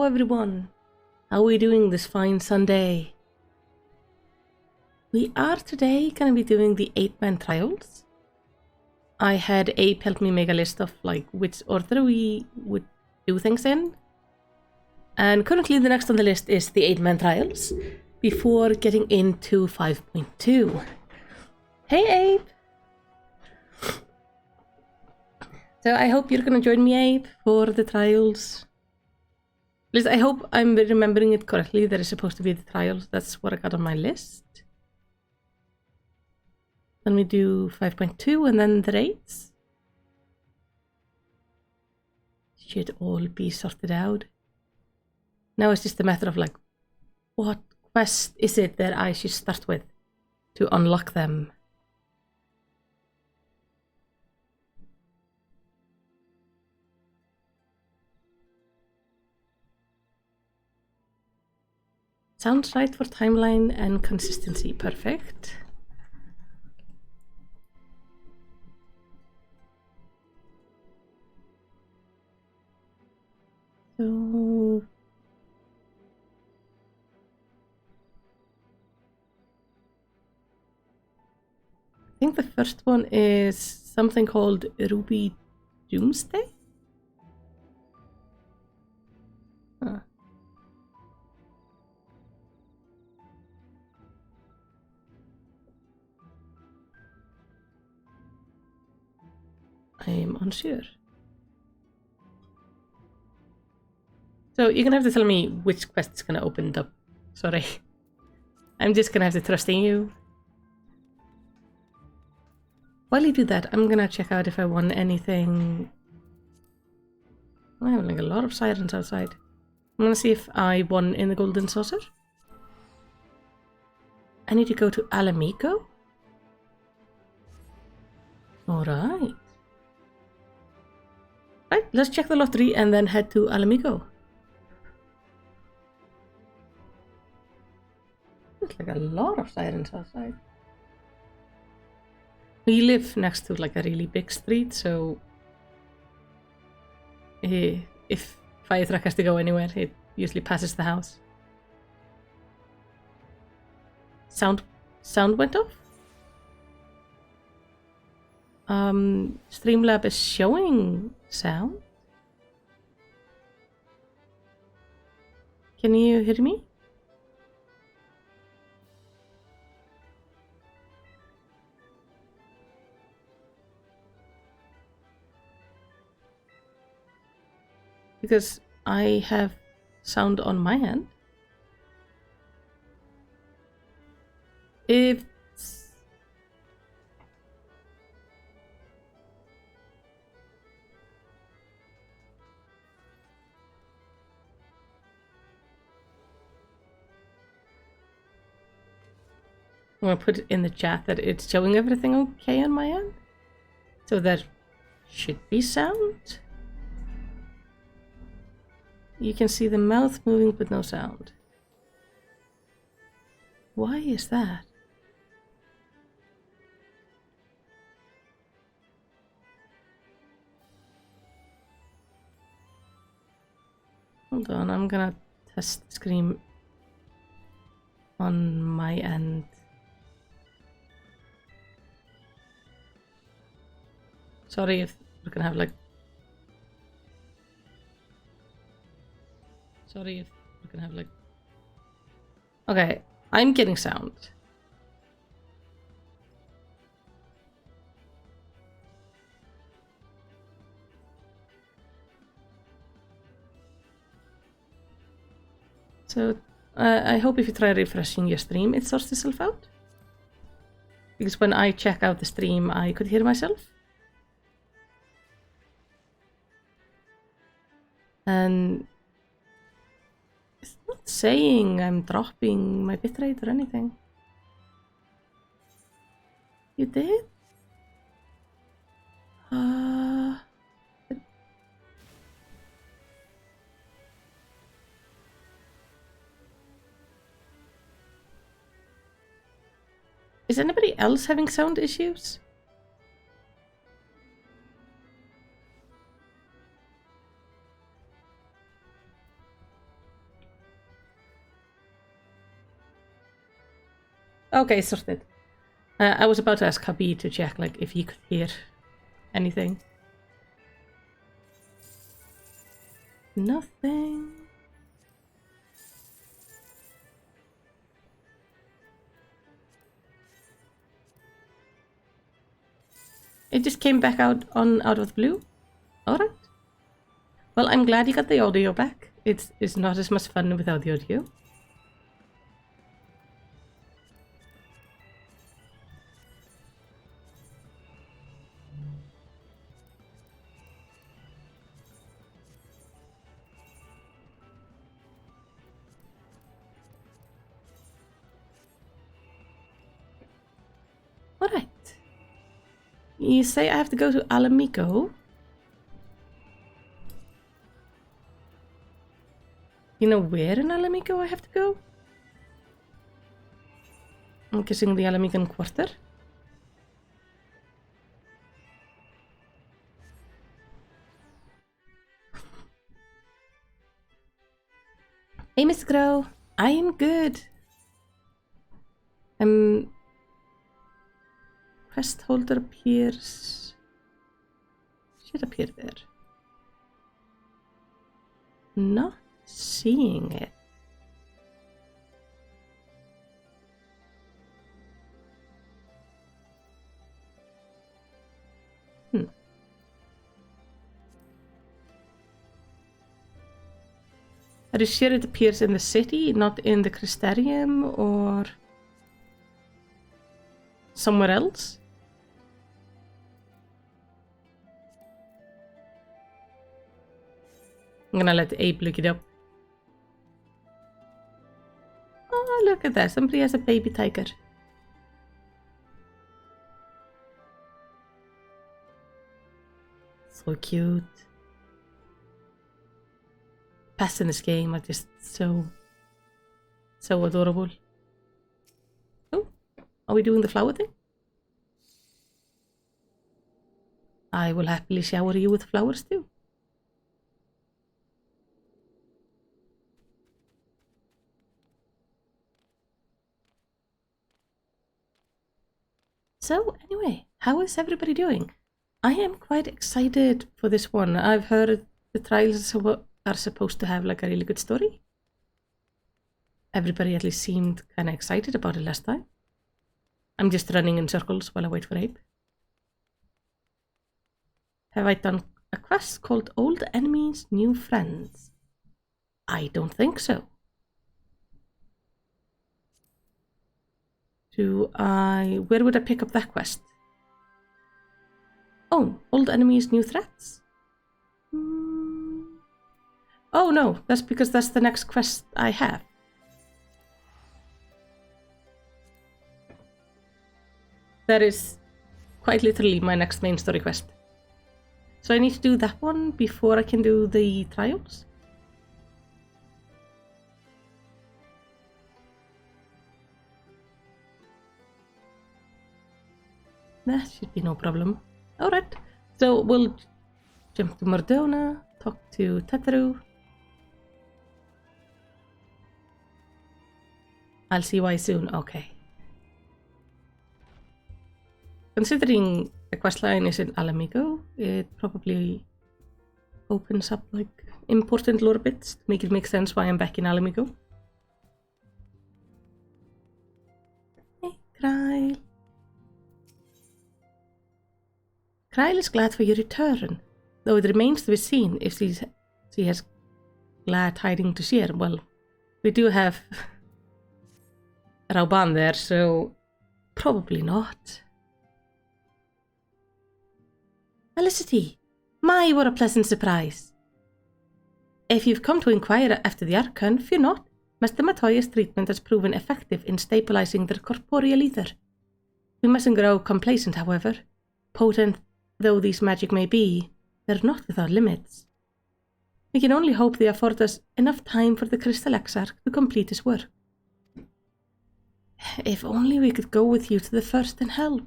everyone! How are we doing this fine Sunday? We are today going to be doing the 8-man trials. I had Abe help me make a list of like which order we would do things in. And currently the next on the list is the 8-man trials before getting into 5.2. Hey Abe! So I hope you're going to join me, Abe, for the trials. At least I hope I'm remembering it correctly. That is supposed to be the trials. That's what I got on my list. Then we do 5.2 and then the raids. Should all be sorted out. Now it's just a matter of like, what quest is it that I should start with to unlock them? Sounds right for timeline and consistency. Perfect. So I think the first one is something called Ruby Doomsday? Huh. I'm unsure. So you're gonna have to tell me which quest is gonna open up. Sorry. I'm just gonna have to trust in you. While you do that, I'm gonna check out if I won anything. I have like a lot of sirens outside. I'm gonna see if I won in the Golden Saucer. I need to go to Alamico. Alright. Right, let's check the lottery and then head to Alamico. There's like a lot of sirens outside. We live next to like a really big street, so if fire truck has to go anywhere, it usually passes the house. Sound went off? Streamlab is showing sound. Can you hear me? Because I have sound on my end. If I'm gonna put it in the chat that it's showing everything okay on my end. So there should be sound. You can see the mouth moving but no sound. Why is that? Hold on, I'm gonna test the screen on my end. Sorry if we're gonna have like... Okay, I'm getting sound. So I hope if you try refreshing your stream, it sorts itself out. Because when I check out the stream, I could hear myself. And it's not saying I'm dropping my bitrate or anything. You did? Is anybody else having sound issues? Okay, sorted. I was about to ask Hubby to check, like, if he could hear anything. Nothing. It just came back out of the blue. Alright. Well, I'm glad you got the audio back. It's not as much fun without the audio. Alright. You say I have to go to Alamico. You know where in Alamico I have to go? I'm guessing the Alamican Quarter. Hey, Mr. Crow. I am good. Quest holder appears. Should appear there. Not seeing it. Are you sure it appears in the city, not in the Crystarium or somewhere else? I'm gonna let Abe look it up. Oh, look at that. Somebody has a baby tiger. So cute. Pets in this game are just so adorable. Oh, are we doing the flower thing? I will happily shower you with flowers too. So anyway, how is everybody doing? I am quite excited for this one. I've heard the trials are supposed to have like a really good story. Everybody at least seemed kind of excited about it last time. I'm just running in circles while I wait for Abe. Have I done a quest called Old Enemies, New Friends? I don't think so. Where would I pick up that quest? Oh, Old Enemies, New Threats? Oh no, that's because that's the next quest I have. That is quite literally my next main story quest. So I need to do that one before I can do the trials? That should be no problem. Alright, so we'll jump to Mordona, talk to Teteru. I'll see why soon, okay. Considering the questline is in Alamico, it probably opens up like important lore bits to make it make sense why I'm back in Alamico. Hey, Kyle. Kyle is glad for your return, though it remains to be seen if she has glad tidings to share. Well, we do have Rauban there, so probably not. Felicity! My, what a pleasant surprise! If you've come to inquire after the Archon, fear not. Master Matoya's treatment has proven effective in stabilizing their corporeal ether. We mustn't grow complacent, however. Potent though these magic may be, they're not without limits. We can only hope they afford us enough time for the Crystal Exarch to complete his work. If only we could go with you to the first and help.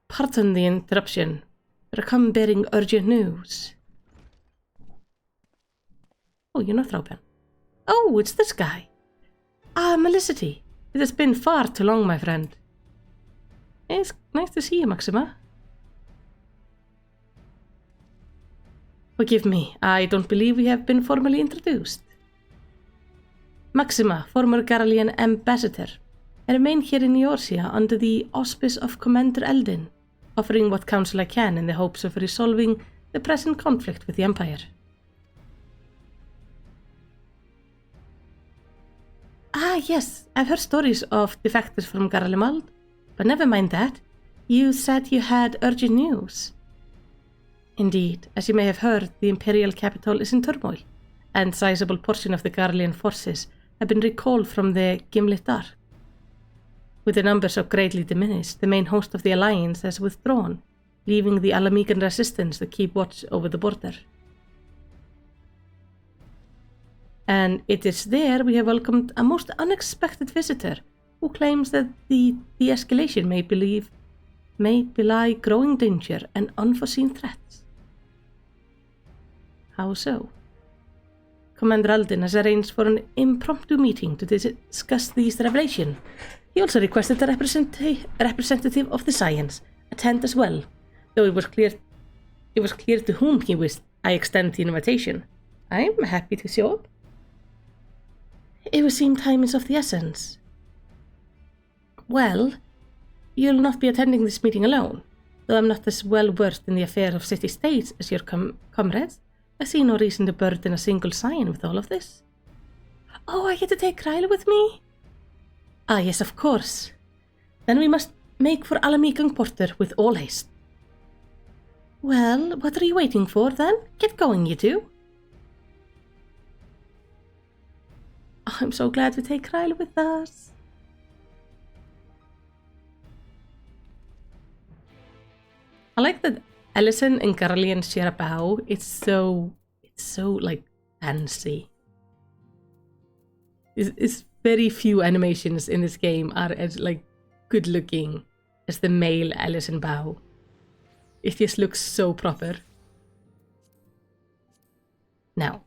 Pardon the interruption, but I come bearing urgent news. Oh, you're not Rauban. Oh, it's this guy. Ah, Melicity. It has been far too long, my friend. It's nice to see you, Maxima. Forgive me, I don't believe we have been formally introduced. Maxima, former Garlean ambassador. I remain here in Eorzea under the auspice of Commander Eldin, offering what counsel I can in the hopes of resolving the present conflict with the Empire. Ah, yes, I've heard stories of defectors from Garlemald, but never mind that. You said you had urgent news. Indeed, as you may have heard, the Imperial capital is in turmoil, and a sizable portion of the Garlean forces have been recalled from the Gimlet Dark. With the numbers so greatly diminished, the main host of the Alliance has withdrawn, leaving the Alamigan resistance to keep watch over the border. And it is there we have welcomed a most unexpected visitor, who claims that the de-escalation may belie growing danger and unforeseen threats. How so? Commander Alden has arranged for an impromptu meeting to discuss these revelations. He also requested a representative of the Science attend as well, though it was clear to whom he wished I extend the invitation. I'm happy to show up. It would seem time is of the essence. Well, you'll not be attending this meeting alone, though I'm not as well versed in the affair of city-states as your comrades. I see no reason to burden a single Scion with all of this. Oh, I get to take Kryla with me? Ah, yes, of course. Then we must make for Alamigan Porter with all haste. Well, what are you waiting for, then? Get going, you two. Oh, I'm so glad to take Kryla with us. I like that Ellison and Garlean share a bow. It's so like fancy. It's very few animations in this game are as like good looking as the male Ellison bow. It just looks so proper. Now.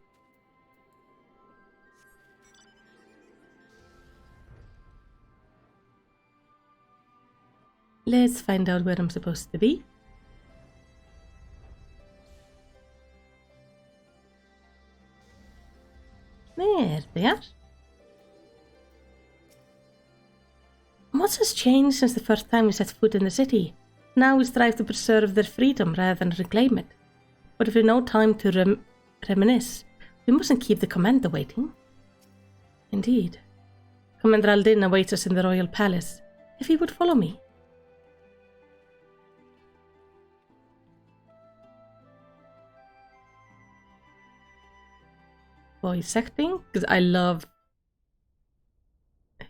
Let's find out where I'm supposed to be. There they are. Much has changed since the first time we set foot in the city. Now we strive to preserve their freedom rather than reclaim it. But if we've no time to reminisce, we mustn't keep the commander waiting. Indeed. Commander Aldin awaits us in the royal palace. If he would follow me. Voice acting, because I love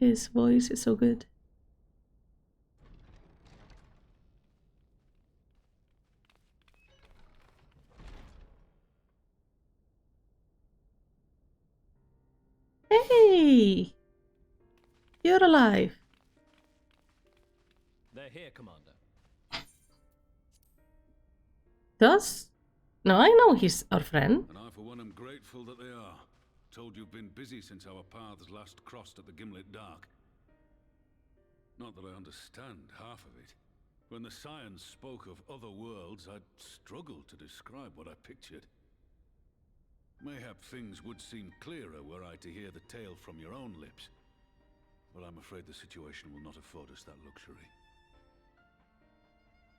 his voice, is so good. Hey! You're alive. They're here, Commander. Does? No, I know he's our friend. And I, for one, am grateful that they are. Told you've been busy since our paths last crossed at the Gimlet Dark. Not that I understand half of it. When the Science spoke of other worlds, I'd struggle to describe what I pictured. Mayhap things would seem clearer were I to hear the tale from your own lips. But I'm afraid the situation will not afford us that luxury.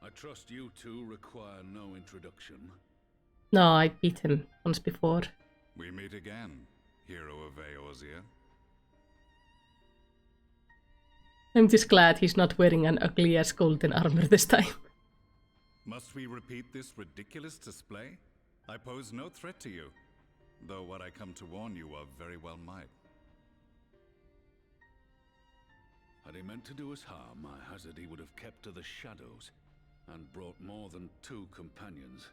I trust you two require no introduction. No, I beat him once before. We meet again, hero of Eorzea. I'm just glad he's not wearing an ugly-ass golden armor this time. Must we repeat this ridiculous display? I pose no threat to you, though what I come to warn you of very well might. Had he meant to do us harm, I hazard he would have kept to the shadows, and brought more than 2 companions.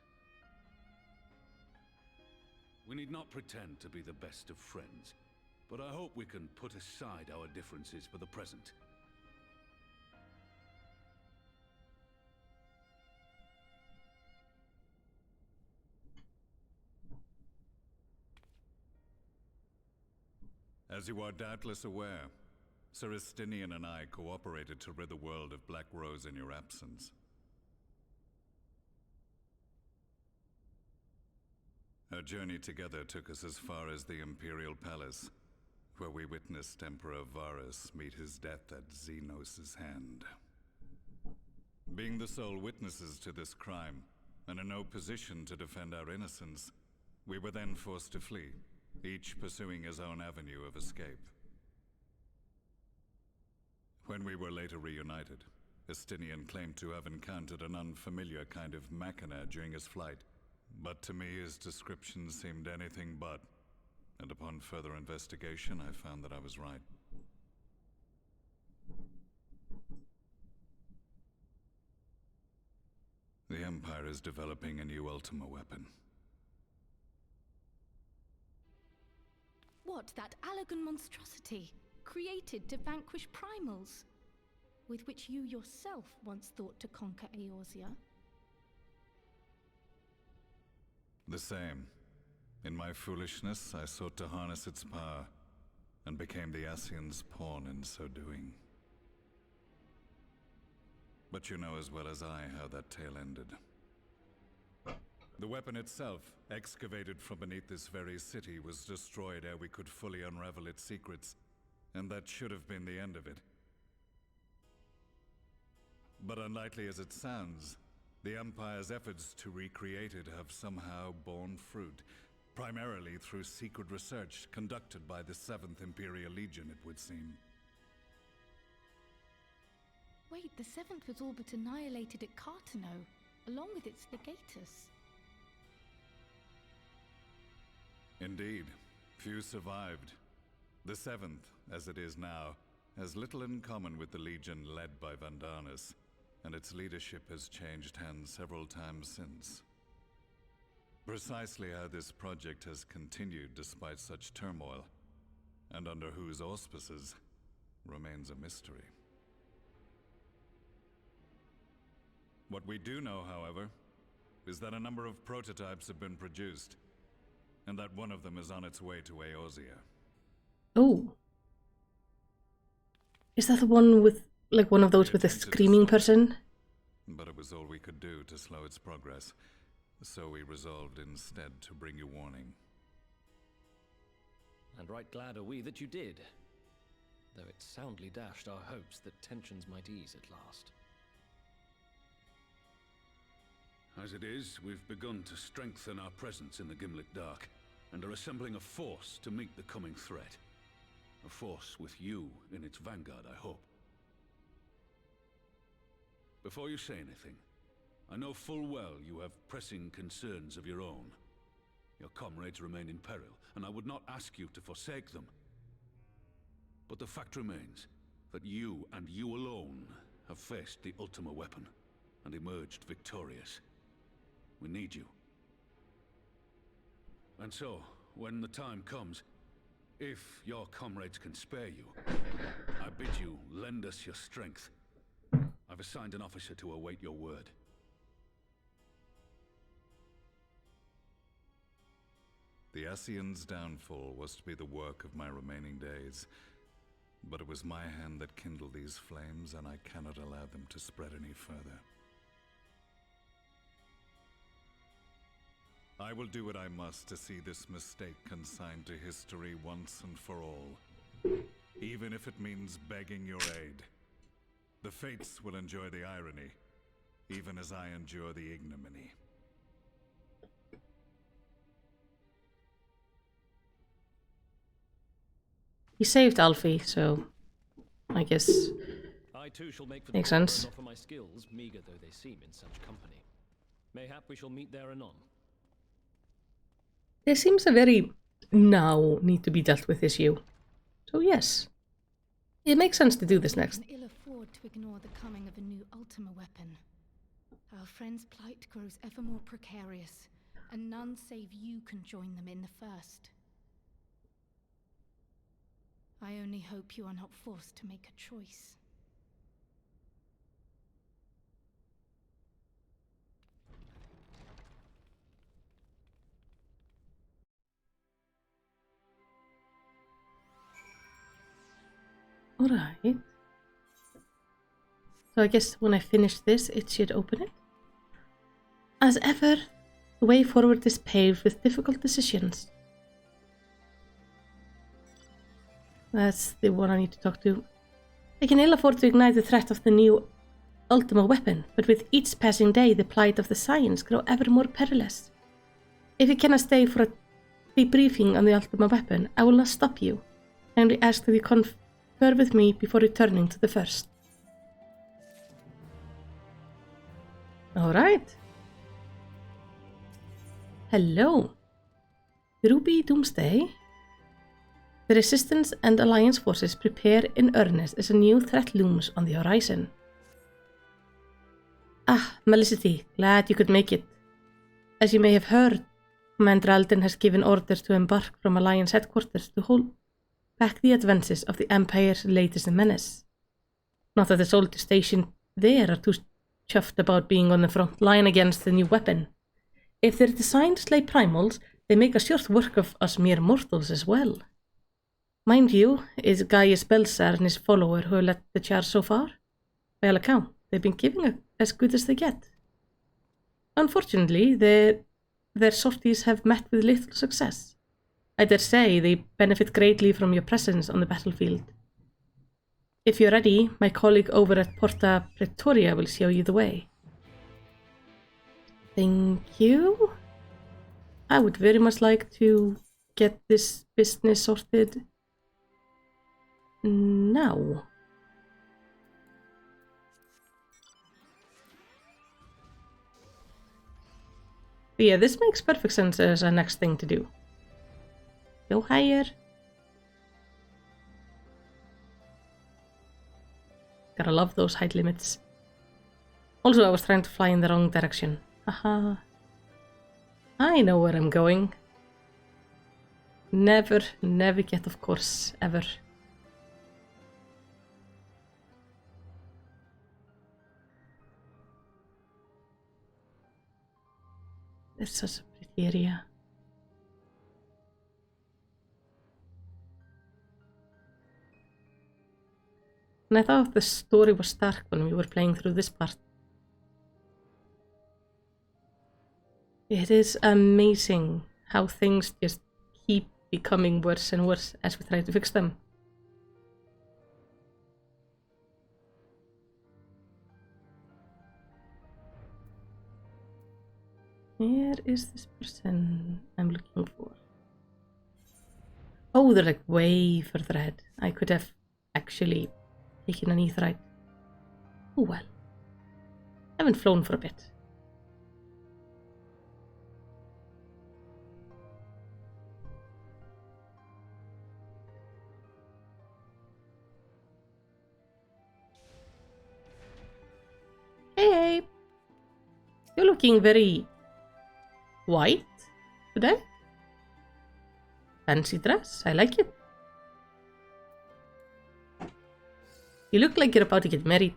We need not pretend to be the best of friends, but I hope we can put aside our differences for the present. As you are doubtless aware, Sir Estinian and I cooperated to rid the world of Black Rose in your absence. Our journey together took us as far as the Imperial Palace, where we witnessed Emperor Varus meet his death at Xenos' hand. Being the sole witnesses to this crime, and in no position to defend our innocence, we were then forced to flee, each pursuing his own avenue of escape. When we were later reunited, Estinian claimed to have encountered an unfamiliar kind of machina during his flight, but to me his description seemed anything but, and upon further investigation I found that I was right. The Empire is developing a new Ultima weapon. What, that Allagan monstrosity, created to vanquish primals, with which you yourself once thought to conquer Eorzea? The same. In my foolishness, I sought to harness its power, and became the Ascian's pawn in so doing. But you know as well as I how that tale ended. The weapon itself, excavated from beneath this very city, was destroyed ere we could fully unravel its secrets, and that should have been the end of it. But unlikely as it sounds, the Empire's efforts to recreate it have somehow borne fruit, primarily through secret research conducted by the 7th Imperial Legion, it would seem. Wait, the 7th was all but annihilated at Cartano, along with its legatus. Indeed, few survived. The 7th, as it is now, has little in common with the Legion led by Vandanis, and its leadership has changed hands several times since. Precisely how this project has continued despite such turmoil, and under whose auspices, remains a mystery. What we do know, however, is that a number of prototypes have been produced, and that one of them is on its way to Eorzea. Oh. Is that the one with, like, one of those with a screaming person? But it was all we could do to slow its progress, so we resolved instead to bring you warning. And right glad are we that you did, though it soundly dashed our hopes that tensions might ease at last. As it is, we've begun to strengthen our presence in the Gimlet Dark, and are assembling a force to meet the coming threat. A force with you in its vanguard, I hope. Before you say anything, I know full well you have pressing concerns of your own. Your comrades remain in peril, and I would not ask you to forsake them. But the fact remains that you, and you alone, have faced the Ultima weapon, and emerged victorious. We need you. And so, when the time comes, if your comrades can spare you, I bid you lend us your strength. I've assigned an officer to await your word. The Ascian's downfall was to be the work of my remaining days, but it was my hand that kindled these flames, and I cannot allow them to spread any further. I will do what I must to see this mistake consigned to history once and for all, even if it means begging your aid. The fates will enjoy the irony, even as I endure the ignominy. He saved Alfie, so I guess I too shall make for makes the sense. and offer my skills, meager though they seem in such company. Mayhap we shall meet there anon. There seems a very now need to be dealt with issue. So yes, it makes sense to do this next. We can ill afford to ignore the coming of a new Ultima weapon. Our friend's plight grows ever more precarious, and none save you can join them in the first. I only hope you are not forced to make a choice. Alright. So I guess when I finish this, it should open it. As ever, the way forward is paved with difficult decisions. That's the one I need to talk to. I can ill afford to ignite the threat of the new Ultima weapon, but with each passing day, the plight of the Scions grow ever more perilous. If you cannot stay for a debriefing on the Ultima weapon, I will not stop you. I only ask that you confer with me before returning to the first. Alright. Hello. Ruby Doomsday. The Resistance and Alliance forces prepare in earnest as a new threat looms on the horizon. Ah, Melicity, glad you could make it. As you may have heard, Commander Alden has given orders to embark from Alliance headquarters to hold back the advances of the Empire's latest menace. Not that the soldiers stationed there are too chuffed about being on the front line against the new weapon. If they're designed to slay primals, they make a short work of us mere mortals as well. Mind you, it's Gaius Belsar and his follower who have led the charge so far. By all account, they've been giving as good as they get. Unfortunately, their sorties have met with little success. I dare say they benefit greatly from your presence on the battlefield. If you're ready, my colleague over at Porta Pretoria will show you the way. Thank you. I would very much like to get this business sorted now. But yeah, this makes perfect sense as a next thing to do. Go higher. Gotta love those height limits. Also, I was trying to fly in the wrong direction. Haha. I know where I'm going. Never navigate off course, ever. It's such a pretty area. And I thought the story was dark when we were playing through this part. It is amazing how things just keep becoming worse and worse as we try to fix them. Where is this person I'm looking for? Oh, they're like way further ahead. I could have actually taken an Aetheryte. Oh well. I haven't flown for a bit. Hey! You're looking very white today. Fancy dress, I like it. You look like you're about to get married.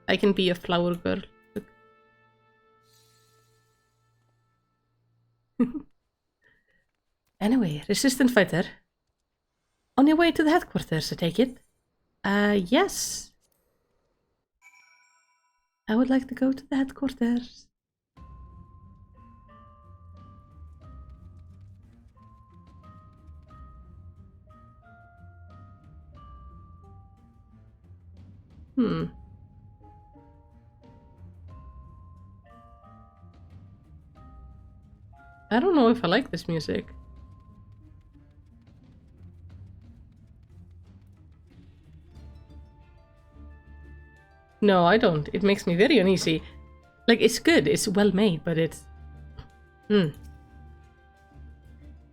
I can be a flower girl. Look. Anyway, resistant fighter. On your way to the headquarters, I take it? Yes. I would like to go to the headquarters. I don't know if I like this music. No, I don't. It makes me very uneasy. Like, it's good, it's well made, but it's...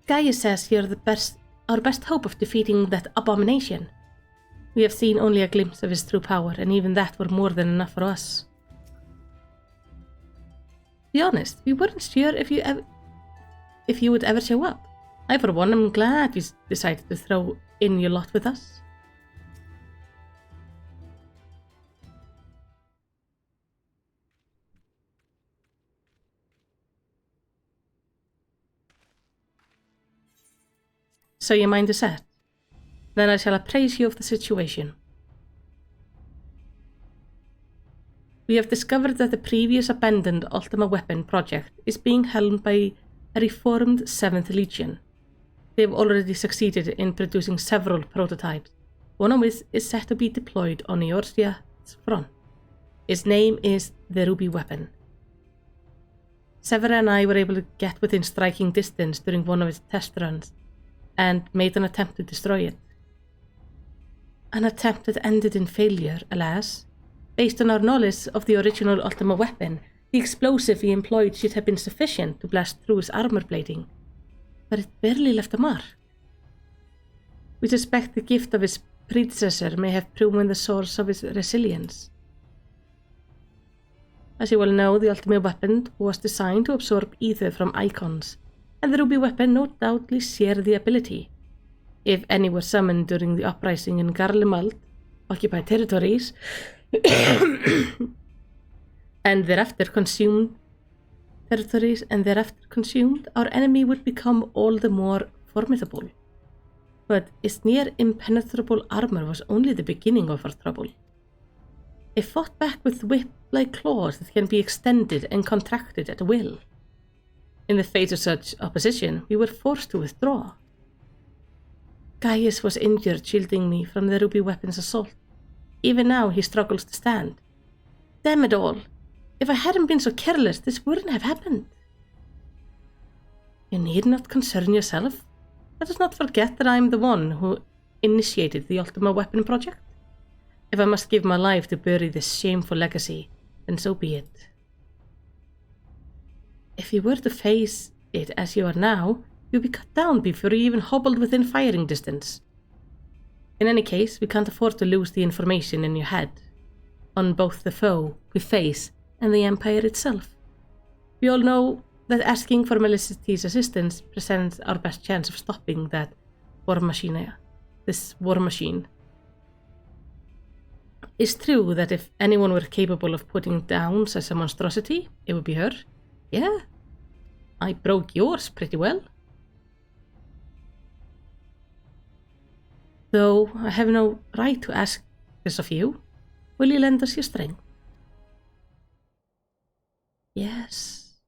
Gaia says you're our best hope of defeating that abomination. We have seen only a glimpse of his true power, and even that were more than enough for us. To be honest, we weren't sure if you would ever show up. I, for one, am glad you decided to throw in your lot with us. So your mind is set? then I shall appraise you of the situation. We have discovered that the previous abandoned Ultima weapon project is being helmed by a reformed 7th Legion. They have already succeeded in producing several prototypes, one of which is set to be deployed on Eorzea's front. Its name is the Ruby Weapon. Severa and I were able to get within striking distance during one of its test runs, and made an attempt to destroy it. An attempt that ended in failure, alas. Based on our knowledge of the original Ultima weapon, the explosive he employed should have been sufficient to blast through his armor plating, but it barely left a mark. We suspect the gift of his predecessor may have proven the source of his resilience. As you well know, the Ultima weapon was designed to absorb ether from icons, and the Ruby weapon no doubtly shared the ability. If any were summoned during the uprising in Garlemald, occupied territories, and thereafter consumed, our enemy would become all the more formidable. But its near impenetrable armor was only the beginning of our trouble. It fought back with whip-like claws that can be extended and contracted at will. In the face of such opposition, we were forced to withdraw. Gaius was injured shielding me from the Ruby weapon's assault. Even now he struggles to stand. Damn it all! If I hadn't been so careless, this wouldn't have happened. You need not concern yourself. Let us not forget that I am the one who initiated the Ultima weapon project. If I must give my life to bury this shameful legacy, then so be it. If you were to face it as you are now, you'd be cut down before you even hobbled within firing distance. In any case, we can't afford to lose the information in your head on both the foe we face and the Empire itself. We all know that asking for Melicity's assistance presents our best chance of stopping that this war machine. It's true that if anyone were capable of putting down such a monstrosity, it would be her. Yeah, I broke yours pretty well. Though I have no right to ask this of you, will you lend us your strength? Yes.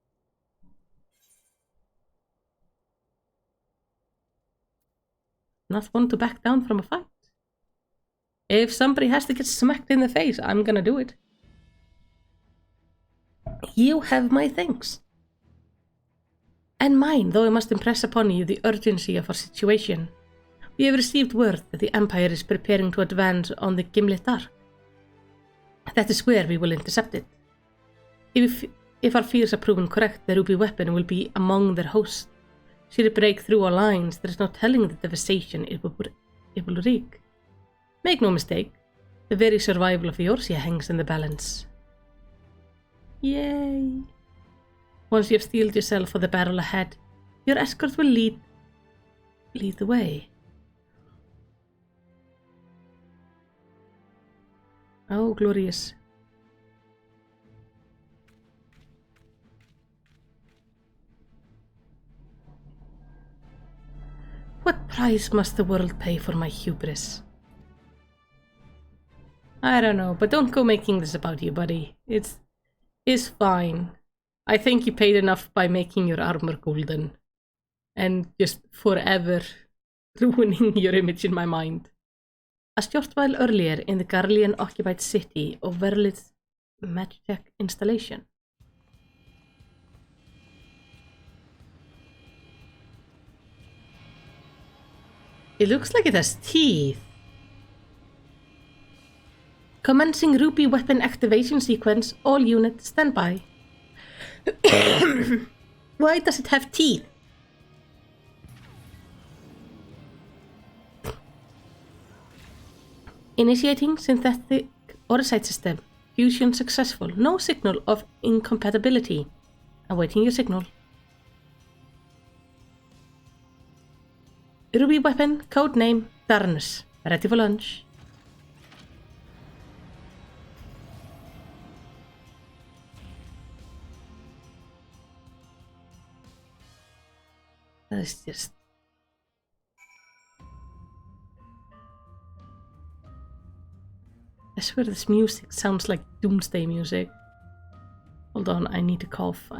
Not one to back down from a fight. If somebody has to get smacked in the face, I'm gonna do it. You have my thanks. And mine, though I must impress upon you the urgency of our situation. We have received word that the Empire is preparing to advance on the Gimlet Dark. That is where we will intercept it. If our fears are proven correct, the Ruby weapon will be among their hosts. Should it break through our lines, there is no telling the devastation it will wreak. Make no mistake, the very survival of Eorzea hangs in the balance. Yay! Once you have steeled yourself for the battle ahead, your escort will lead the way. Oh, glorious. What price must the world pay for my hubris? I don't know, but don't go making this about you, buddy. It's fine. I think you paid enough by making your armor golden. And just forever ruining your image in my mind. A short while earlier in the Garlean-occupied city of Verlith's Magitech installation. It looks like it has teeth. Commencing Ruby weapon activation sequence. All units stand by. Why does it have teeth? Initiating synthetic Oresight system. Fusion successful. No signal of incompatibility. Awaiting your signal. Ruby weapon, codename Darnus. Ready for lunch. That is just... swear this music sounds like doomsday music. Hold on, I need to cough.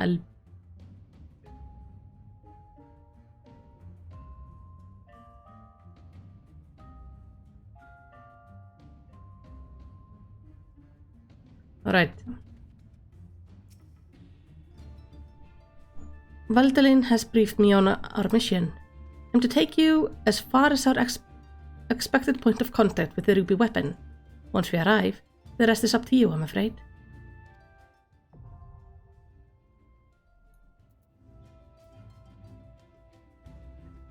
Alright. Valdalin has briefed me on our mission. I'm to take you as far as our expected point of contact with the ruby weapon. Once we arrive, the rest is up to you, I'm afraid.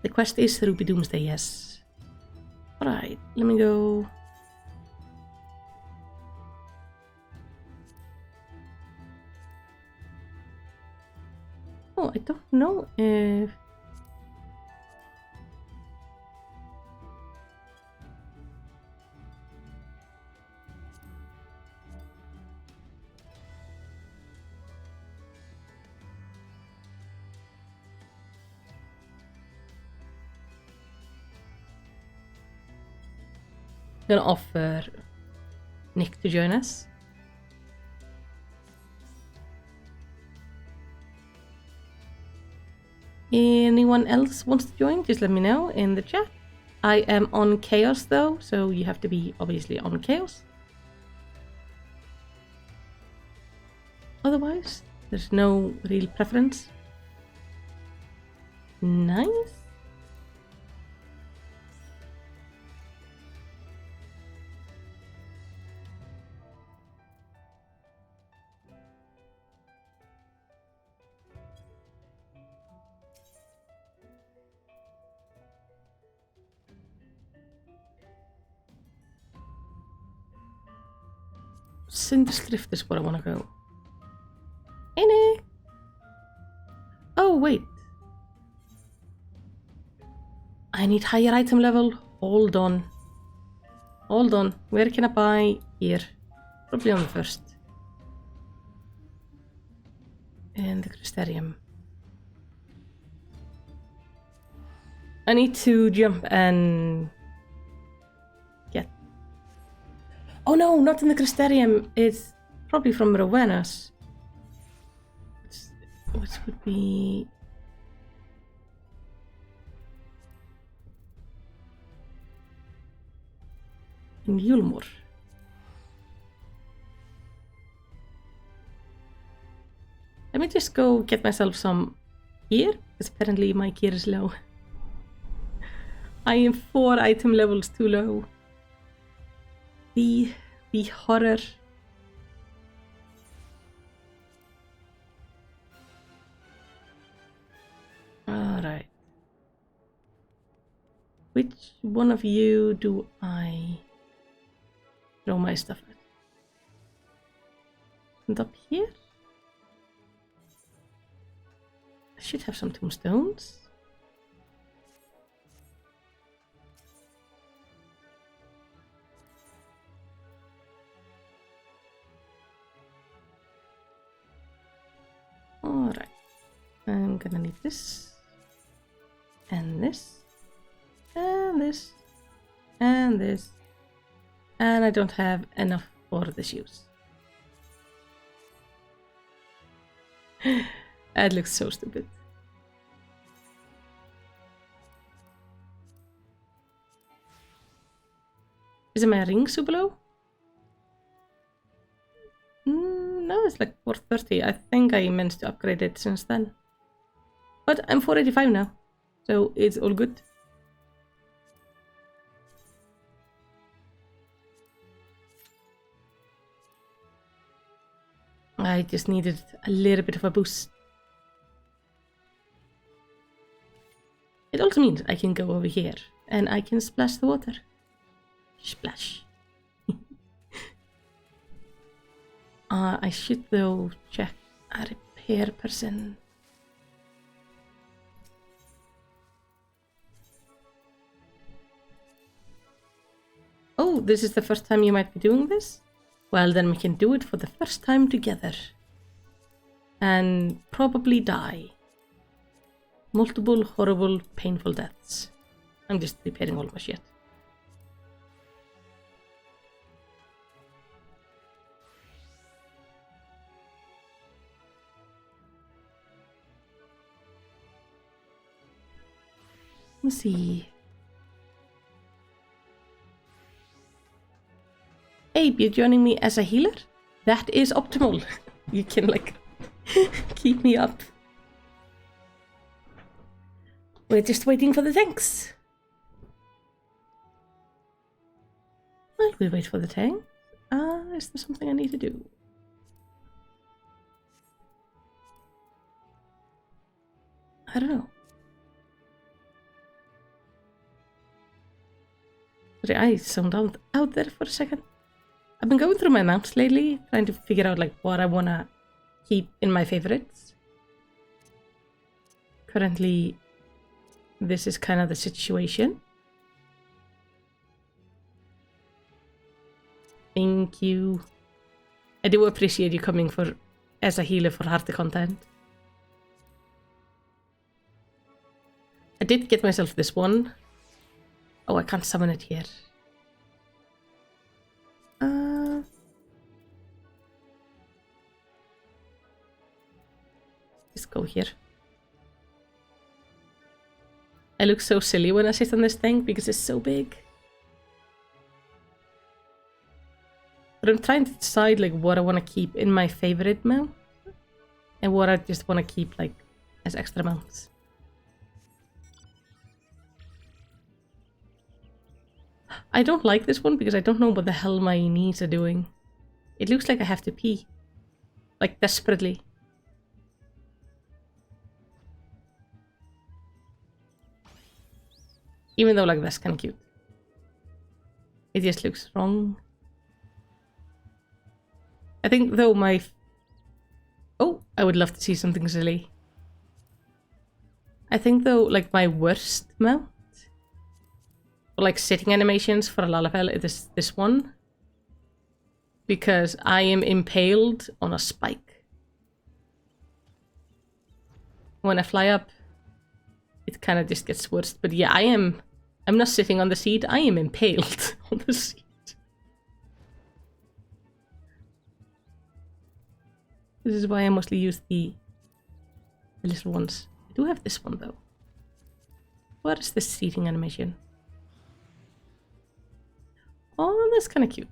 The quest is Ruby Doomsday, yes. Alright, let me go. Oh, I don't know if... I'm gonna offer Nick to join us. Anyone else wants to join? Just let me know in the chat. I am on Chaos though, so you have to be obviously on Chaos. Otherwise, there's no real preference. Nice. Synthescript is where I want to go. Hey Nick! Oh wait. I need higher item level. Hold on. Hold on. Where can I buy? Here. Probably on the first. And the Crystarium. I need to jump and get... Oh no, not in the Crystarium. It's probably from Rowena's. Which would be... in Yulmore. Let me just go get myself some gear, because apparently my gear is low. I am 4 item levels too low. The horror. Alright. Which one of you do I throw my stuff at? And up here? I should have some tombstones. Alright. I'm gonna need this. And this. And this. And this. And I don't have enough for the shoes. That looks so stupid. Is it my ring super low? No, it's like 430. I think I managed to upgrade it since then. But I'm 485 now, so it's all good. I just needed a little bit of a boost. It also means I can go over here and I can splash the water. Splash. I should though check a repair person. Oh, this is the first time you might be doing this? Well, then we can do it for the first time together. And probably die. Multiple horrible, painful deaths. I'm just repairing all my shit. Let's see. Abe, you're joining me as a healer? That is optimal. You can, like, keep me up. We're just waiting for the tanks. While we wait for the tank, is there something I need to do? I don't know. Sorry, I zoned out there for a second. I've been going through my mounts lately, trying to figure out like what I wanna keep in my favorites. Currently, this is kind of the situation. Thank you. I do appreciate you coming for as a healer for harder content. I did get myself this one. Oh, I can't summon it here. Let's go here. I look so silly when I sit on this thing because it's so big. But I'm trying to decide like what I want to keep in my favorite mount and what I just want to keep like as extra mounts. I don't like this one because I don't know what the hell my knees are doing. It looks like I have to pee. Like desperately. Even though like that's kind of cute. It just looks wrong. I think though my... Oh, I would love to see something silly. I think though like my worst mount, or like sitting animations for a Lalafell is this one. Because I am impaled on a spike. When I fly up, it kind of just gets worse. But yeah, I'm not sitting on the seat, I am impaled on the seat. This is why I mostly use the little ones. I do have this one though. What is this seating animation? Oh, that's kind of cute.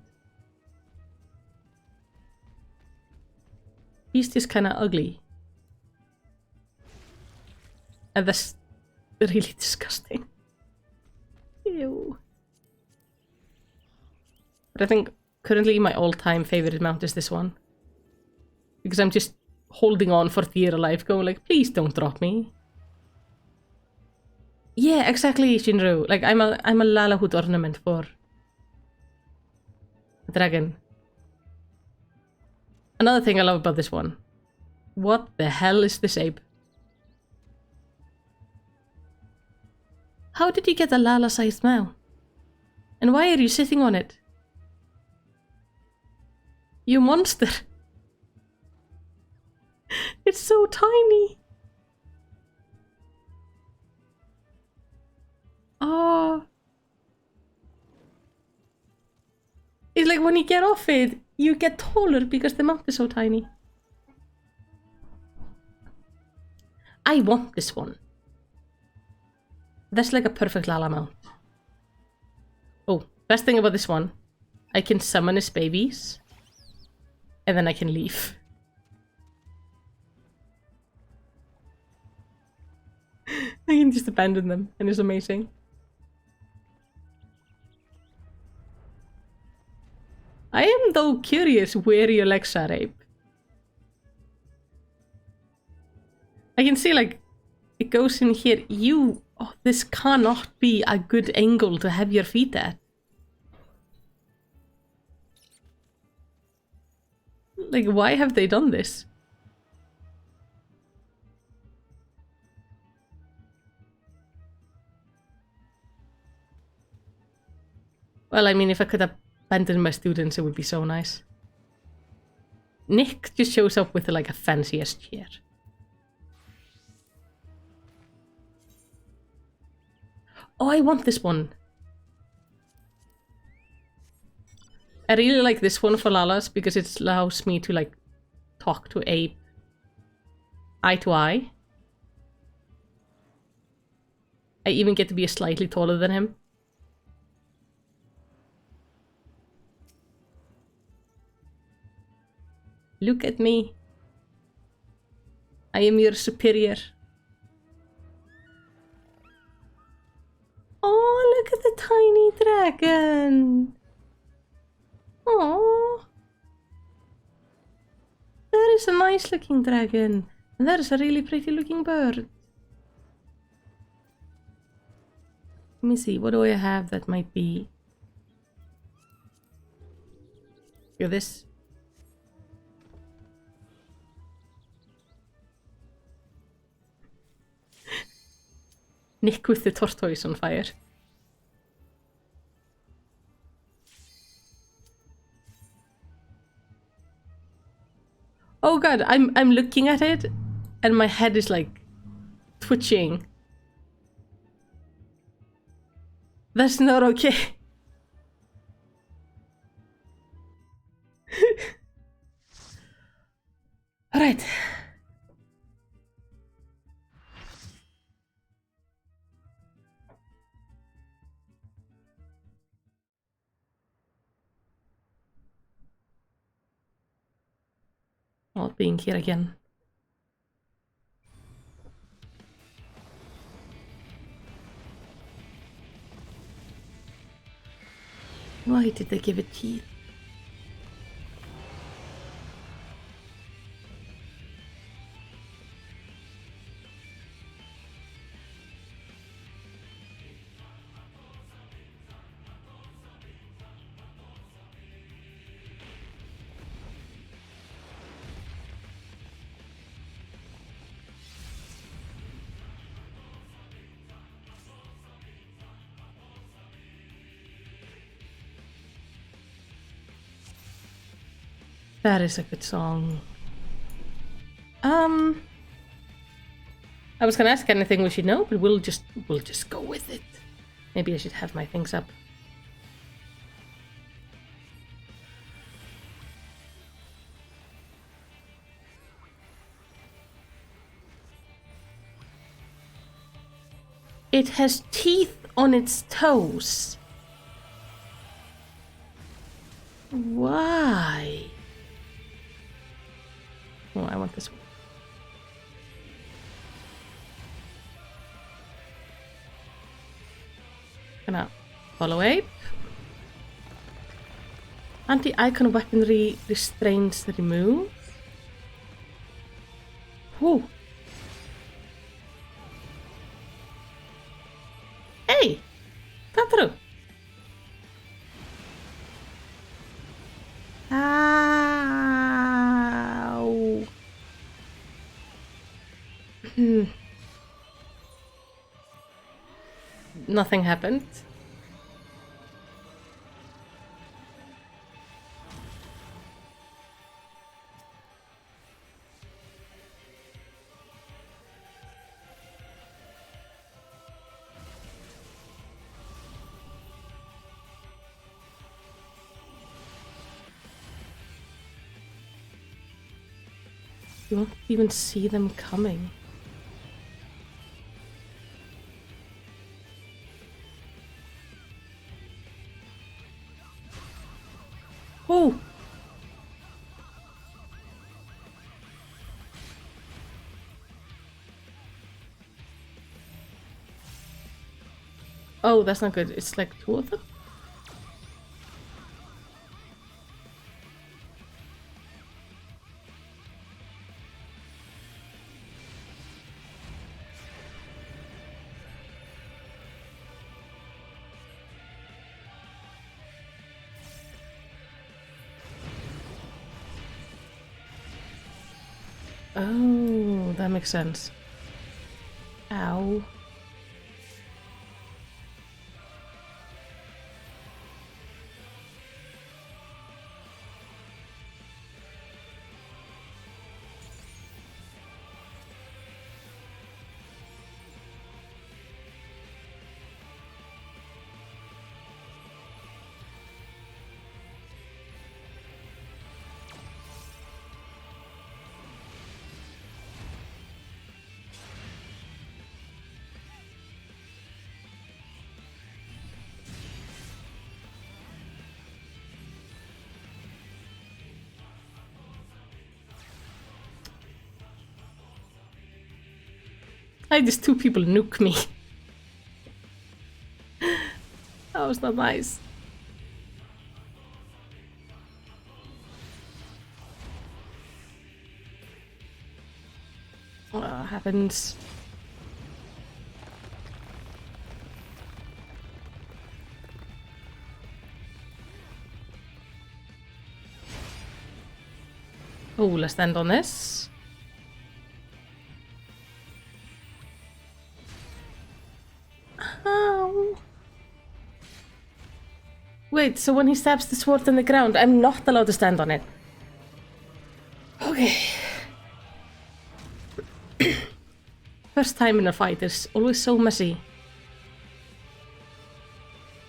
He's just kind of ugly. And that's really disgusting. Ew. But I think currently my all-time favorite mount is this one. Because I'm just holding on for dear life, going like, please don't drop me. Yeah, exactly, Shinru. Like I'm a Lalahoot ornament for a dragon. Another thing I love about this one. What the hell is this ape? How did you get a Lala-sized mount? And why are you sitting on it? You monster! It's so tiny! Oh. It's like when you get off it, you get taller because the mount is so tiny. I want this one. That's like a perfect Lala mount. Oh, best thing about this one, I can summon his babies, and then I can leave. I can just abandon them, and it's amazing. I am though curious where your legs are, Abe. I can see like, it goes in here. Oh, this cannot be a good angle to have your feet at. Like, why have they done this? Well, I mean, if I could abandon my students, it would be so nice. Nick just shows up with like a fanciest chair. Oh, I want this one. I really like this one for Lalas because it allows me to like talk to Abe eye to eye. I even get to be slightly taller than him. Look at me. I am your superior. Oh, look at the tiny dragon. Oh, that is a nice looking dragon. And that is a really pretty looking bird. Let me see, what do I have that might be... Hear this? Nick with the tortoise on fire. Oh god, I'm looking at it and my head is like twitching. That's not okay. Alright. Not being here again. Why did they give it teeth? That is a good song. I was gonna ask anything we should know, but we'll just go with it. Maybe I should have my things up. It has teeth on its toes. Why? Oh, I want this one. Gonna follow ape. Anti-icon weaponry restraints removed. Whoa. Hey! Tatru! Ow! Nothing happened. You won't even see them coming. Oh! Oh, that's not good. It's like two of them? Oh, that makes sense. Ow. I just two people nuke me. That was not nice. What happens? Oh, let's stand on this. Ow. Wait, so when he stabs the sword in the ground, I'm not allowed to stand on it. Okay. First time in a fight is always so messy.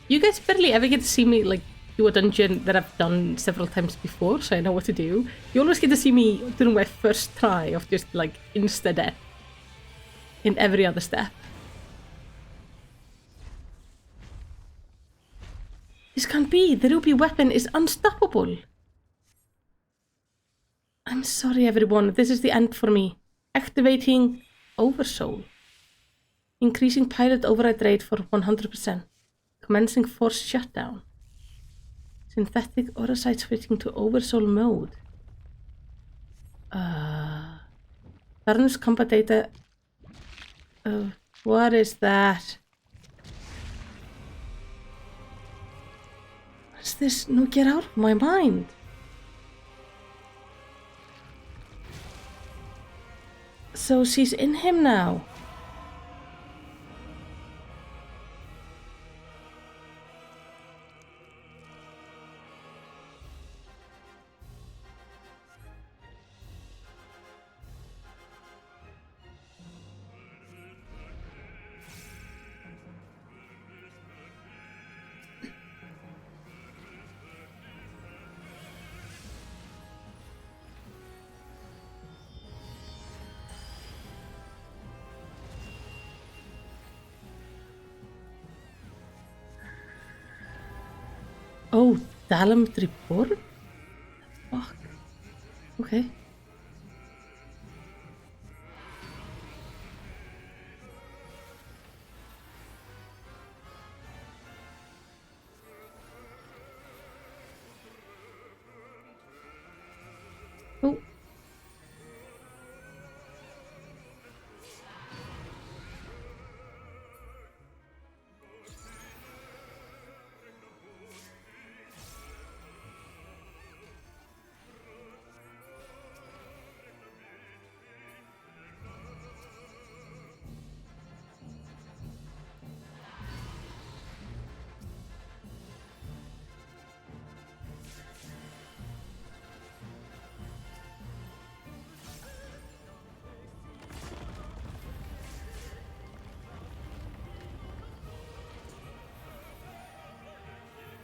You guys barely ever get to see me like do a dungeon that I've done several times before, so I know what to do. You always get to see me doing my first try of just like insta-death in every other step. This can't be. The ruby weapon is unstoppable. I'm sorry, everyone. This is the end for me. Activating Oversoul. Increasing pilot override rate for 100%. Commencing force shutdown. Synthetic Orosite switching to Oversoul mode. Turns combat data. What is that? What's this? No, get out of my mind. So she's in him now. Oh, Dalam's report? Fuck. Okay. Oh.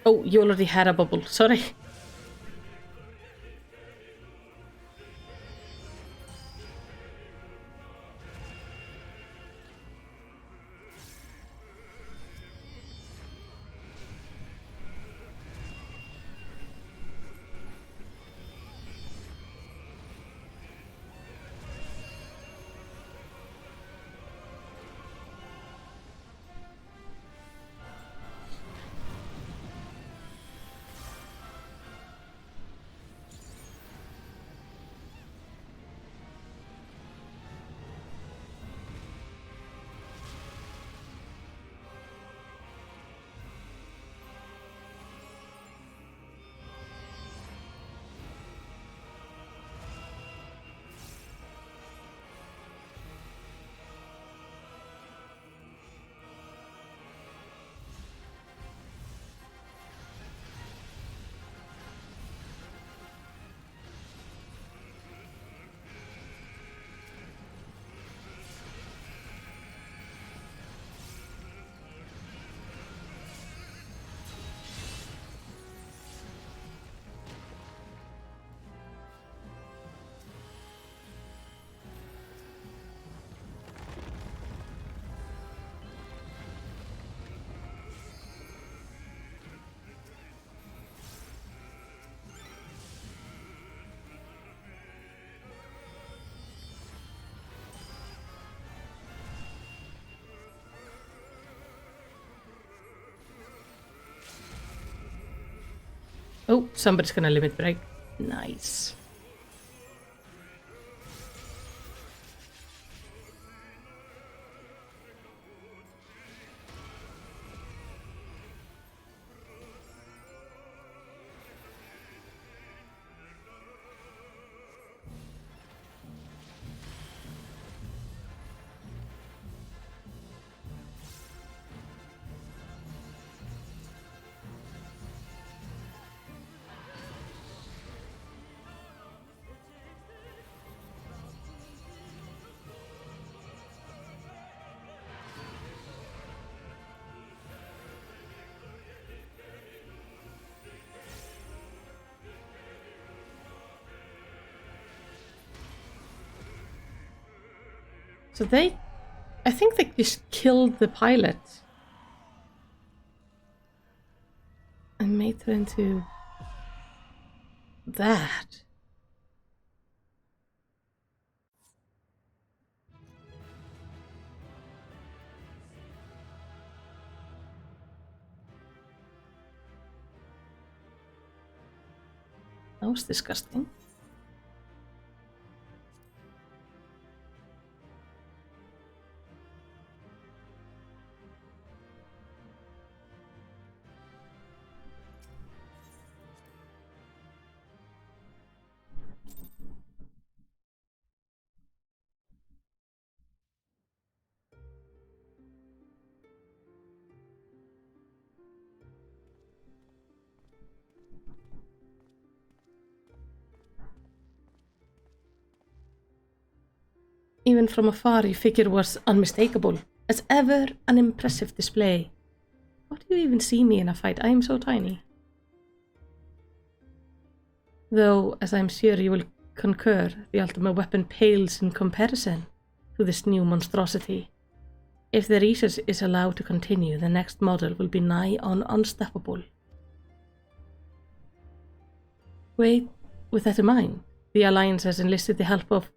Oh, you already had a bubble. Sorry. Oh, somebody's gonna limit break. Nice. So I think they just killed the pilot and made her into that. That was disgusting. Even from afar, your figure was unmistakable. As ever, an impressive display. How do you even see me in a fight? I am so tiny. Though, as I'm sure you will concur, the ultimate weapon pales in comparison to this new monstrosity. If the research is allowed to continue, the next model will be nigh on unstoppable. Wait, with that in mind, the Alliance has enlisted the help of...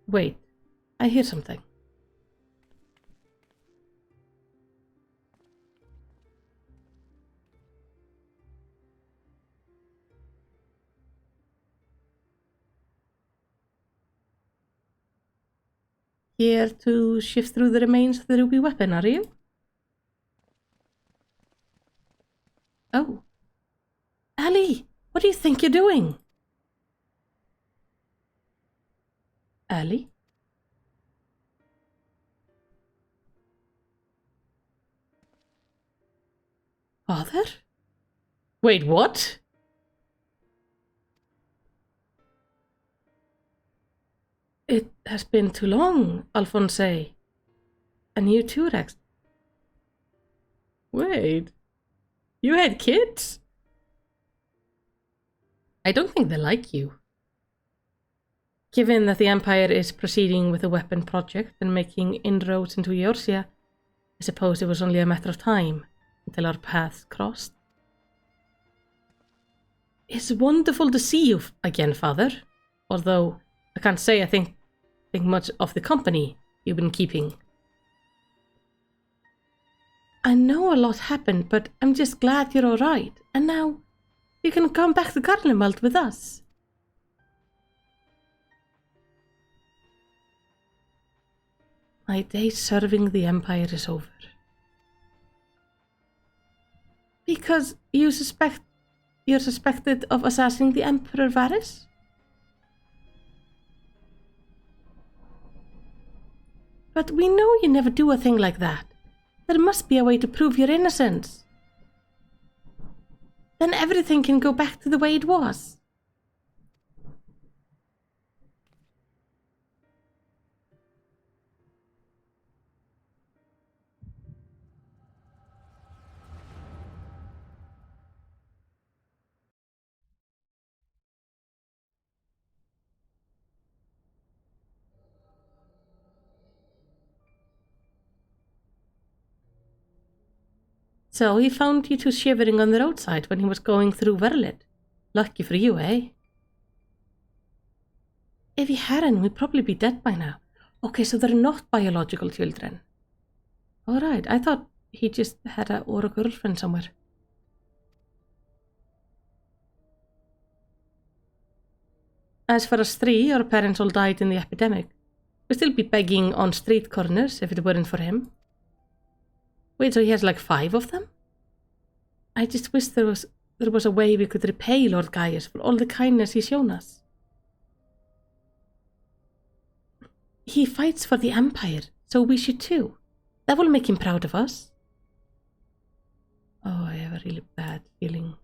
Wait, I hear something. Here to shift through the remains of the ruby weapon, are you? Oh. Ellie, what do you think you're doing? Ellie? Father? Wait, what? It has been too long, Alphonse. And you too, Rex. Wait. You had kids? I don't think they like you. Given that the Empire is proceeding with a weapon project and making inroads into Eorzea, I suppose it was only a matter of time until our paths crossed. It's wonderful to see you again, Father. Although, I can't say I think much of the company you've been keeping. I know a lot happened, but I'm just glad you're alright. And now, you can come back to Garlemald with us. My day serving the Empire is over. Because you're suspected of assassinating the Emperor Varys? But we know you never do a thing like that. There must be a way to prove your innocence. Then everything can go back to the way it was. So he found you two shivering on the roadside when he was going through Verlet. Lucky for you, eh? If he hadn't, we'd probably be dead by now. Okay, so they're not biological children. Alright, I thought he just had or a girlfriend somewhere. As for us three, our parents all died in the epidemic. We'd still be begging on street corners if it weren't for him. Wait, so he has like 5 of them? I just wish there was a way we could repay Lord Gaius for all the kindness he's shown us. He fights for the Empire, so we should too. That will make him proud of us. Oh, I have a really bad feeling.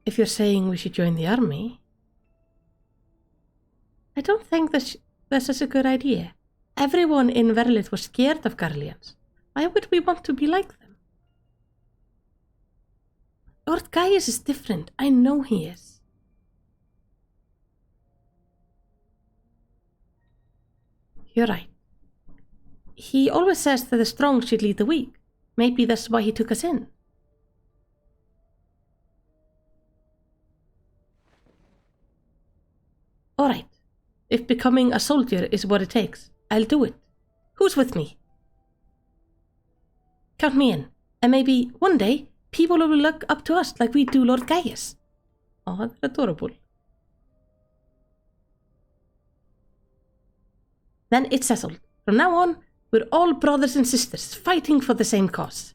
If you're saying we should join the army, I don't think that's such a good idea. Everyone in Verlet was scared of Garleans. Why would we want to be like them? Lord Gaius is different. I know he is. You're right. He always says that the strong should lead the weak. Maybe that's why he took us in. Alright. If becoming a soldier is what it takes, I'll do it. Who's with me? Count me in. And maybe one day, people will look up to us like we do Lord Gaius. Oh, that's adorable. Then it's settled. From now on, we're all brothers and sisters fighting for the same cause.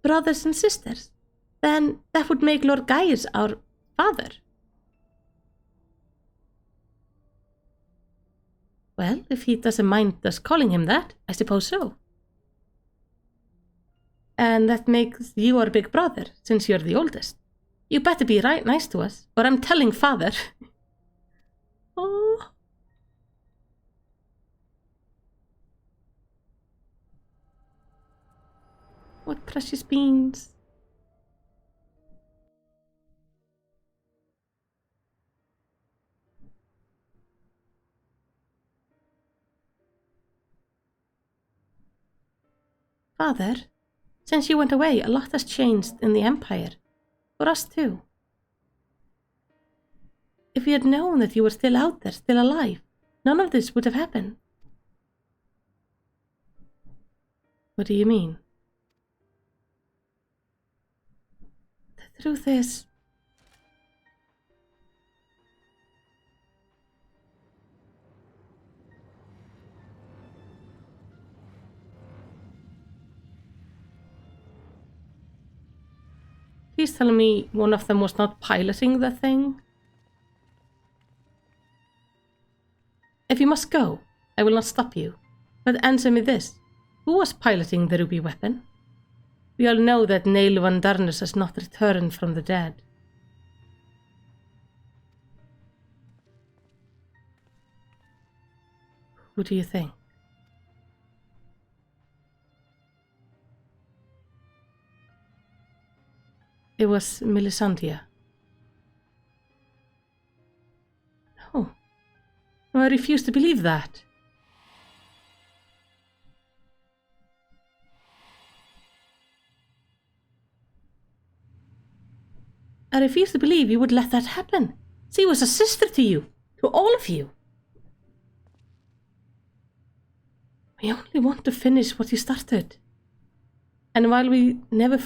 Brothers and sisters? Then that would make Lord Gaius our father. Well, if he doesn't mind us calling him that, I suppose so. And that makes you our big brother, since you're the oldest. You better be right nice to us, or I'm telling father. Oh. What precious beans. Father, since you went away, a lot has changed in the Empire. For us too. If we had known that you were still out there, still alive, none of this would have happened. What do you mean? The truth is... Please tell me one of them was not piloting the thing. If you must go, I will not stop you. But answer me this. Who was piloting the ruby weapon? We all know that Neil van Darnus has not returned from the dead. Who do you think? It was Melisandre. No. No, I refuse to believe that. I refuse to believe you would let that happen. She was a sister to you, to all of you. We only want to finish what you started. And while we'll never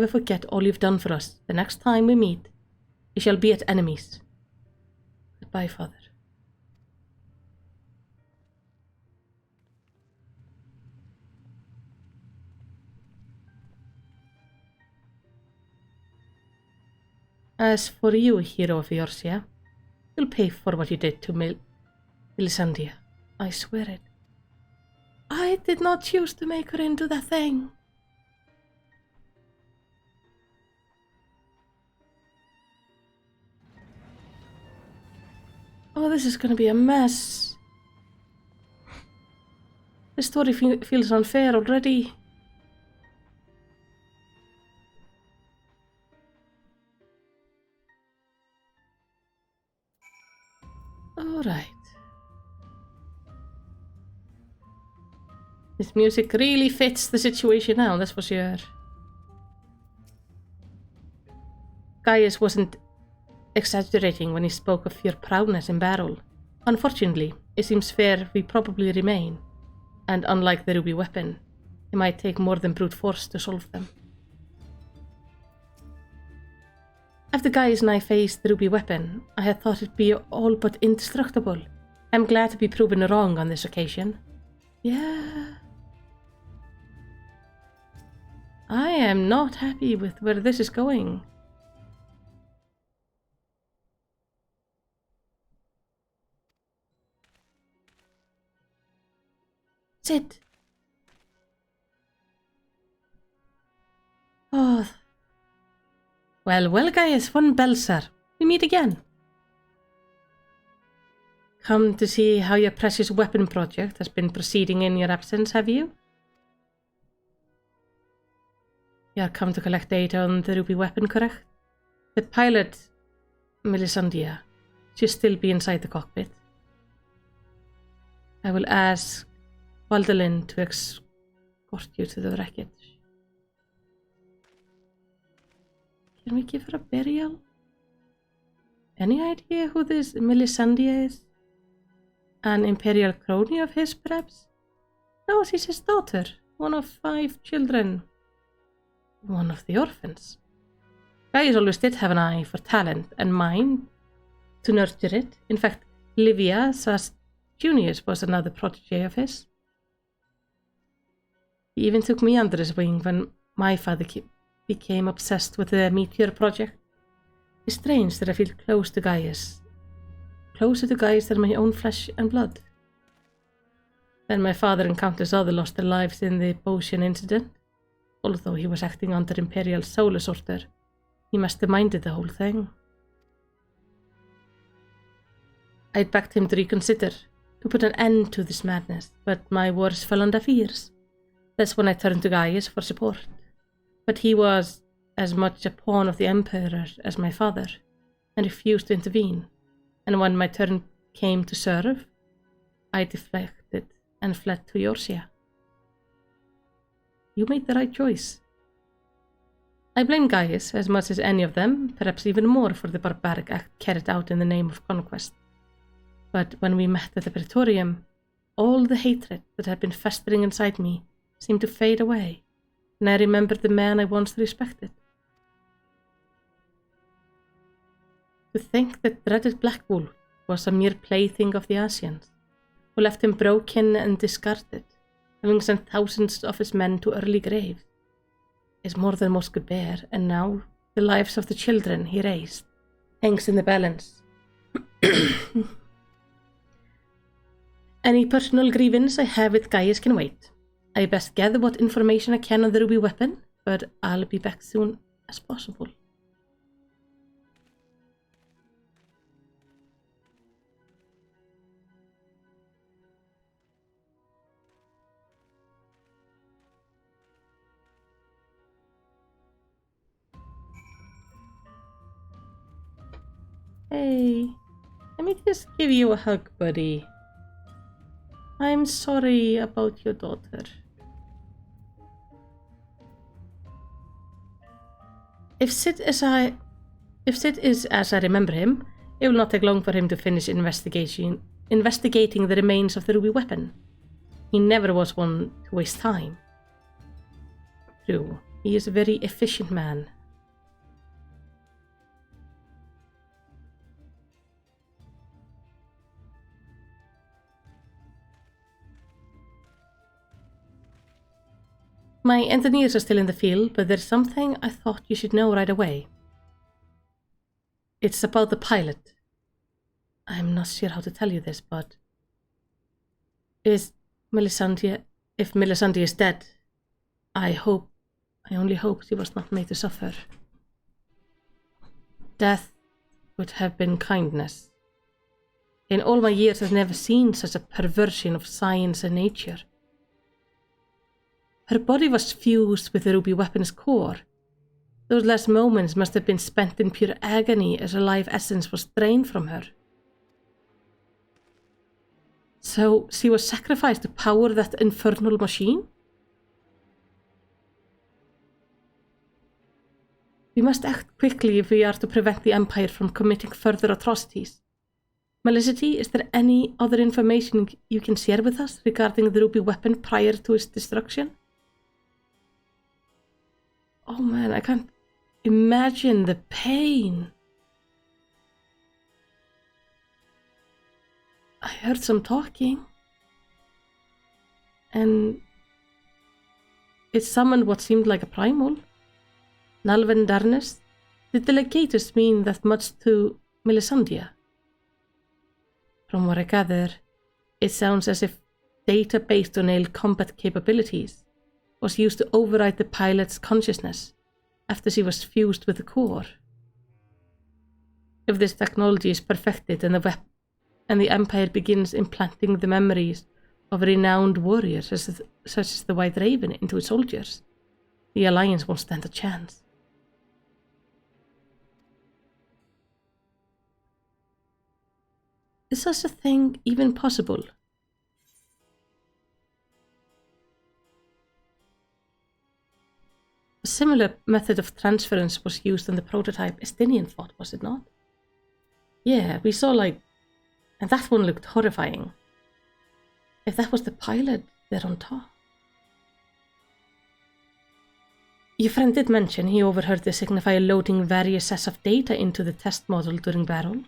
forget all you've done for us, the next time we meet, we shall be at enemies. Goodbye, Father. As for you, hero of Eorzea, you'll pay for what you did to Melisandre. I swear it. I did not choose to make her into that thing. Oh, this is gonna be a mess. This story feels unfair already. Alright. This music really fits the situation now, that's for sure. Gaius wasn't exaggerating when he spoke of your proudness in battle. Unfortunately, it seems fair we probably remain, and unlike the ruby weapon, it might take more than brute force to solve them. After Gaius and I faced the ruby weapon, I had thought it'd be all but indestructible. I'm glad to be proven wrong on this occasion. Yeah. I am not happy with where this is going. Sit. Oh. Well, Gaius von Belser. We meet again. Come to see how your precious weapon project has been proceeding in your absence, have you? You're come to collect data on the ruby weapon, correct? The pilot, Melisandre, should still be inside the cockpit. I will ask Valdolin to escort you to the wreckage. Can we give her a burial? Any idea who this Melisandre is? An imperial crony of his, perhaps? No, she's his daughter, one of 5 children. One of the orphans. Gaius always did have an eye for talent, and mine to nurture it. In fact, Livia Sas Junius was another protege of his. He even took me under his wing when my father became obsessed with the Meteor project. It's strange that I feel close to Gaius. Closer to Gaius than my own flesh and blood. Then my father and countless others lost their lives in the Boshian incident. Although he was acting under Imperial Solus Order, he must have minded the whole thing. I'd begged him to reconsider, to put an end to this madness, but my words fell on deaf ears. That's when I turned to Gaius for support. But he was as much a pawn of the Emperor as my father, and refused to intervene. And when my turn came to serve, I deflected and fled to Eorzea. You made the right choice. I blame Gaius as much as any of them, perhaps even more for the barbaric act carried out in the name of conquest. But when we met at the Praetorium, all the hatred that had been festering inside me seemed to fade away, and I remembered the man I once respected. To think that dreaded Black Wolf was a mere plaything of the Asians, who left him broken and discarded, having sent thousands of his men to early graves, is more than most could bear, and now the lives of the children he raised hangs in the balance. Any personal grievance I have with Gaius can wait. I best gather what information I can on the ruby weapon, but I'll be back soon as possible. Hey, let me just give you a hug, buddy. I'm sorry about your daughter. If Sid is as I remember him, it will not take long for him to finish investigating the remains of the ruby weapon. He never was one to waste time. True, he is a very efficient man. My engineers are still in the field, but there's something I thought you should know right away. It's about the pilot. I'm not sure how to tell you this, but if Melisandre is dead, I only hope she was not made to suffer. Death would have been kindness. In all my years I've never seen such a perversion of science and nature. Her body was fused with the ruby weapon's core. Those last moments must have been spent in pure agony as her life essence was drained from her. So she was sacrificed to power that infernal machine? We must act quickly if we are to prevent the Empire from committing further atrocities. Melicity, is there any other information you can share with us regarding the ruby weapon prior to its destruction? Oh man, I can't Imagine the pain. I heard some talking. And it summoned what seemed like a primal. Nalven Darnus. Did the legators mean that much to Melisandre? From what I gather, it sounds as if data based on ale combat capabilities was used to override the pilot's consciousness after she was fused with the core. If this technology is perfected and the Empire begins implanting the memories of renowned warriors such as the White Raven into its soldiers, the Alliance won't stand a chance. Is such a thing even possible? A similar method of transference was used on the prototype Estinian fought, was it not? Yeah, we saw and that one looked horrifying. If that was the pilot there on top. Your friend did mention he overheard the signifier loading various sets of data into the test model during battle.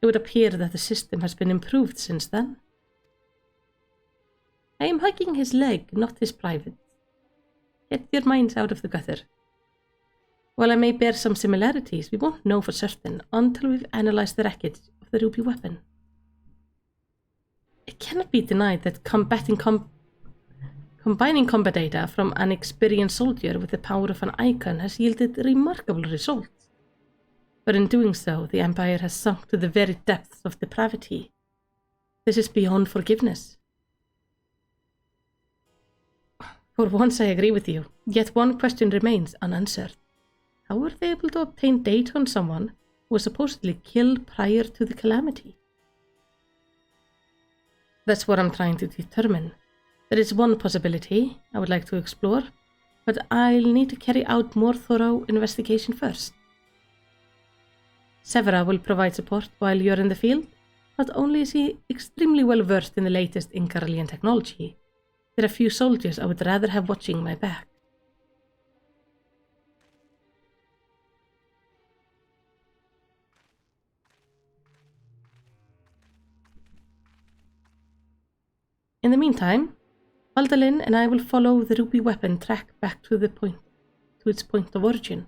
It would appear that the system has been improved since then. I am hugging his leg, not his private. Get your minds out of the gutter. While I may bear some similarities, we won't know for certain until we've analysed the wreckage of the ruby weapon. It cannot be denied that combining combat data from an experienced soldier with the power of an icon has yielded remarkable results. But in doing so, the Empire has sunk to the very depths of depravity. This is beyond forgiveness. For once I agree with you, yet one question remains unanswered. How were they able to obtain data on someone who was supposedly killed prior to the calamity? That's what I'm trying to determine. There is one possibility I would like to explore, but I'll need to carry out more thorough investigation first. Severa will provide support while you're in the field. Not only is he extremely well versed in the latest Incarlian technology, there are few soldiers I would rather have watching my back. In the meantime, Valdalin and I will follow the ruby weapon track back to its point of origin.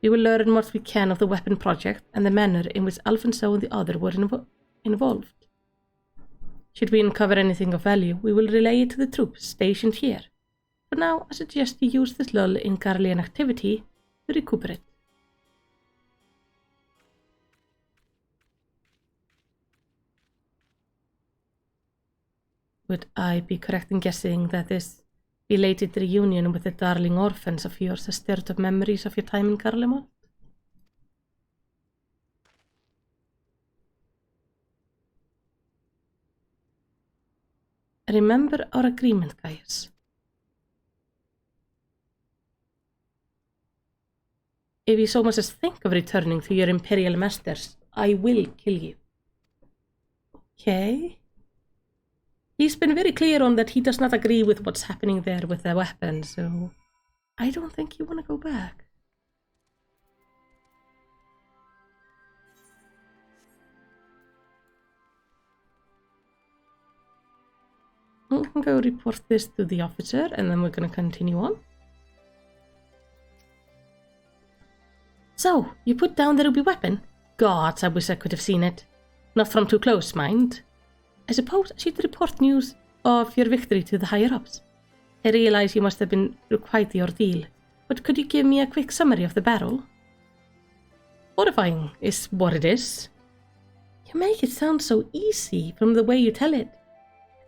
We will learn what we can of the weapon project and the manner in which Alfonso and the other were involved. Should we uncover anything of value, we will relay it to the troops stationed here. For now, I suggest you use this lull in Carlian activity to recuperate. Would I be correct in guessing that this belated reunion with the darling orphans of yours has stirred up memories of your time in Carlemont? Remember our agreement, guys. If you so much as think of returning to your Imperial masters, I will kill you. Okay. He's been very clear on that he does not agree with what's happening there with the weapon, so I don't think you want to go back. I'm going to go report this to the officer, and then we're going to continue on. So, you put down the ruby weapon? Gods, I wish I could have seen it. Not from too close, mind. I suppose I should report news of your victory to the higher-ups. I realize you must have been through quite the ordeal, but could you give me a quick summary of the battle? Horrifying is what it is. You make it sound so easy from the way you tell it.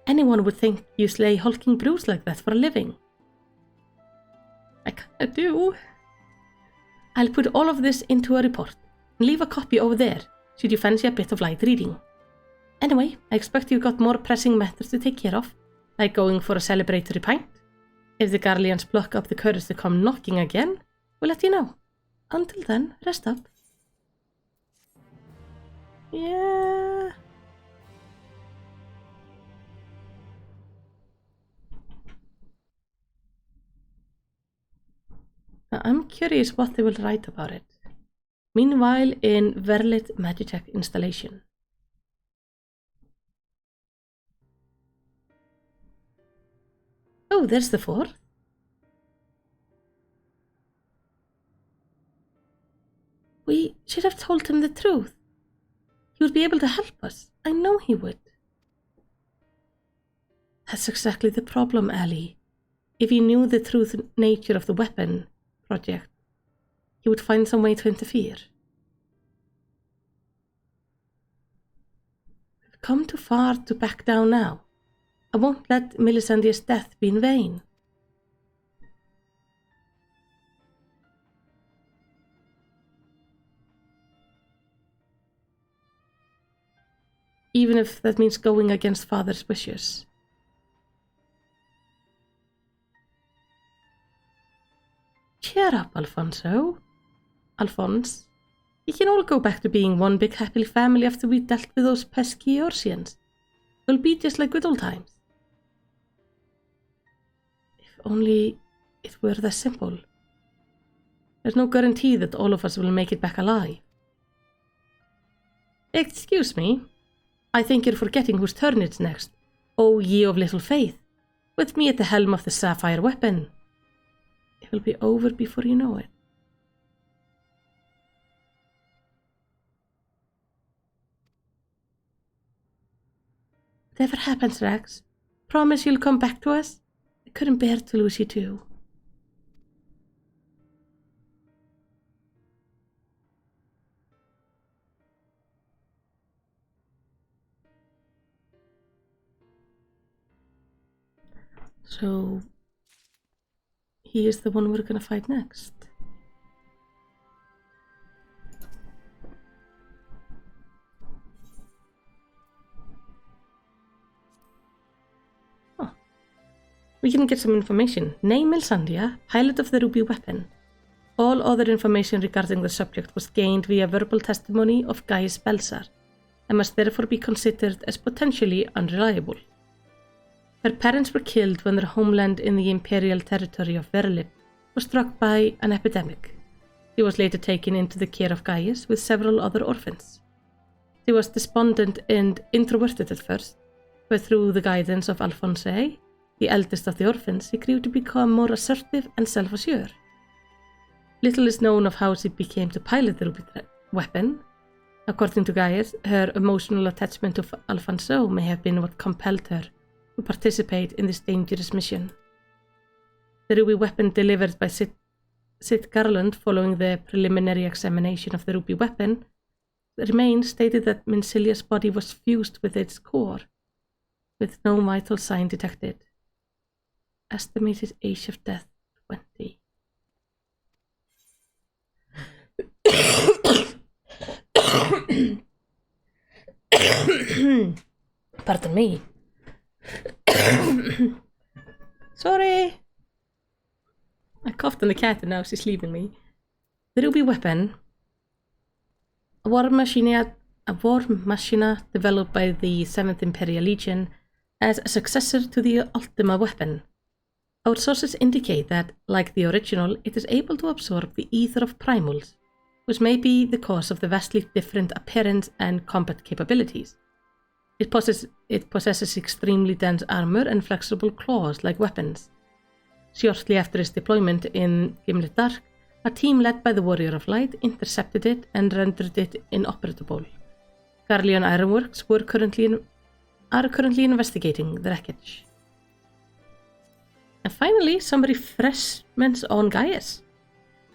Anyone would think you slay hulking brutes like that for a living. I kinda do. I'll put all of this into a report and leave a copy over there, should you fancy a bit of light reading. Anyway, I expect you've got more pressing matters to take care of, like going for a celebratory pint. If the Garleans pluck up the courage to come knocking again, we'll let you know. Until then, rest up. Yeah. I'm curious what they will write about it. Meanwhile, in Verlit Magitech installation. Oh, there's the fourth. We should have told him the truth. He would be able to help us. I know he would. That's exactly the problem, Ellie. If he knew the true nature of the weapon project, he would find some way to interfere. We've come too far to back down now. I won't let Melisandre's death be in vain. Even if that means going against Father's wishes. Cheer up, Alphonse. We can all go back to being one big happy family after we dealt with those pesky Eorzeans. It'll be just like good old times. If only it were that simple. There's no guarantee that all of us will make it back alive. Excuse me. I think you're forgetting whose turn it's next. O ye of little faith, with me at the helm of the sapphire weapon. It will be over before you know it. Whatever happens, Rex, promise you'll come back to us? I couldn't bear to lose you too. So, he is the one we're gonna fight next. Oh. We can get some information. Name Melisandre, pilot of the ruby weapon. All other information regarding the subject was gained via verbal testimony of Gaius Belzar, and must therefore be considered as potentially unreliable. Her parents were killed when their homeland in the imperial territory of Verlit was struck by an epidemic. She was later taken into the care of Gaius with several other orphans. She was despondent and introverted at first, but through the guidance of Alphonse, the eldest of the orphans, she grew to become more assertive and self-assured. Little is known of how she became to pilot the ruby weapon. According to Gaius, her emotional attachment to Alfonso may have been what compelled her to participate in this dangerous mission. The ruby weapon delivered by Sid Garland following the preliminary examination of the ruby weapon, the remains stated that Mencilia's body was fused with its core, with no vital sign detected. Estimated age of death, 20. Pardon me. Sorry. I coughed on the cat and now she's leaving me. The ruby weapon, a war machina developed by the 7th Imperial Legion as a successor to the Ultima weapon. Our sources indicate that, like the original, it is able to absorb the ether of primals, which may be the cause of the vastly different appearance and combat capabilities. It possesses extremely dense armor and flexible claws like weapons. Shortly after its deployment in Gimlet Dark, a team led by the Warrior of Light intercepted it and rendered it inoperable. Garleon Ironworks are currently investigating the wreckage. And finally, some refreshments on Gaius.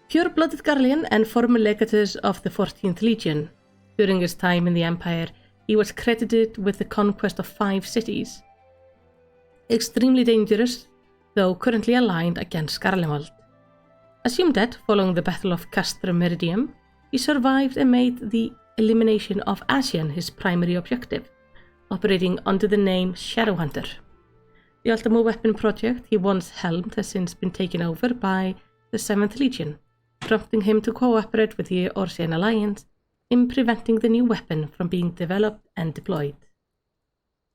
Pure-blooded Garleon and former legatus of the 14th Legion. During his time in the Empire, he was credited with the conquest of 5 cities. Extremely dangerous, though currently aligned against Garlemald. Assumed dead following the Battle of Castrum Meridium, he survived and made the elimination of Ascian his primary objective, operating under the name Shadowhunter. The Ultima weapon project he once helmed has since been taken over by the 7th Legion, prompting him to cooperate with the Eorzean Alliance in preventing the new weapon from being developed and deployed.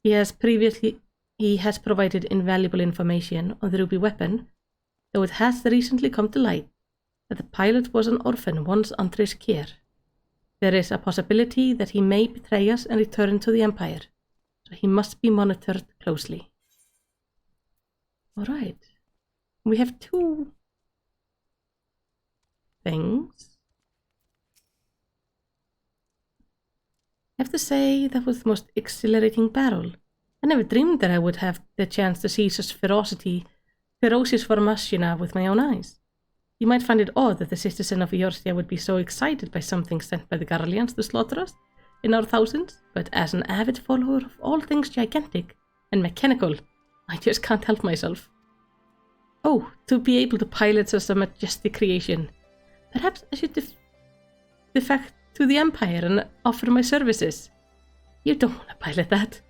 He has provided invaluable information on the ruby weapon, though it has recently come to light that the pilot was an orphan once under his care. There is a possibility that he may betray us and return to the Empire, so he must be monitored closely. Alright. We have 2 things. I have to say that was the most exhilarating battle. I never dreamed that I would have the chance to see such ferocious formation with my own eyes. You might find it odd that a citizen of Eorzea would be so excited by something sent by the Garleans to slaughter us in our thousands, but as an avid follower of all things gigantic and mechanical, I just can't help myself. Oh, to be able to pilot such a majestic creation. Perhaps I should defect to the Empire and offer my services. You don't want to pilot that.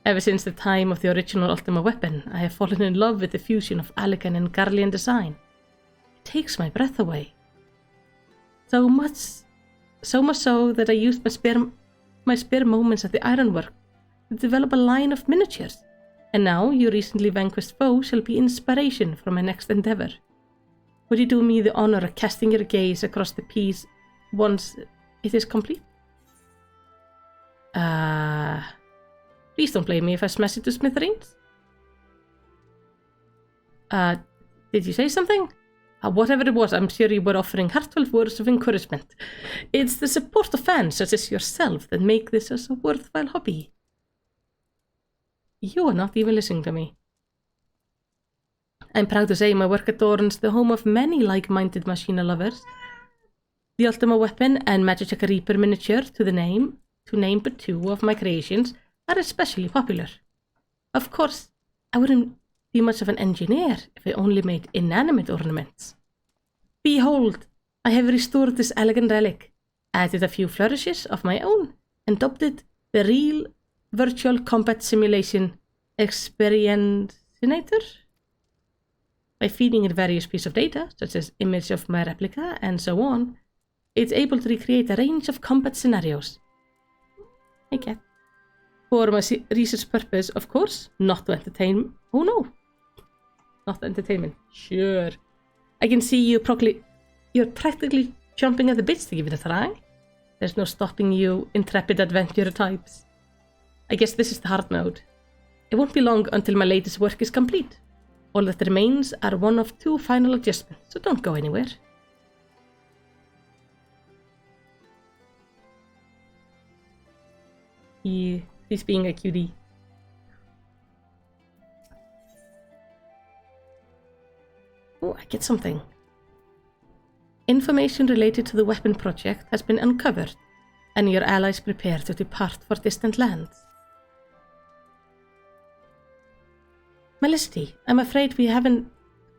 Ever since the time of the original Ultima weapon, I have fallen in love with the fusion of Alican and Garlean design. It takes my breath away. So much so that I used my spare moments at the ironwork to develop a line of miniatures. And now your recently vanquished foe shall be inspiration for my next endeavor. Would you do me the honor of casting your gaze across the piece once it is complete? Please don't blame me if I smash it to smithereens. Did you say something? Whatever it was, I'm sure you were offering heartfelt words of encouragement. It's the support of fans such as yourself that make this a worthwhile hobby. You are not even listening to me. I'm proud to say my work adorns the home of many like-minded machina lovers. The Ultima weapon and Magic Reaper miniature, to name but 2 of my creations, are especially popular. Of course, I wouldn't be much of an engineer if I only made inanimate ornaments. Behold, I have restored this elegant relic, added a few flourishes of my own, and dubbed it the Real Virtual Combat Simulation Experiencinator. By feeding it various pieces of data, such as image of my replica and so on, it's able to recreate a range of combat scenarios. I get. For my research purpose, of course, not to entertain. Oh no, not entertainment. Sure. I can see you're practically jumping at the bits to give it a try. There's no stopping you, intrepid adventurer types. I guess this is the hard mode. It won't be long until my latest work is complete. All that remains are one of 2 final adjustments, so don't go anywhere. He's being a cutie. Oh, I get something. Information related to the weapon project has been uncovered, and your allies prepare to depart for distant lands. Melicity, I'm afraid we haven't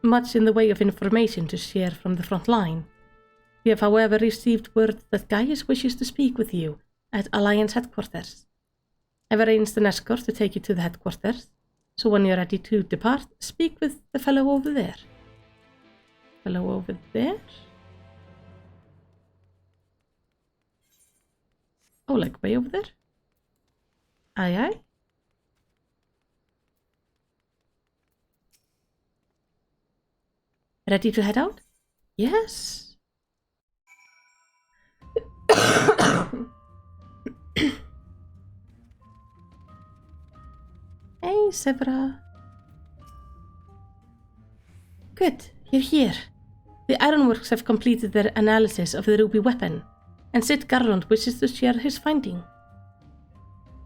much in the way of information to share from the front line. We have, however, received word that Gaius wishes to speak with you at Alliance headquarters. I've arranged an escort to take you to the headquarters, so when you're ready to depart, speak with the fellow over there. Fellow over there? Oh, like way over there? Aye, aye. Ready to head out? Yes. Hey, Severa. Good, you're here. The Ironworks have completed their analysis of the ruby weapon, and Sid Garland wishes to share his finding.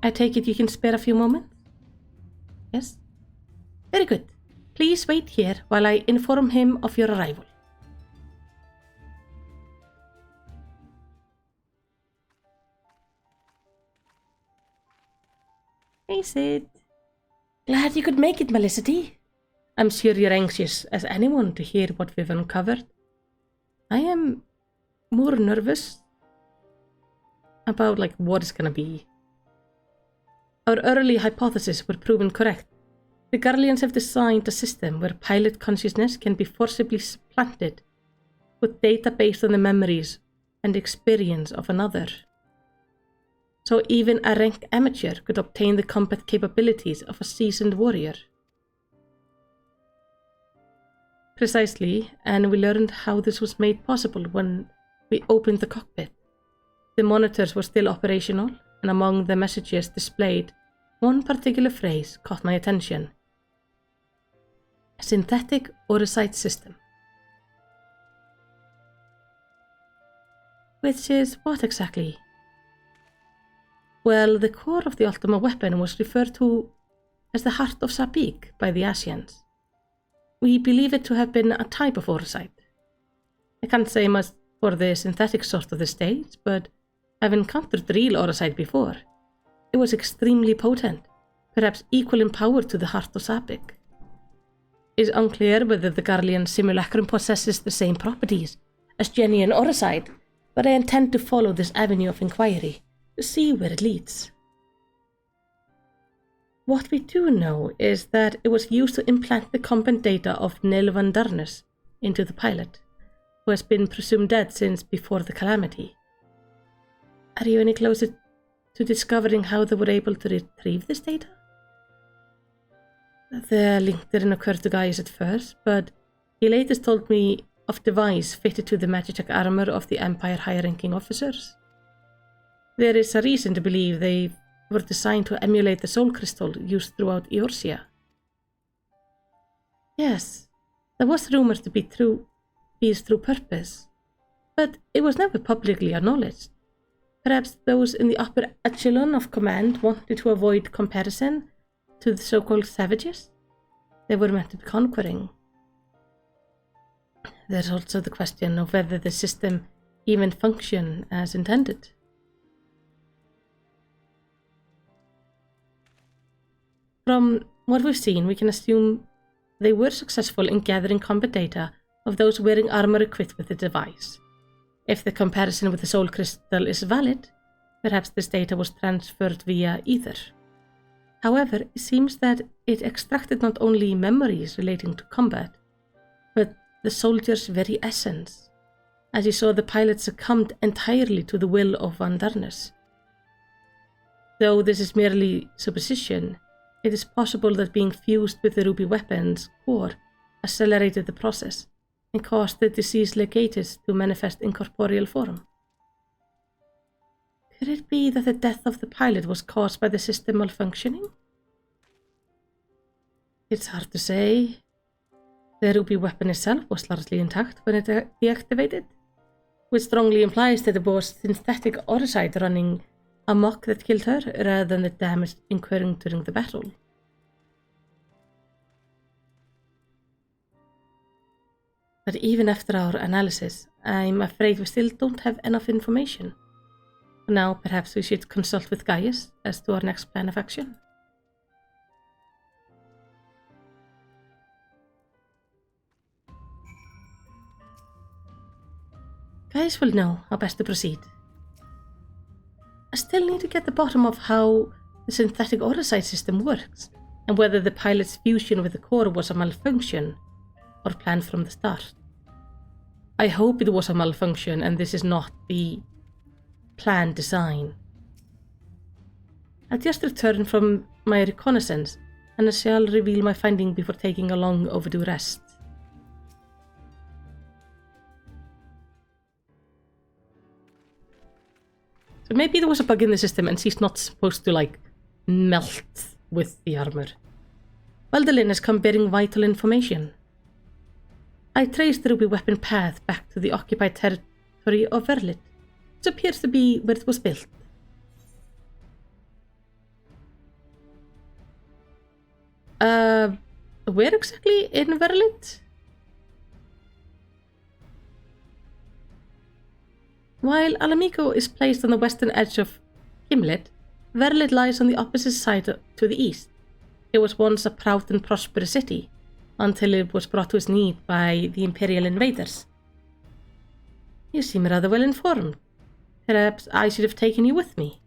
I take it you can spare a few moments? Yes? Very good. Please wait here while I inform him of your arrival. Hey, Sid. Glad you could make it, Melicity. I'm sure you're anxious as anyone to hear what we've uncovered. I am more nervous about what it's gonna be. Our early hypotheses were proven correct. The Garleans have designed a system where pilot consciousness can be forcibly supplanted with data based on the memories and experience of another. So even a rank amateur could obtain the combat capabilities of a seasoned warrior. Precisely, and we learned how this was made possible when we opened the cockpit. The monitors were still operational, and among the messages displayed, one particular phrase caught my attention. A synthetic orisite system. Which is what exactly? Well, the core of the Ultima weapon was referred to as the Heart of Sabik by the Asians. We believe it to have been a type of orisite. I can't say much for the synthetic sort of the stage, but I've encountered real orisite before. It was extremely potent, perhaps equal in power to the Heart of Sabik. It is unclear whether the Garlean simulacrum possesses the same properties as genuine orisite, but I intend to follow this avenue of inquiry to see where it leads. What we do know is that it was used to implant the combat data of Nil van Darnus into the pilot, who has been presumed dead since before the calamity. Are you any closer to discovering how they were able to retrieve this data? The link didn't occur to Gaius at first, but he later told me of device fitted to the Magitech armor of the Empire high-ranking officers. There is a reason to believe they were designed to emulate the soul crystal used throughout Eorzea. Yes, there was rumored to be these through purpose, but it was never publicly acknowledged. Perhaps those in the upper echelon of command wanted to avoid comparison to the so-called savages they were meant to be conquering. There's also the question of whether the system even functioned as intended. From what we've seen, we can assume they were successful in gathering combat data of those wearing armor equipped with the device. If the comparison with the soul crystal is valid, perhaps this data was transferred via ether. However, it seems that it extracted not only memories relating to combat, but the soldier's very essence, as you saw the pilot succumbed entirely to the will of Van Darnus. Though this is merely supposition, it is possible that being fused with the ruby weapon's core accelerated the process and caused the deceased legatus to manifest in corporeal form. Could it be that the death of the pilot was caused by the system malfunctioning? It's hard to say. The ruby weapon itself was largely intact when it deactivated, which strongly implies that it was synthetic orisite running amok that killed her, rather than the damage incurring during the battle. But even after our analysis, I'm afraid we still don't have enough information. Now perhaps we should consult with Gaius as to our next plan of action. Gaius will know how best to proceed. I still need to get the bottom of how the synthetic orisite system works, and whether the pilot's fusion with the core was a malfunction or planned from the start. I hope it was a malfunction and this is not the planned design. I just returned from my reconnaissance and I shall reveal my finding before taking a long overdue rest. So maybe there was a bug in the system and she's not supposed to melt with the armor. Weldolin has come bearing vital information. I traced the ruby weapon path back to the occupied territory of Verlit, which appears to be where it was built. Where exactly in Verlit? While Alamico is placed on the western edge of Gimlet, Verlit lies on the opposite side to the east. It was once a proud and prosperous city, until it was brought to its knees by the Imperial invaders. You seem rather well informed. Perhaps I should have taken you with me.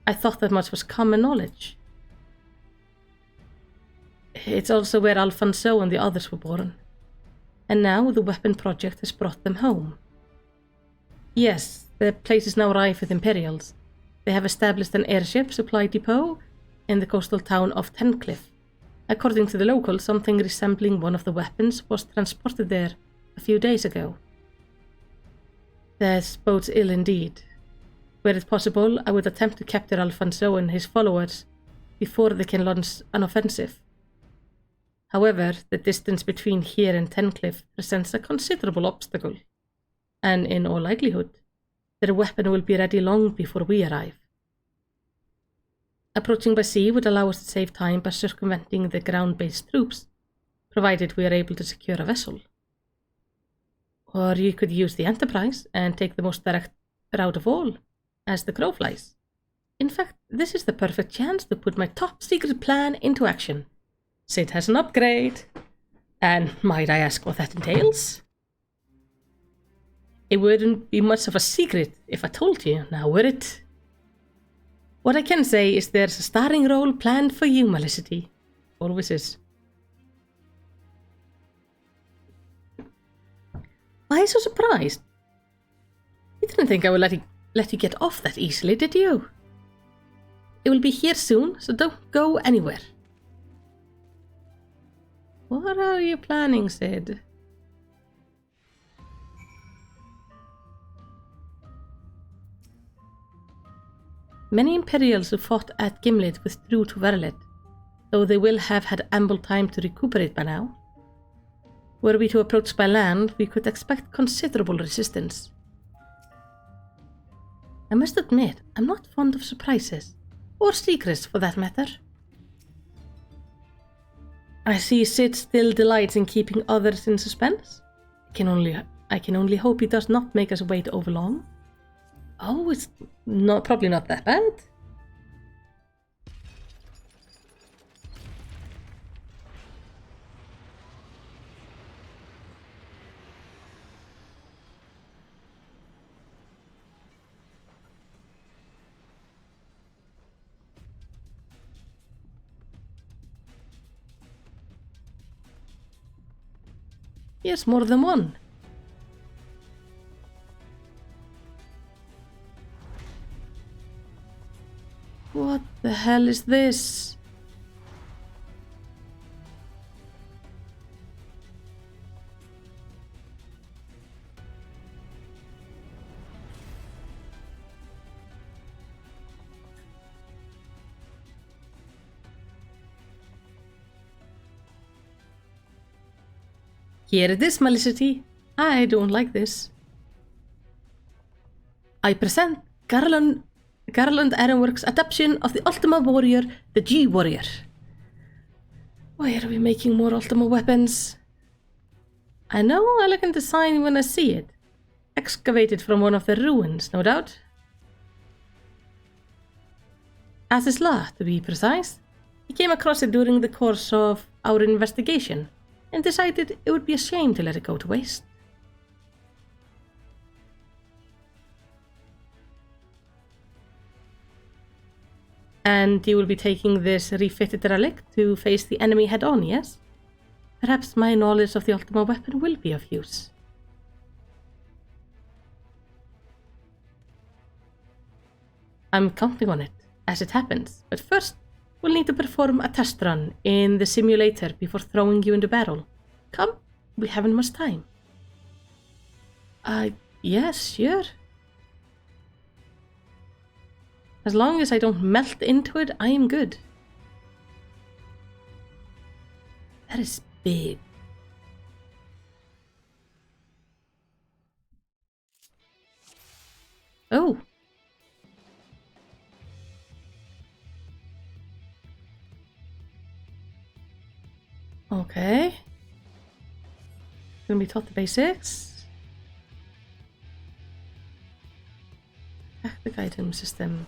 I thought that much was common knowledge. It's also where Alfonso and the others were born. And now the weapon project has brought them home. Yes, the place is now rife with Imperials. They have established an airship supply depot in the coastal town of Tencliffe, According to the locals, something resembling one of the weapons was transported there a few days ago. This bodes ill indeed. Were it possible, I would attempt to capture Alfonso and his followers before they can launch an offensive. However, the distance between here and Tencliff presents a considerable obstacle, and in all likelihood, their weapon will be ready long before we arrive. Approaching by sea would allow us to save time by circumventing the ground-based troops, provided we are able to secure a vessel. Or you could use the Enterprise and take the most direct route of all, as the crow flies. In fact, this is the perfect chance to put my top-secret plan into action. Sid has an upgrade. And might I ask what that entails? It wouldn't be much of a secret if I told you, now would it? What I can say is there's a starring role planned for you, Melicity. Always is. Why are you so surprised? You didn't think I would let you get off that easily, did you? It will be here soon, so don't go anywhere. What are you planning, Sid? Many Imperials who fought at Gimlet withdrew to Verlet, though they will have had ample time to recuperate by now. Were we to approach by land, we could expect considerable resistance. I must admit, I'm not fond of surprises, or secrets for that matter. I see Sid still delights in keeping others in suspense. I can only hope he does not make us wait over long. Oh, it's probably not that bad. Yes, more than one. What the hell is this? Here it is, Melicity. I don't like this. I present Garland Ironworks' adaptation of the Ultima Warrior, the G-Warrior. Why are we making more Ultima weapons? I know elegant design when I see it. Excavated from one of the ruins, no doubt. Azizla, to be precise. He came across it during the course of our investigation, and decided it would be a shame to let it go to waste. And you will be taking this refitted relic to face the enemy head-on, yes? Perhaps my knowledge of the Ultima weapon will be of use. I'm counting on it, as it happens, but first we'll need to perform a test run in the simulator before throwing you into battle. Come, we haven't much time. Yes, sure. As long as I don't melt into it, I am good. That is big. Oh. Okay. Gonna be taught the basics. Tactic item system.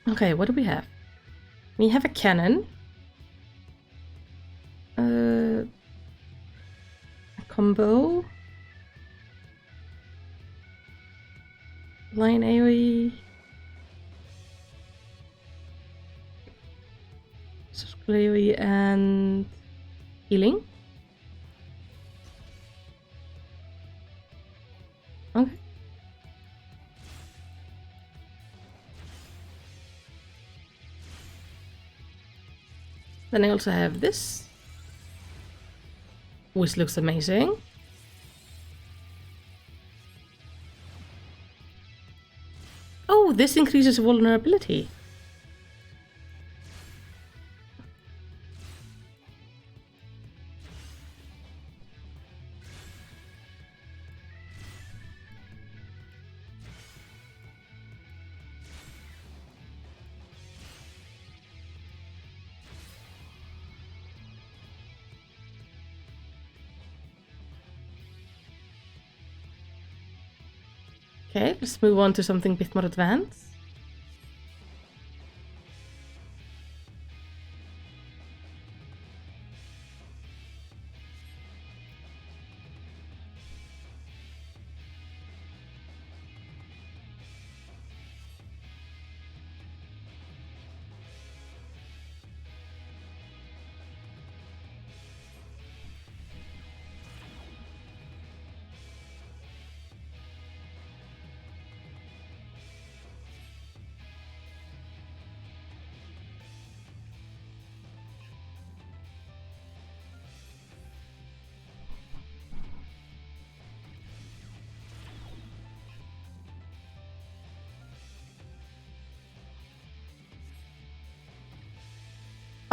Okay, what do we have? We have a cannon. A combo. Line AoE. Circle AoE and healing. Okay. Then I also have this, which looks amazing. Oh, this increases vulnerability. Okay, let's move on to something a bit more advanced.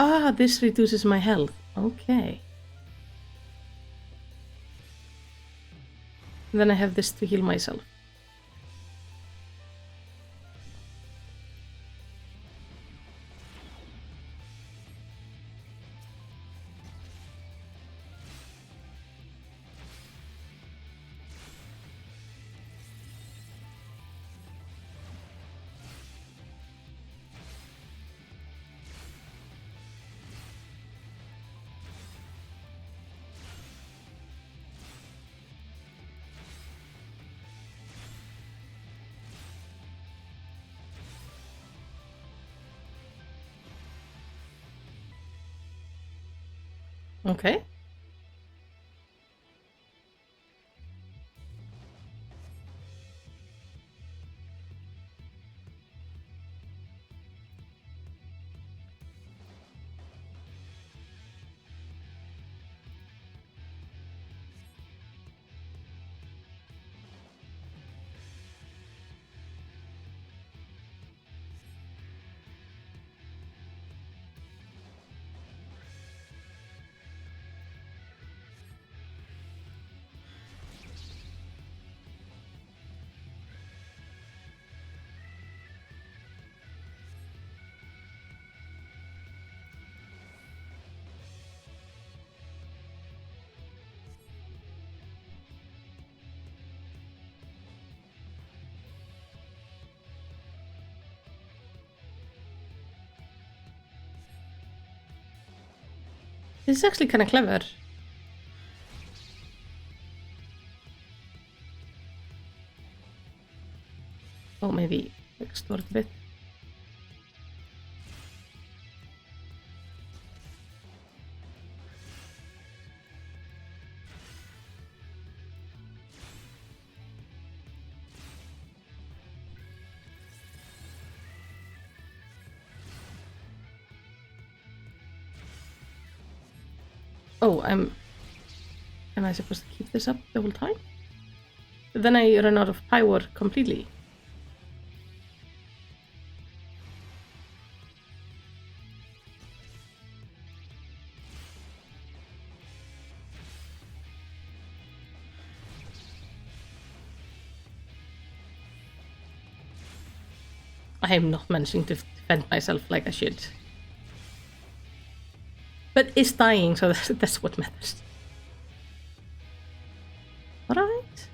Ah, this reduces my health. Okay. Then I have this to heal myself. Okay. This is actually kind of clever. Oh, maybe extort a bit. Oh, am I supposed to keep this up the whole time? Then I run out of power completely. I am not managing to defend myself like I should. But it's dying, so that's what matters. Alright.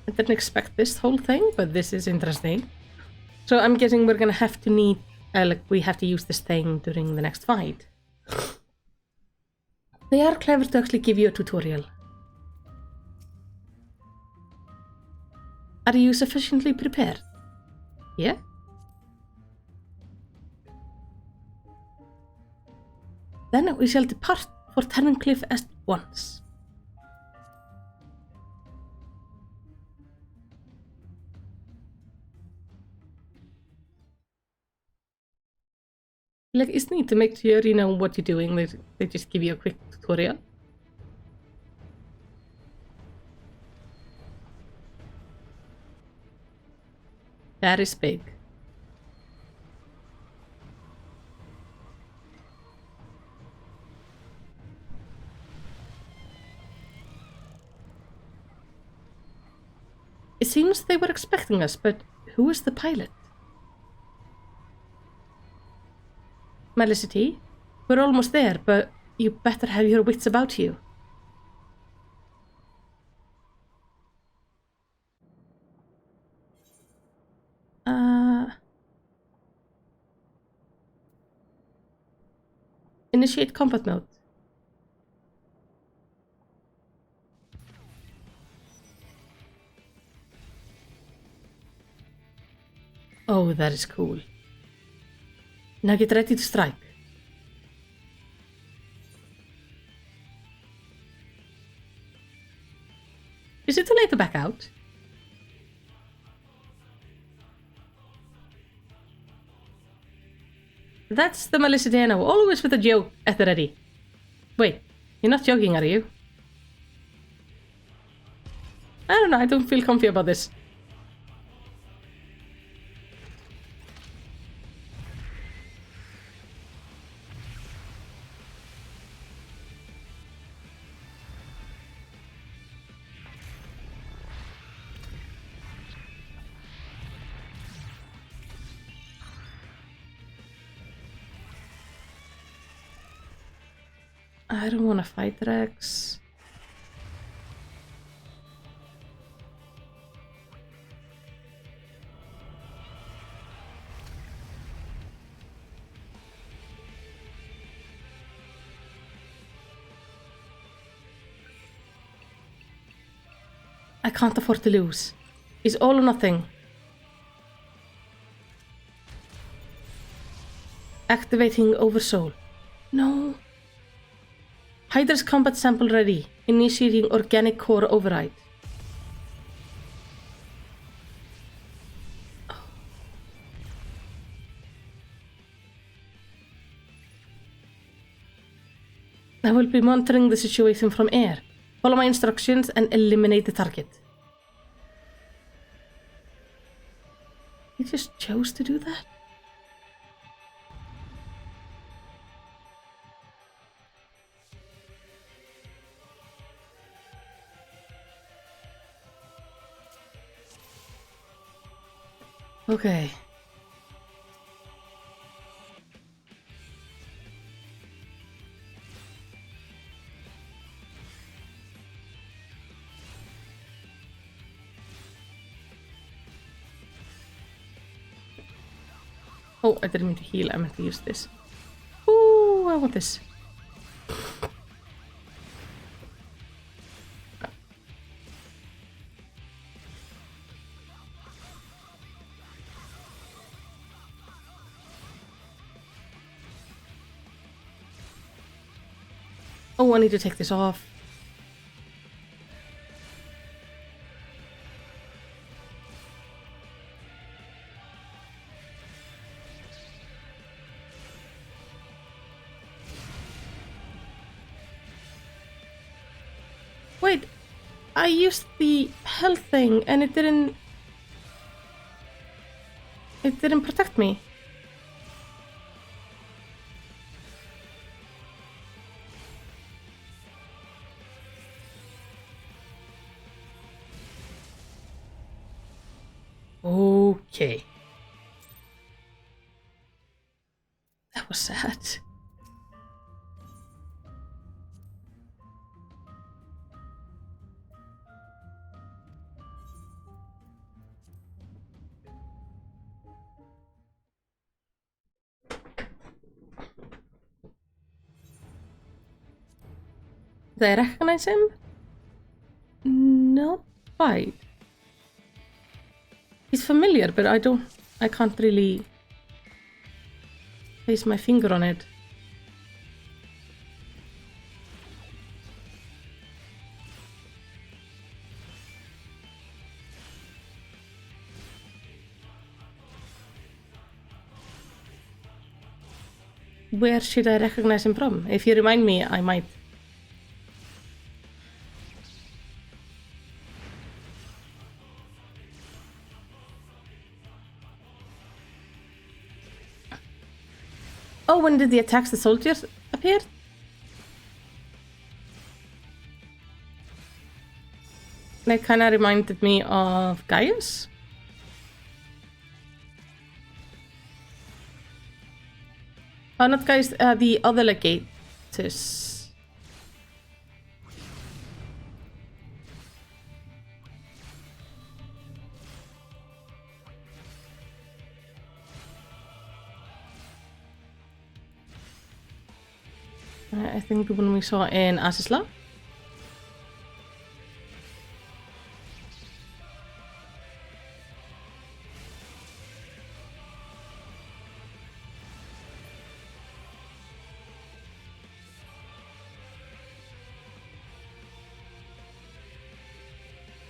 I didn't expect this whole thing, but this is interesting. So I'm guessing we're gonna have to need, we have to use this thing during the next fight. They are clever to actually give you a tutorial. Are you sufficiently prepared? Yeah? Then we shall depart for Terrancliff at once. Like, it's neat to make sure you know what you're doing. They just give you a quick tutorial. That is big. It seems they were expecting us, but who is the pilot? Melicity, we're almost there, but you better have your wits about you. Initiate combat mode. Oh, that is cool. Now get ready to strike. Is it too late to back out? That's the Melicity I know, always with a joke at the ready. Wait, you're not joking, are you? I don't know, I don't feel comfy about this. I don't want to fight Rex. I can't afford to lose. It's all or nothing. Activating Oversoul. No. Hydra's combat sample ready. Initiating organic core override. I will be monitoring the situation from air. Follow my instructions and eliminate the target. He just chose to do that? Okay. Oh, I didn't mean to heal, I meant to use this. Ooh, I want this. Oh, I need to take this off. Wait, I used the health thing and it didn't protect me. Okay. That was sad. Did I recognize him? Not quite. He's familiar, but I can't really place my finger on it. Where should I recognize him from? If you remind me, I might. Oh, when did the attacks the soldiers appear? That kind of reminded me of Gaius. Oh, not Gaius, the other legatus. I think the one we saw in Asisla.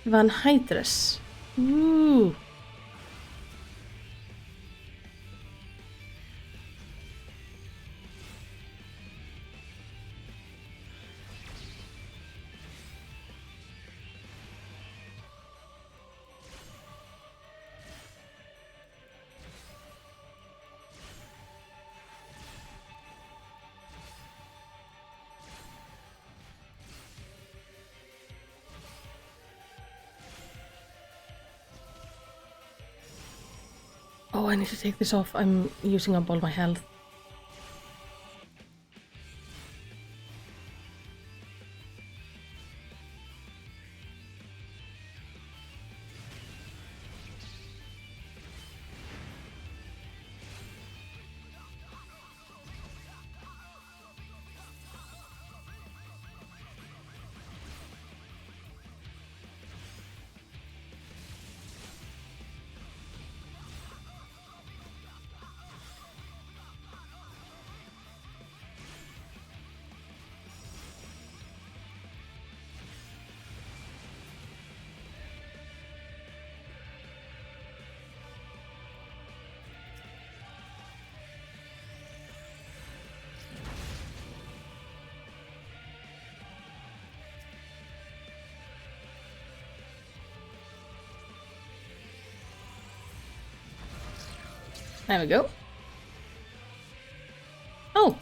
Van Hydrus. Ooh. Oh, I need to take this off. I'm using up all my health. There we go. Oh.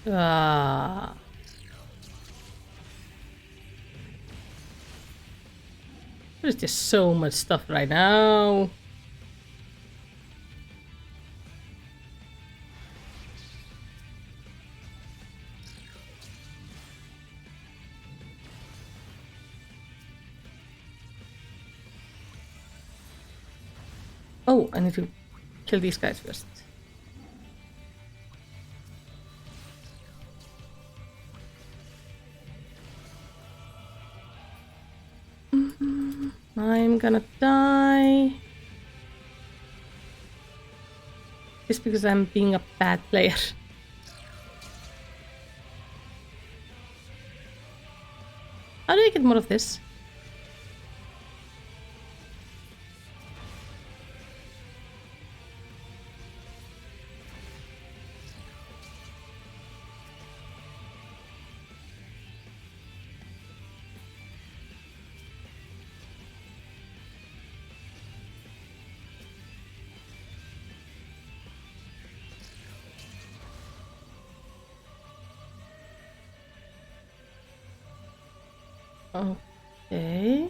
Ah. There's just so much stuff right now. Oh, I need to kill these guys first. I'm gonna die. Just because I'm being a bad player. How do I get more of this? Okay.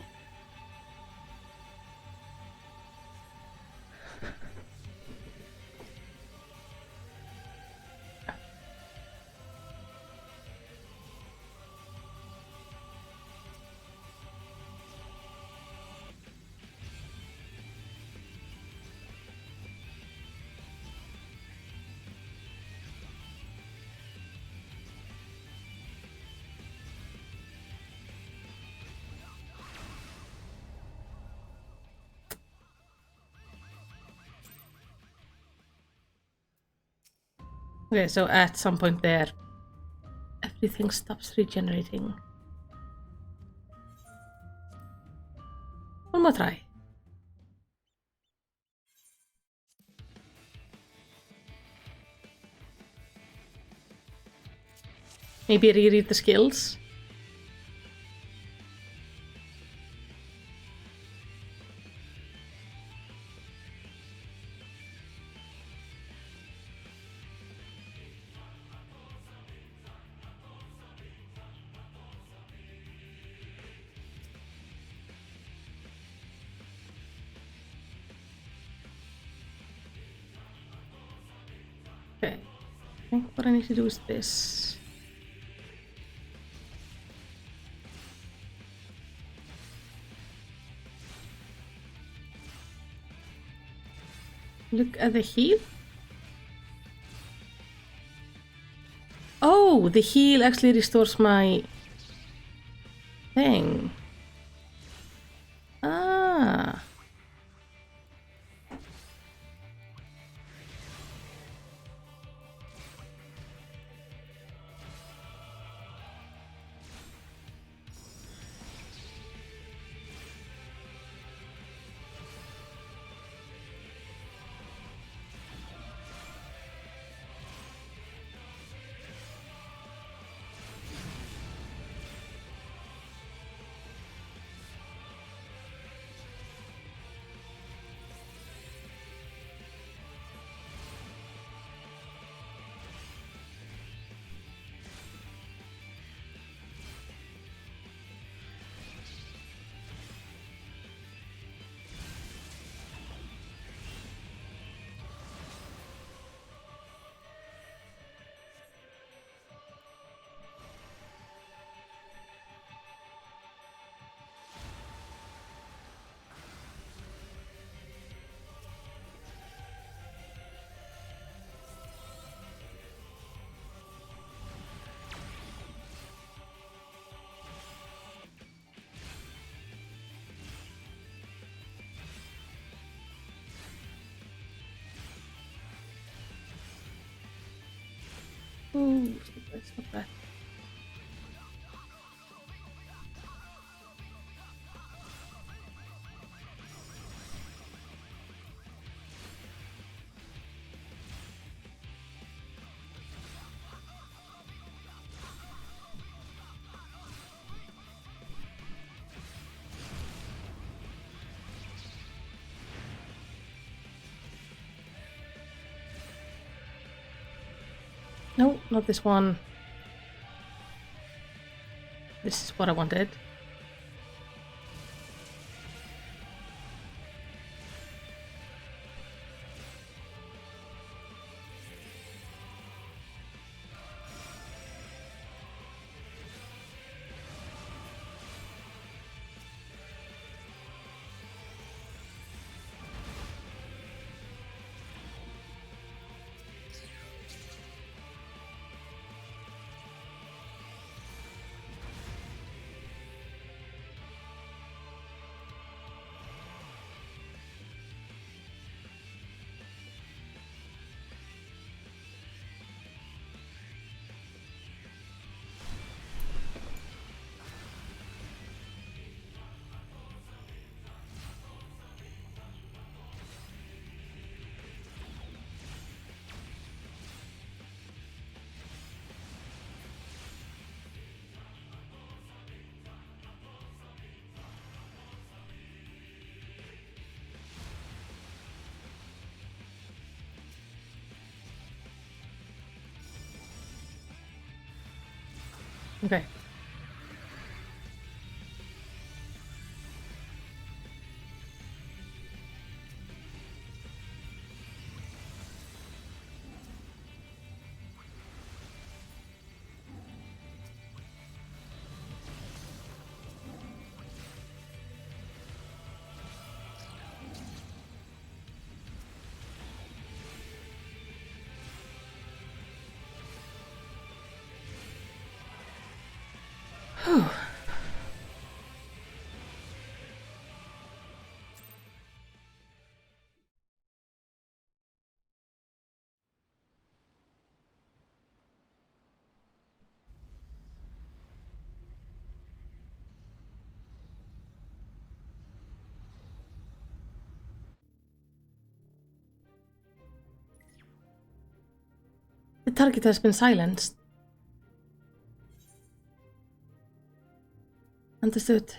Okay, so at some point there, everything stops regenerating. One more try. Maybe reread the skills. Okay, I think what I need to do is this. Look at the heal. Oh, the heal actually restores my thing. Ah. Ooh, that's not bad. No, not this one. This is what I wanted. Okay. Whew. The target has been silenced. Understood.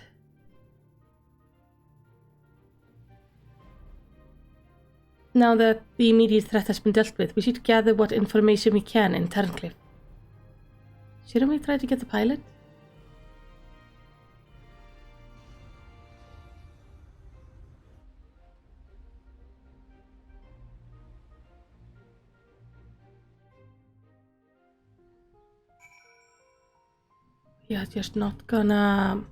Now that the immediate threat has been dealt with, we should gather what information we can in Terncliffe. Shouldn't we try to get the pilot? We are just not gonna...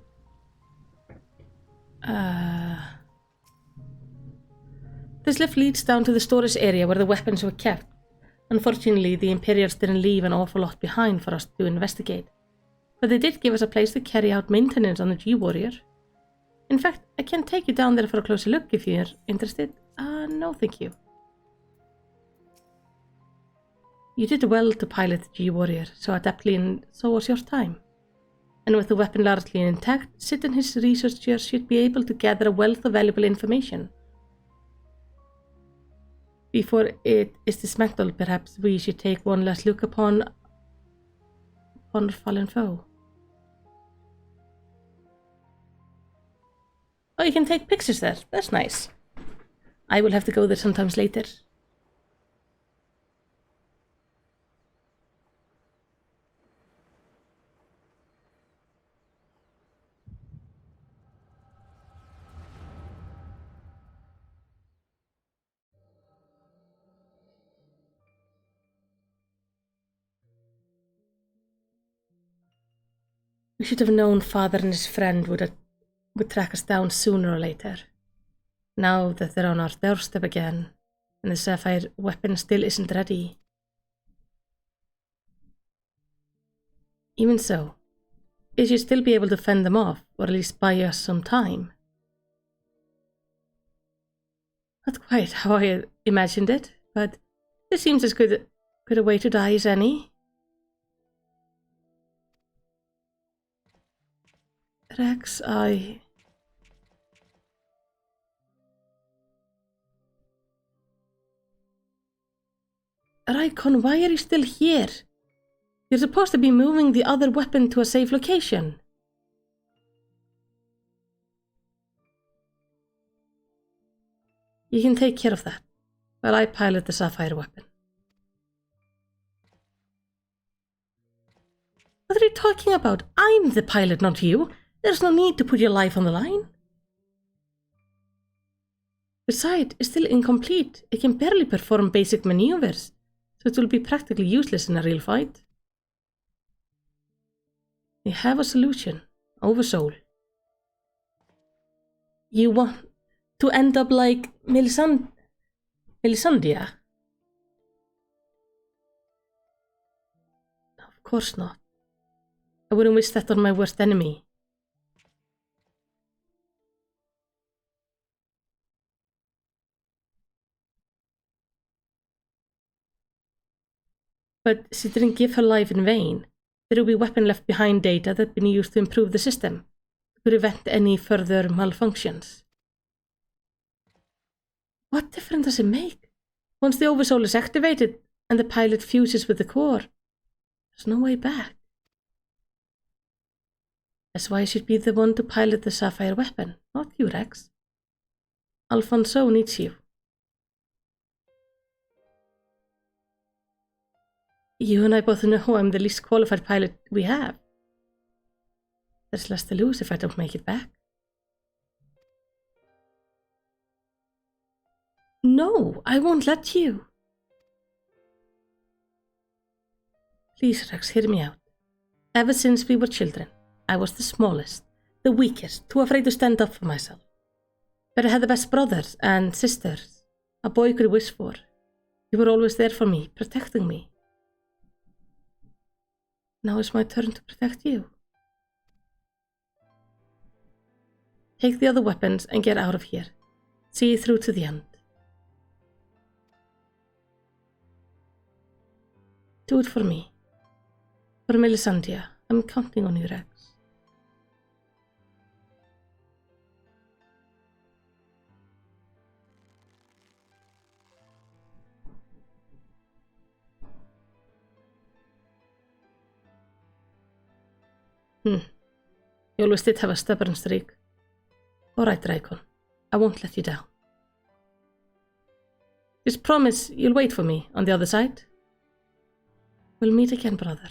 This lift leads down to the storage area where the weapons were kept. Unfortunately, the Imperials didn't leave an awful lot behind for us to investigate. But they did give us a place to carry out maintenance on the G-Warrior. In fact, I can take you down there for a closer look if you're interested. No thank you. You did well to pilot the G-Warrior so adeptly, and so was your time. And with the weapon largely intact, Sid and his researchers should be able to gather a wealth of valuable information. Before it is dismantled, perhaps we should take one last look upon our fallen foe. Oh, you can take pictures there. That's nice. I will have to go there sometimes later. We should have known Father and his friend would track us down sooner or later. Now that they're on our doorstep again, and the sapphire weapon still isn't ready. Even so, it should still be able to fend them off, or at least buy us some time. Not quite how I imagined it, but this seems as good a way to die as any. Rex, Raikon, why are you still here? You're supposed to be moving the other weapon to a safe location. You can take care of that, while I pilot the sapphire weapon. What are you talking about? I'm the pilot, not you. There's no need to put your life on the line. Besides, it's still incomplete. It can barely perform basic maneuvers, so it will be practically useless in a real fight. We have a solution. Oversoul. You want to end up like Melisandria? Of course not. I wouldn't wish that on my worst enemy. But she didn't give her life in vain. There will be weapon left behind data that been used to improve the system, to prevent any further malfunctions. What difference does it make? Once the Oversoul is activated and the pilot fuses with the core, there's no way back. That's why I should be the one to pilot the sapphire weapon, not you, Rex. Alfonso needs you. You and I both know I'm the least qualified pilot we have. There's less to lose if I don't make it back. No, I won't let you. Please, Rex, hear me out. Ever since we were children, I was the smallest, the weakest, too afraid to stand up for myself. But I had the best brothers and sisters a boy could wish for. You were always there for me, protecting me. Now it's my turn to protect you. Take the other weapons and get out of here. See it through to the end. Do it for me. For Melisandria. I'm counting on you, Rex. You always did have a stubborn streak. Alright, Raikon. I won't let you down. Just promise you'll wait for me on the other side. We'll meet again, brother.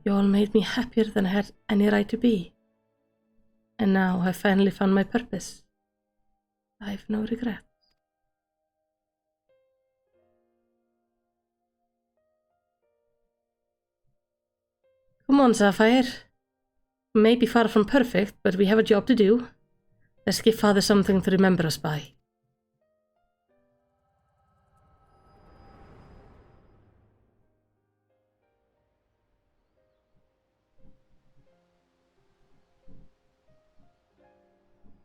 You all made me happier than I had any right to be. And now I've finally found my purpose. I've no regrets. Come on, Sapphire. Maybe far from perfect, but we have a job to do. Let's give Father something to remember us by.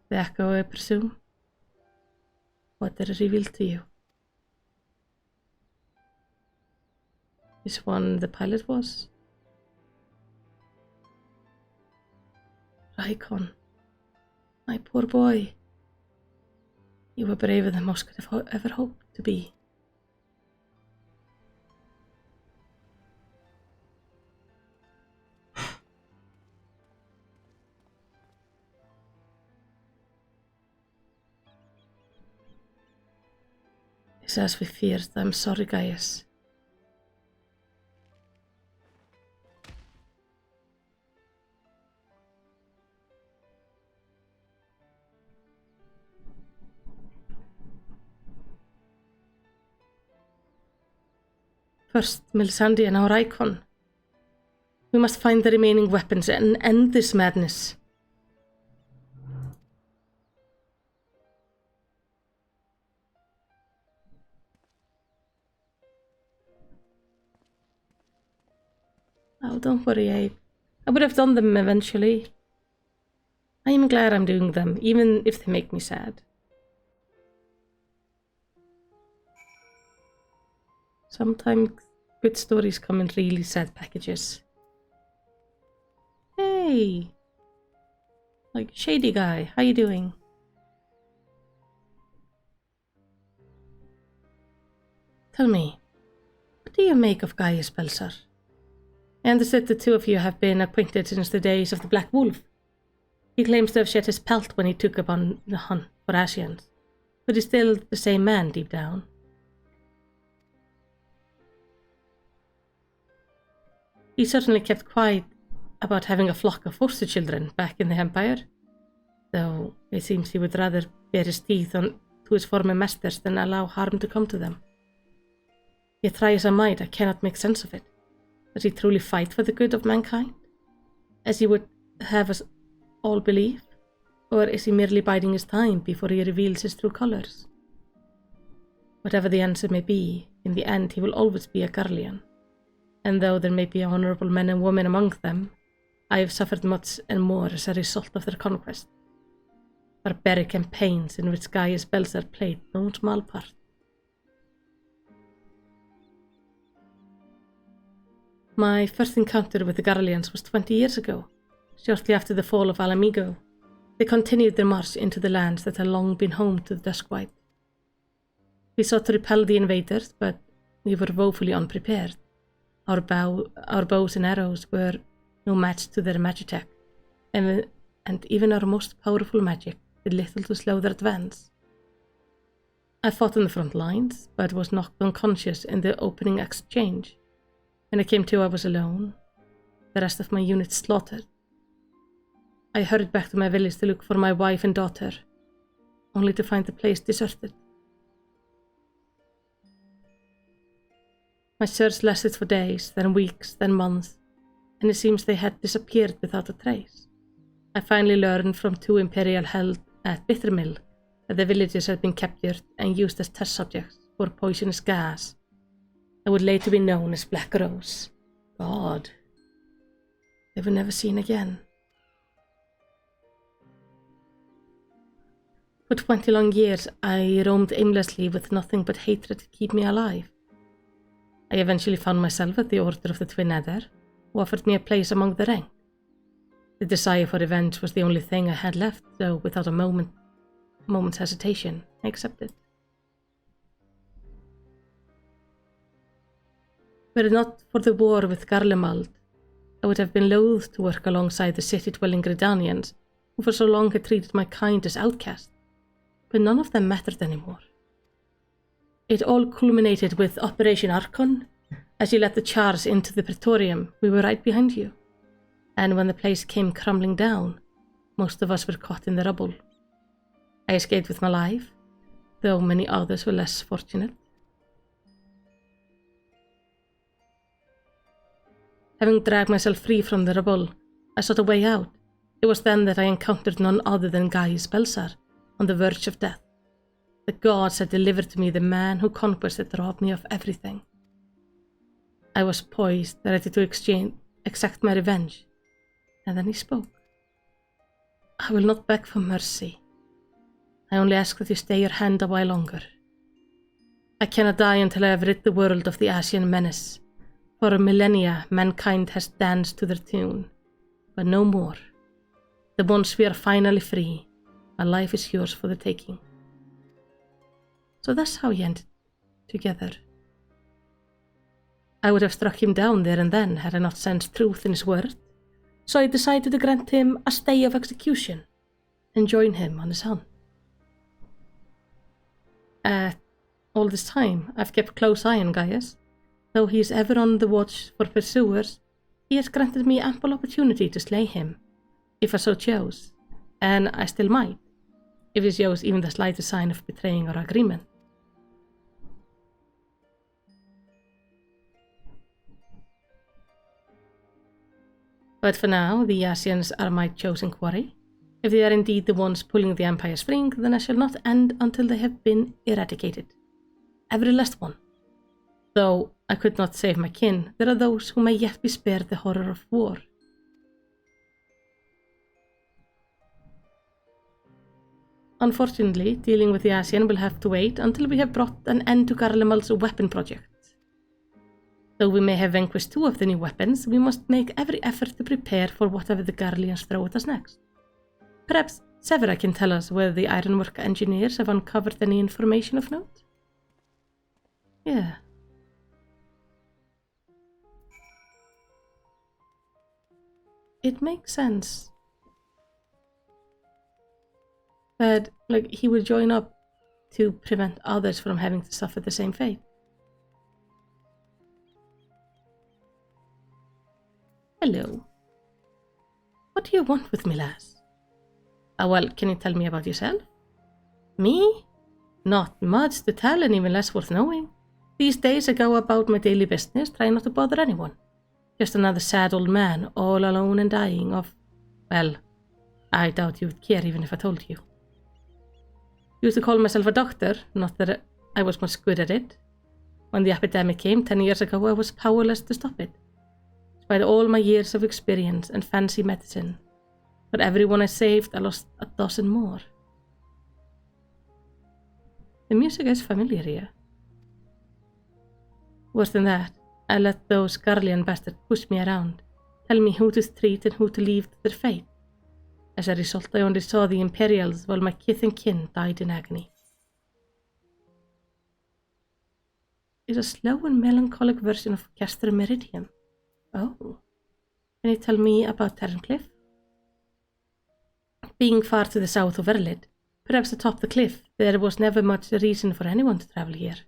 The echo, I presume. What did it reveal to you? This one the pilot was? Raikon. My poor boy. You were braver than most could have ever hoped to be. It's as we feared. I'm sorry, Gaius. First, Melisande and our Raikon. We must find the remaining weapons and end this madness. Oh, don't worry, Abe. I would have done them eventually. I am glad I'm doing them, even if they make me sad. Sometimes good stories come in really sad packages. Hey! Like, shady guy, how you doing? Tell me, what do you make of Gaius Belsar? I understood the two of you have been acquainted since the days of the Black Wolf. He claims to have shed his pelt when he took upon the hunt for Ascians, but he's still the same man deep down. He certainly kept quiet about having a flock of foster children back in the Empire, though it seems he would rather bare his teeth to his former masters than allow harm to come to them. Yet try as I might, I cannot make sense of it. Does he truly fight for the good of mankind, as he would have us all believe? Or is he merely biding his time before he reveals his true colors? Whatever the answer may be, in the end he will always be a Garlean. And though there may be honorable men and women among them, I have suffered much and more as a result of their conquest. Barbaric campaigns in which Gaius Belsar played no small part. My first encounter with the Garleans was 20 years ago, shortly after the fall of Alamigo. They continued their march into the lands that had long been home to the Duskwhite. We sought to repel the invaders, but we were woefully unprepared. Our bows and arrows were no match to their magitech, and even our most powerful magic did little to slow their advance. I fought on the front lines, but was knocked unconscious in the opening exchange. When I came to, I was alone, the rest of my unit slaughtered. I hurried back to my village to look for my wife and daughter, only to find the place deserted. My search lasted for days, then weeks, then months, and it seems they had disappeared without a trace. I finally learned from two Imperial held at Bittermill that the villagers had been captured and used as test subjects for poisonous gas that would later be known as Black Rose. God. They were never seen again. For 20 long years, I roamed aimlessly with nothing but hatred to keep me alive. I eventually found myself at the Order of the Twin Adder, who offered me a place among the rank. The desire for revenge was the only thing I had left, so without a moment's hesitation, I accepted. Were it not for the war with Garlemald, I would have been loath to work alongside the city-dwelling Gridanians, who for so long had treated my kind as outcasts. But none of them mattered anymore. It all culminated with Operation Archon. As you led the charge into the Praetorium, we were right behind you. And when the place came crumbling down, most of us were caught in the rubble. I escaped with my life, though many others were less fortunate. Having dragged myself free from the rubble, I sought a way out. It was then that I encountered none other than Gaius Belsar, on the verge of death. The gods had delivered to me the man whose conquest had robbed me of everything. I was poised, ready to exact my revenge, and then he spoke. I will not beg for mercy. I only ask that you stay your hand a while longer. I cannot die until I have rid the world of the Asian menace. For millennia, mankind has danced to their tune, but no more. The once we are finally free, my life is yours for the taking. So that's how we ended together. I would have struck him down there and then had I not sensed truth in his word, so I decided to grant him a stay of execution and join him on his hunt. All this time, I've kept a close eye on Gaius. Though he is ever on the watch for pursuers, he has granted me ample opportunity to slay him, if I so chose, and I still might, if he shows even the slightest sign of betraying our agreement. But for now, the Asians are my chosen quarry. If they are indeed the ones pulling the Empire's string, then I shall not end until they have been eradicated. Every last one. Though I could not save my kin, there are those who may yet be spared the horror of war. Unfortunately, dealing with the Asian will have to wait until we have brought an end to Garlemald's weapon project. Though we may have vanquished 2 of the new weapons, we must make every effort to prepare for whatever the Garleans throw at us next. Perhaps Severa can tell us whether the ironwork engineers have uncovered any information of note? Yeah. It makes sense that, he would join up to prevent others from having to suffer the same fate. Hello. What do you want with me, lass? Well, can you tell me about yourself? Me? Not much to tell and even less worth knowing. These days I go about my daily business, trying not to bother anyone. Just another sad old man, all alone and dying of... Well, I doubt you would care even if I told you. Used to call myself a doctor, not that I was much good at it. When the epidemic came 10 years ago, I was powerless to stop it. Despite all my years of experience and fancy medicine, for everyone I saved, I lost a dozen more. The music is familiar here. Worse than that, I let those Garlean bastards push me around, tell me who to treat and who to leave to their fate. As a result, I only saw the Imperials while my kith and kin died in agony. It's a slow and melancholic version of Castor Meridian. Oh. Can you tell me about Terncliff? Being far to the south of Erlid, perhaps atop the cliff, there was never much reason for anyone to travel here.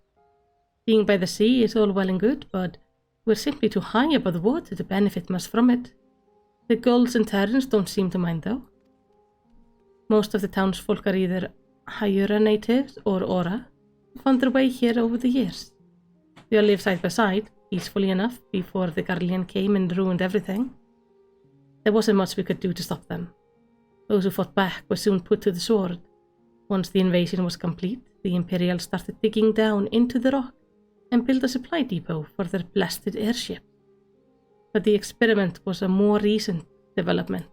Being by the sea is all well and good, but we're simply too high above the water to benefit much from it. The gulls and terns don't seem to mind though. Most of the townsfolk are either Hyura natives or Aura, who found their way here over the years. They all live side by side, peacefully enough, before the Garlean came and ruined everything. There wasn't much we could do to stop them. Those who fought back were soon put to the sword. Once the invasion was complete, the Imperials started digging down into the rock and built a supply depot for their blasted airship. But the experiment was a more recent development.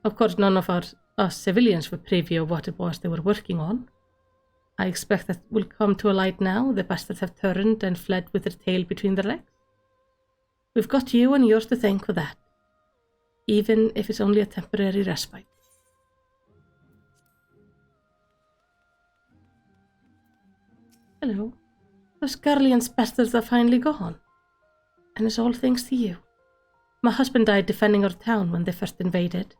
Of course, none of us civilians were privy of what it was they were working on. I expect that will come to a light now. The bastards have turned and fled with their tail between their legs. We've got you and yours to thank for that, even if it's only a temporary respite. Hello. Those Garlean's bastards are finally gone. And it's all thanks to you. My husband died defending our town when they first invaded,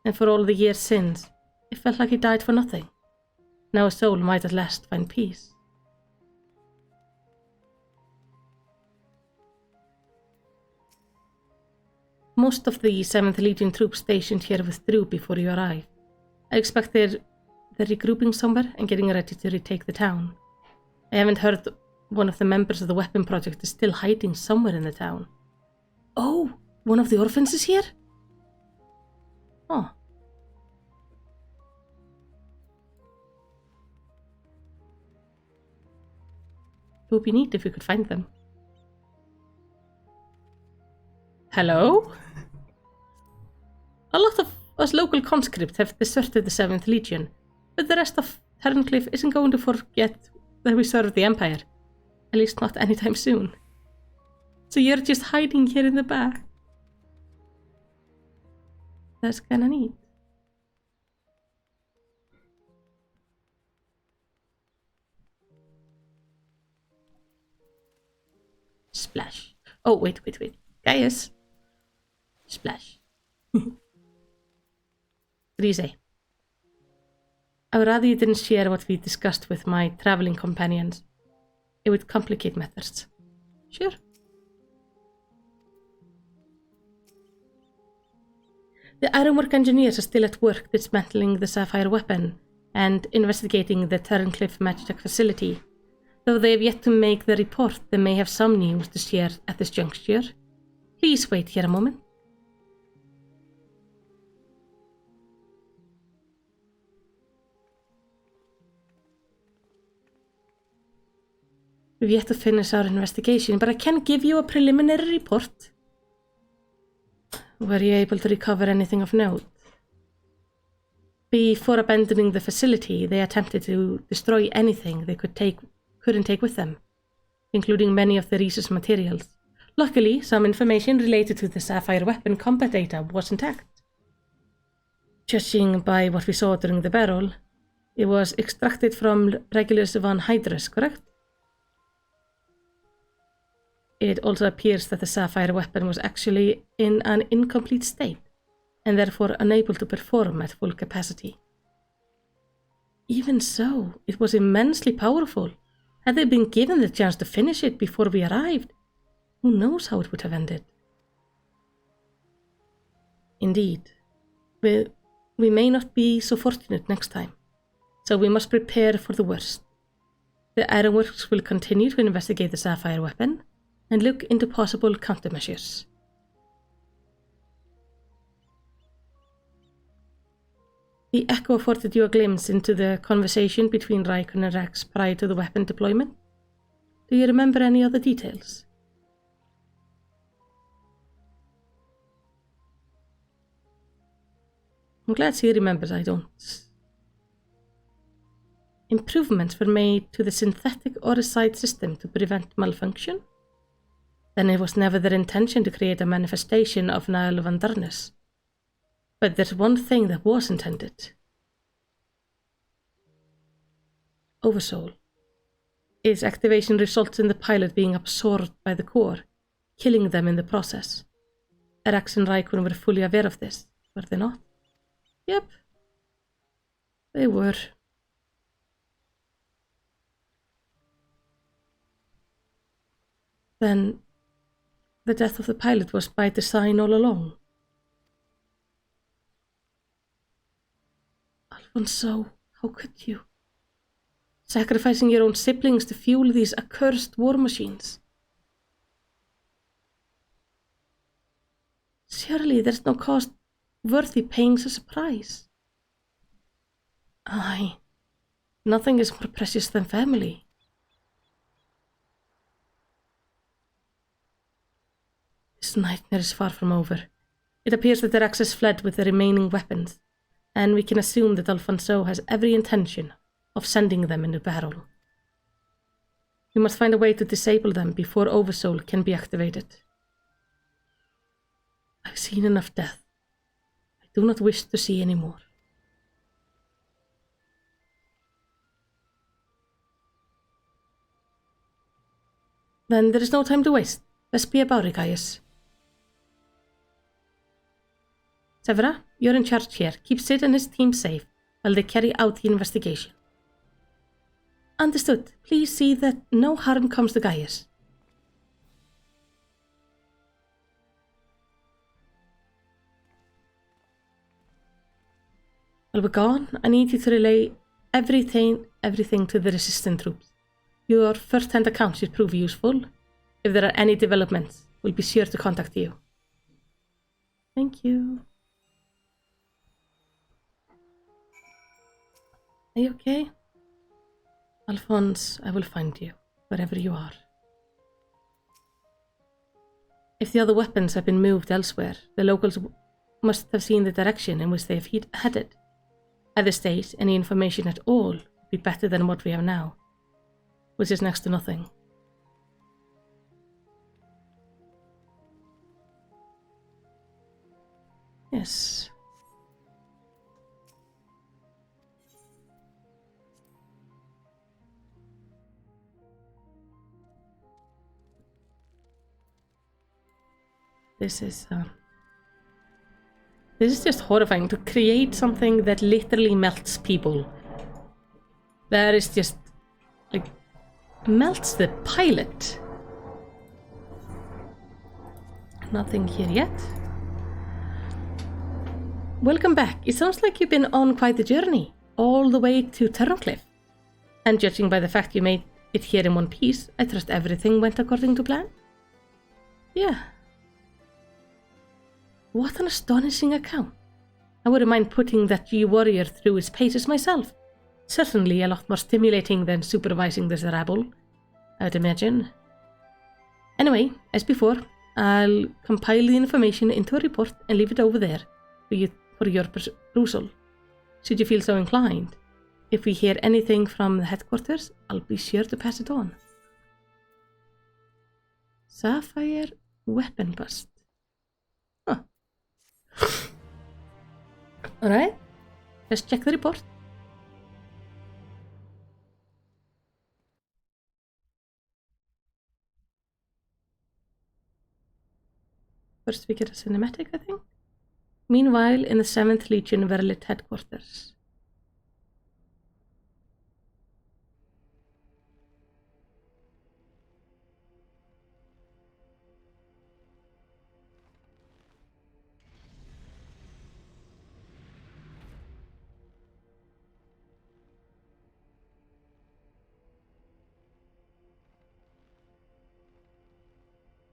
and for all the years since, it felt like he died for nothing. Now his soul might at last find peace. Most of the 7th Legion troops stationed here withdrew before you arrived. I expect they're regrouping somewhere and getting ready to retake the town. I haven't heard one of the members of the weapon project is still hiding somewhere in the town. Oh, one of the orphans is here? Oh. It would be neat if we could find them. Hello? A lot of us local conscripts have deserted the 7th Legion, but the rest of Turncliffe isn't going to forget that we serve the Empire. At least not anytime soon. So you're just hiding here in the back. That's kinda neat. Splash. Oh, wait. Gaius. Splash. What do you say? I would rather you didn't share what we discussed with my traveling companions. It would complicate matters. Sure. The ironwork engineers are still at work dismantling the Sapphire weapon and investigating the Turncliffe Magitech facility. Though they have yet to make the report, they may have some news to share at this juncture. Please wait here a moment. We've yet to finish our investigation, but I can give you a preliminary report. Were you able to recover anything of note? Before abandoning the facility, they attempted to destroy anything they couldn't take with them, including many of the research materials. Luckily, some information related to the Sapphire weapon combat data was intact. Judging by what we saw during the battle, it was extracted from Regulus von Hydrus, correct? It also appears that the Sapphire weapon was actually in an incomplete state, and therefore unable to perform at full capacity. Even so, it was immensely powerful. Had they been given the chance to finish it before we arrived, who knows how it would have ended. Indeed, we may not be so fortunate next time, so we must prepare for the worst. The Ironworks will continue to investigate the Sapphire weapon, and look into possible countermeasures. The echo afforded you a glimpse into the conversation between Raikkonen and Rex prior to the weapon deployment. Do you remember any other details? I'm glad she remembers, I don't. Improvements were made to the synthetic Oricide system to prevent malfunction? Then it was never their intention to create a manifestation of Niall van Darnus. But there's one thing that was intended. Oversoul. Its activation results in the pilot being absorbed by the core, killing them in the process. Arax and Raikkonen were fully aware of this, were they not? Yep. They were. Then the death of the pilot was by design all along. Alfonso, how could you? Sacrificing your own siblings to fuel these accursed war machines. Surely there's no cost worthy paying such a price. Aye, nothing is more precious than family. This nightmare is far from over. It appears that Arax has fled with the remaining weapons, and we can assume that Alfonso has every intention of sending them into battle. We must find a way to disable them before Oversoul can be activated. I've seen enough death. I do not wish to see any more. Then there is no time to waste. Best be about it, Gaius. Severa, you're in charge here. Keep Sid and his team safe while they carry out the investigation. Understood. Please see that no harm comes to Gaius. While we're gone, I need you to relay everything to the resistant troops. Your first-hand account should prove useful. If there are any developments, we'll be sure to contact you. Thank you. Are you okay? Alphonse, I will find you, wherever you are. If the other weapons have been moved elsewhere, the locals must have seen the direction in which they have headed. At this stage, any information at all would be better than what we have now, which is next to nothing. Yes. This is just horrifying, to create something that literally melts people. That is just, like, melts the pilot. Nothing here yet. Welcome back. It sounds like you've been on quite the journey, all the way to Turncliffe. And judging by the fact you made it here in one piece, I trust everything went according to plan? Yeah. What an astonishing account. I wouldn't mind putting that G-Warrior through his paces myself. Certainly a lot more stimulating than supervising this rabble, I would imagine. Anyway, as before, I'll compile the information into a report and leave it over there for your perusal, should you feel so inclined. If we hear anything from the headquarters, I'll be sure to pass it on. Sapphire weapon bust. Huh. Alright, let's check the report. First we get a cinematic, I think. Meanwhile, in the 7th Legion Verlit headquarters.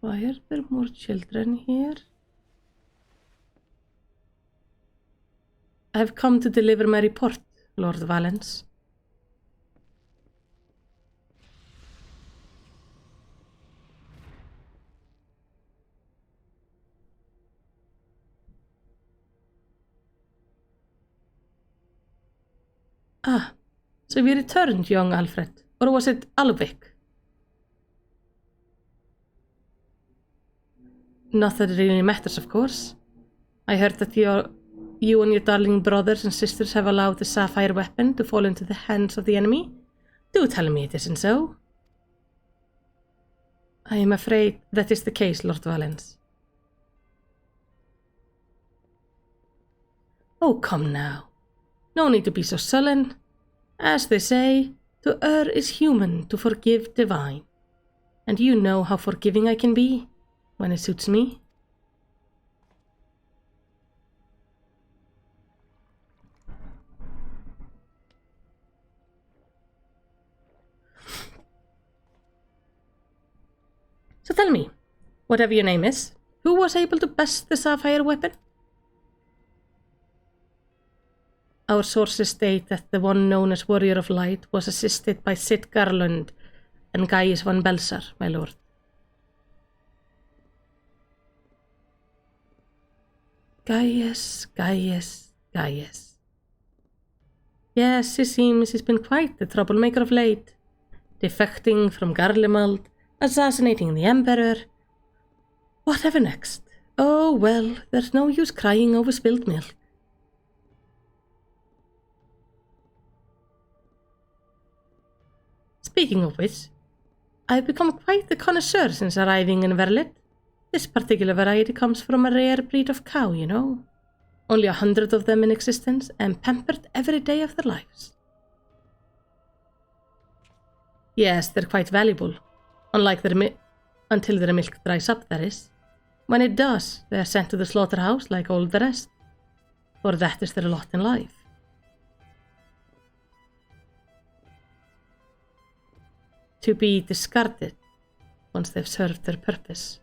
Why are there more children here? I've come to deliver my report, Lord Valence. Ah, so we returned, young Alfred, or was it Alvik? Not that it really matters, of course. I heard that you and your darling brothers and sisters have allowed the sapphire weapon to fall into the hands of the enemy. Do tell me it isn't so. I am afraid that is the case, Lord Valence. Oh, come now. No need to be so sullen. As they say, to err is human, to forgive divine. And you know how forgiving I can be when it suits me. So tell me, whatever your name is, who was able to best the sapphire weapon? Our sources state that the one known as Warrior of Light was assisted by Sid Garland and Gaius von Belsar, my lord. Gaius. Yes, it seems he's been quite the troublemaker of late. Defecting from Garlemald, assassinating the Emperor. Whatever next? Oh well, there's no use crying over spilled milk. Speaking of which, I've become quite the connoisseur since arriving in Verlet. This particular variety comes from a rare breed of cow, you know. Only 100 of them in existence, and pampered every day of their lives. Yes, they're quite valuable, until their milk dries up, that is. When it does, they are sent to the slaughterhouse like all the rest, for that is their lot in life. To be discarded once they've served their purpose.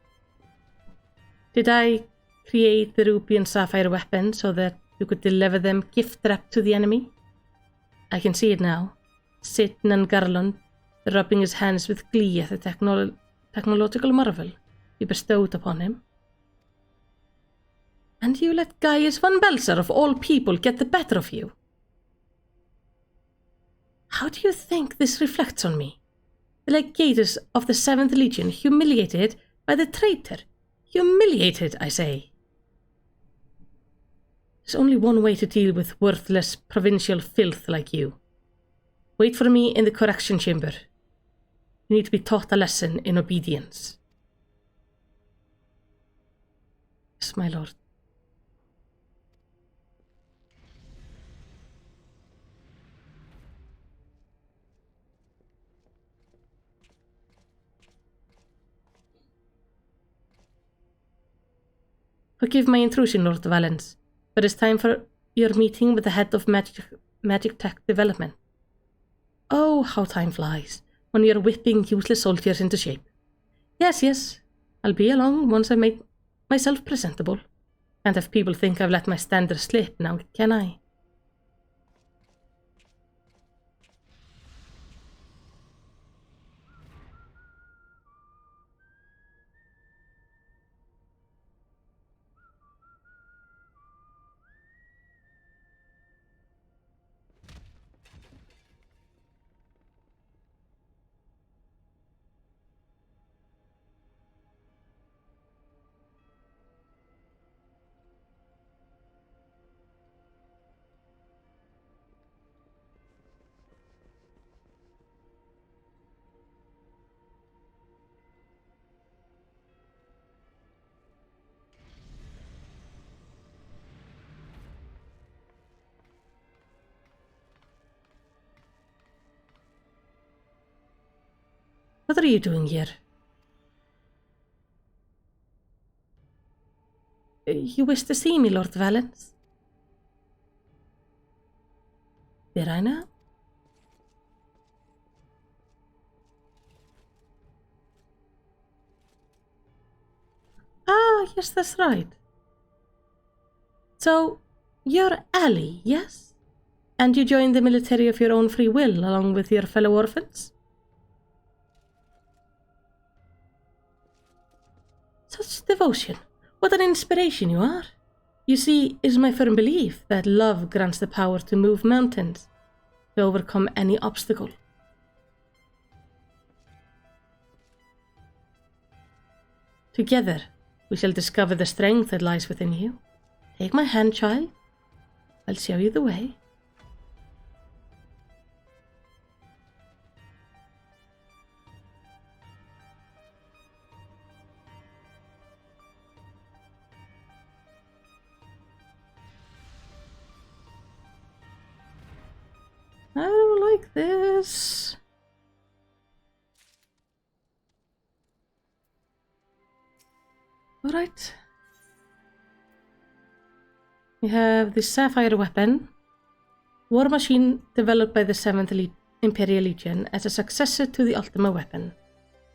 Did I create the ruby and sapphire weapon so that you could deliver them gift-wrapped to the enemy? I can see it now. Sitting and Garland, rubbing his hands with glee at the technological marvel you bestowed upon him. And you let Gaius von Belzer of all people get the better of you. How do you think this reflects on me? The legators of the 7th Legion humiliated by the traitor. Humiliated, I say. There's only one way to deal with worthless provincial filth like you. Wait for me in the correction chamber. You need to be taught a lesson in obedience. Yes, my lord. Forgive my intrusion, Lord Valens, but it's time for your meeting with the head of magic tech development. Oh, how time flies when you're whipping useless soldiers into shape. Yes, I'll be along once I make myself presentable. Can't have people think I've let my standards slip now, can I? What are you doing here? You wish to see me, Lord Valens? Did I now? Ah, yes, that's right. So, you're Ellie, yes? And you joined the military of your own free will, along with your fellow orphans? Such devotion. What an inspiration you are. You see, it is my firm belief that love grants the power to move mountains, to overcome any obstacle. Together, we shall discover the strength that lies within you. Take my hand, child. I'll show you the way. I don't like this. Alright. We have the Sapphire weapon. War machine developed by the 7th Imperial Legion as a successor to the Ultima weapon.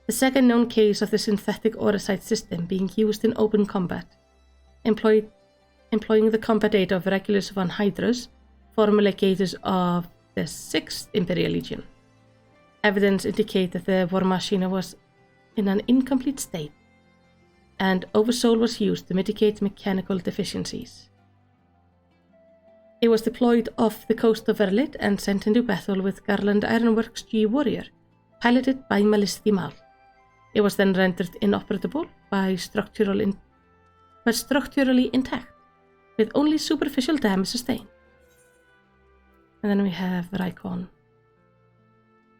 The second known case of the synthetic Orosite system being used in open combat. Employing the combat data of Regulus von Hydrus, former legators of the 6th Imperial Legion. Evidence indicates that the war machine was in an incomplete state, and Oversoul was used to mitigate mechanical deficiencies. It was deployed off the coast of Verlit and sent into battle with Garland Ironworks G Warrior, piloted by Malisti Mal. It was then rendered inoperable but structurally intact, with only superficial damage sustained. And then we have Raikon.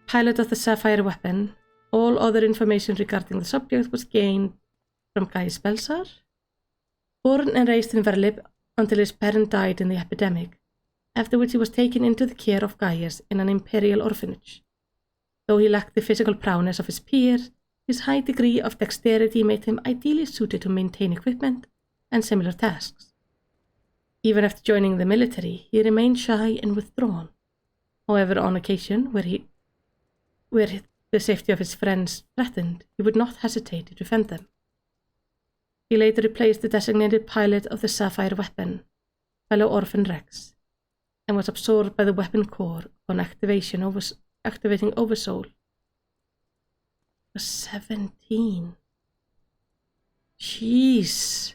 Pilot of the Sapphire weapon. All other information regarding the subject was gained from Gaius Belsar, born and raised in Verlib until his parent died in the epidemic, after which he was taken into the care of Gaius in an imperial orphanage. Though he lacked the physical prowess of his peers, his high degree of dexterity made him ideally suited to maintain equipment and similar tasks. Even after joining the military, he remained shy and withdrawn. However, on occasion, where the safety of his friends threatened, he would not hesitate to defend them. He later replaced the designated pilot of the Sapphire weapon, fellow orphan Rex, and was absorbed by the weapon core on activating Oversoul. He was 17. Jeez.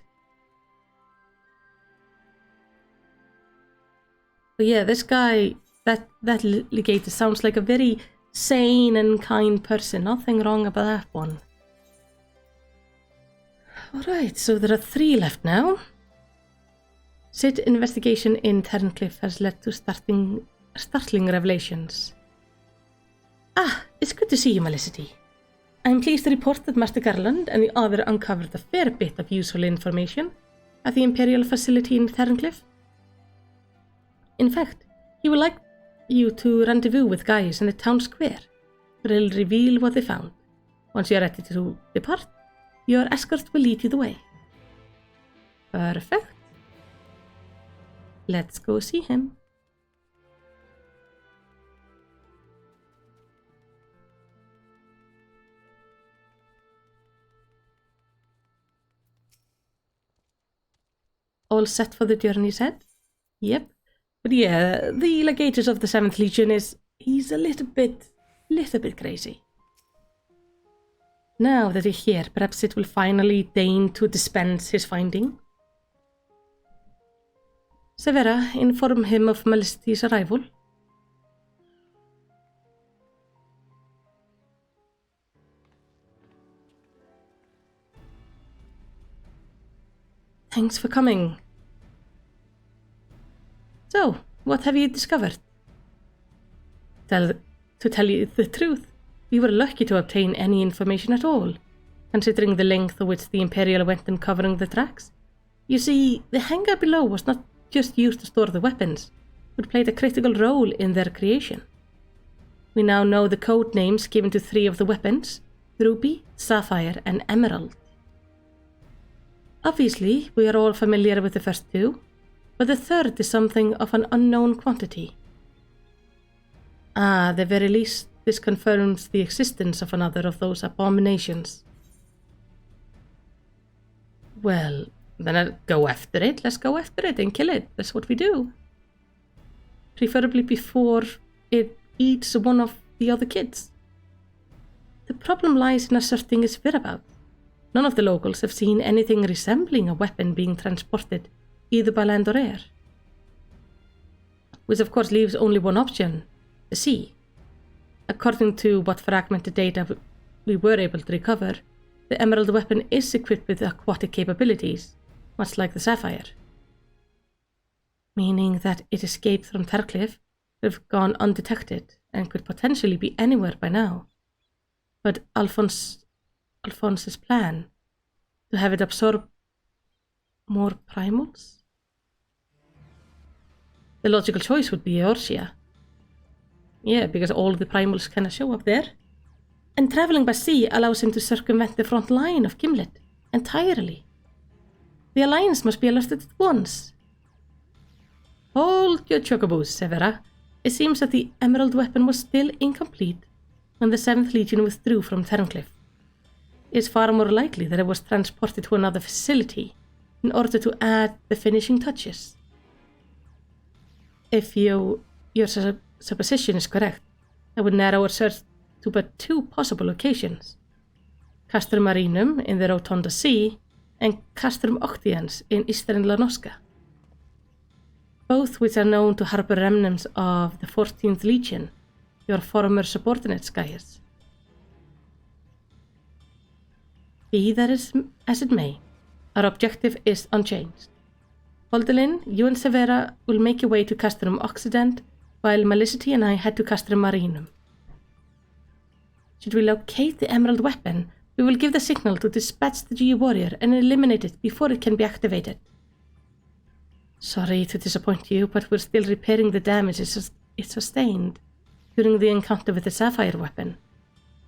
But yeah, this guy, that legator sounds like a very sane and kind person. Nothing wrong about that one. Alright, so there are 3 left now. Sid investigation in Terncliffe has led to startling revelations. It's good to see you, Melicity. I'm pleased to report that Master Garland and the other uncovered a fair bit of useful information at the Imperial facility in Terncliffe. In fact, he would like you to rendezvous with Gaius in the town square, where he'll reveal what they found. Once you are ready to depart, your escort will lead you the way. Perfect. Let's go see him. All set for the journey, said? Yep. But yeah, the legators of the 7th Legion he's a little bit crazy. Now that you're here, perhaps it will finally deign to dispense his finding. Severa, inform him of Melicity's arrival. Thanks for coming. So, what have you discovered? To tell you the truth, we were lucky to obtain any information at all, considering the length of which the Imperial went in covering the tracks. You see, the hangar below was not just used to store the weapons, but played a critical role in their creation. We now know the code names given to 3 of the weapons: Ruby, Sapphire, and Emerald. Obviously, we are all familiar with the first 2, but the 3rd is something of an unknown quantity. At the very least, this confirms the existence of another of those abominations. Well, then I'll go after it. Let's go after it and kill it. That's what we do. Preferably before it eats one of the other kids. The problem lies in asserting its whereabouts. None of the locals have seen anything resembling a weapon being transported, either by land or air. Which of course leaves only one option: the sea. According to what fragmented data we were able to recover, the Emerald weapon is equipped with aquatic capabilities, much like the Sapphire. Meaning that it escaped from Terncliffe, could have gone undetected, and could potentially be anywhere by now. But Alphonse's plan, to have it absorb more primals? The logical choice would be Eorzea. Yeah, because all the primals kind of show up there. And traveling by sea allows him to circumvent the front line of Gimlet entirely. The Alliance must be alerted at once. Hold your chocoboos, Severa. It seems that the Emerald weapon was still incomplete when the 7th Legion withdrew from Terncliffe. It is far more likely that it was transported to another facility in order to add the finishing touches. If your supposition is correct, that would narrow our search to but 2 possible locations: Castrum Marinum in the Rotunda Sea and Castrum Octians in eastern Lanoska, both which are known to harbour remnants of the 14th Legion, your former subordinates, Gaius. Be that as it may, our objective is unchanged. Holdalin, you and Severa will make your way to Castrum Occident, while Melicity and I head to Castrum Marinum. Should we locate the emerald weapon, we will give the signal to dispatch the G warrior and eliminate it before it can be activated. Sorry to disappoint you, but we're still repairing the damage it sustained during the encounter with the sapphire weapon.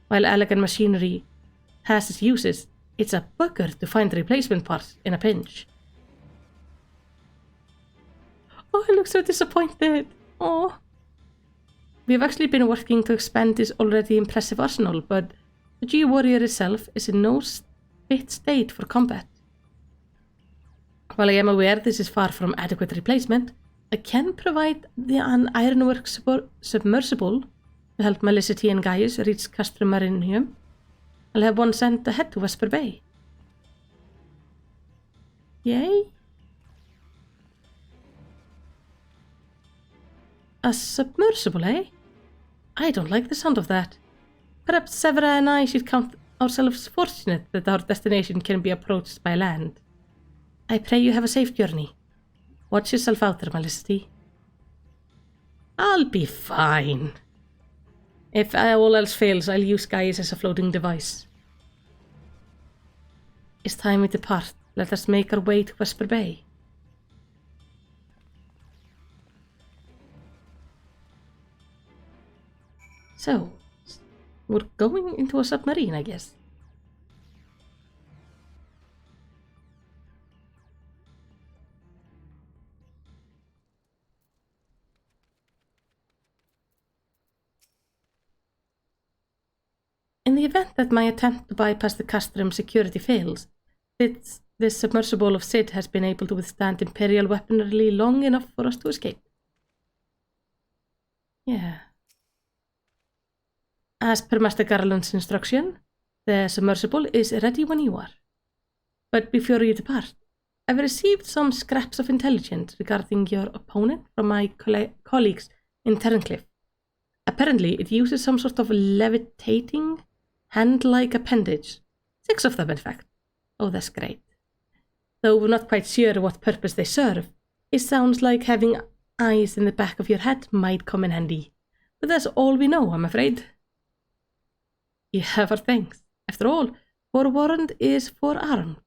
While elegant machinery has its uses, it's a bugger to find replacement parts in a pinch. Oh, I look so disappointed. Oh. We've actually been working to expand this already impressive arsenal, but the G warrior itself is in no fit state for combat. While I am aware this is far from adequate replacement, I can provide an ironwork submersible to help Melicity and Gaius reach Castrum Marinium. I'll have one sent ahead to Vesper Bay. Yay? A submersible, eh? I don't like the sound of that. Perhaps Severa and I should count ourselves fortunate that our destination can be approached by land. I pray you have a safe journey. Watch yourself out there, Melicity. I'll be fine. If all else fails, I'll use Gaius as a floating device. It's time we depart. Let us make our way to Vesper Bay. So, we're going into a submarine, I guess. In the event that my attempt to bypass the Castrum security fails, this submersible of Sid has been able to withstand Imperial weaponry long enough for us to escape. Yeah. As per Master Garland's instruction, the submersible is ready when you are. But before you depart, I've received some scraps of intelligence regarding your opponent from my colleagues in Terrancliff. Apparently, it uses some sort of levitating, hand-like appendage. 6 of them, in fact. Oh, that's great. Though we're not quite sure what purpose they serve, it sounds like having eyes in the back of your head might come in handy. But that's all we know, I'm afraid. Yeah, for thanks. After all, forewarned is forearmed.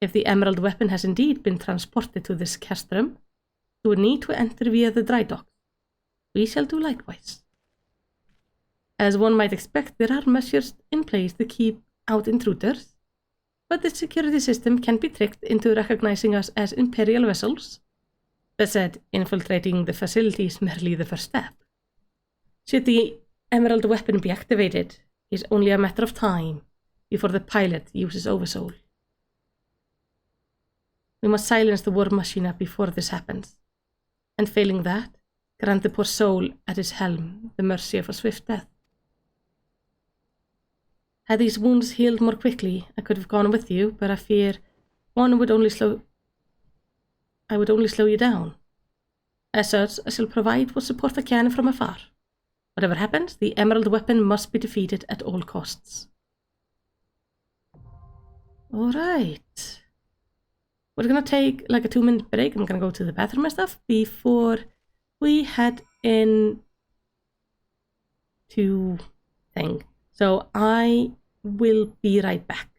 If the emerald weapon has indeed been transported to this castrum, it would need to enter via the dry dock. We shall do likewise. As one might expect, there are measures in place to keep out intruders, but the security system can be tricked into recognizing us as Imperial vessels. That said, infiltrating the facility is merely the first step. Should the emerald weapon be activated, it's only a matter of time before the pilot uses Oversoul. We must silence the war machina before this happens, and failing that, grant the poor soul at his helm the mercy of a swift death. Had these wounds healed more quickly, I could have gone with you, but I fear I would only slow you down. As such, I shall provide what support I can from afar. Whatever happens, the emerald weapon must be defeated at all costs. Alright. We're gonna take like a 2-minute break. I'm gonna go to the bathroom and stuff before we head in to thing. So I will be right back.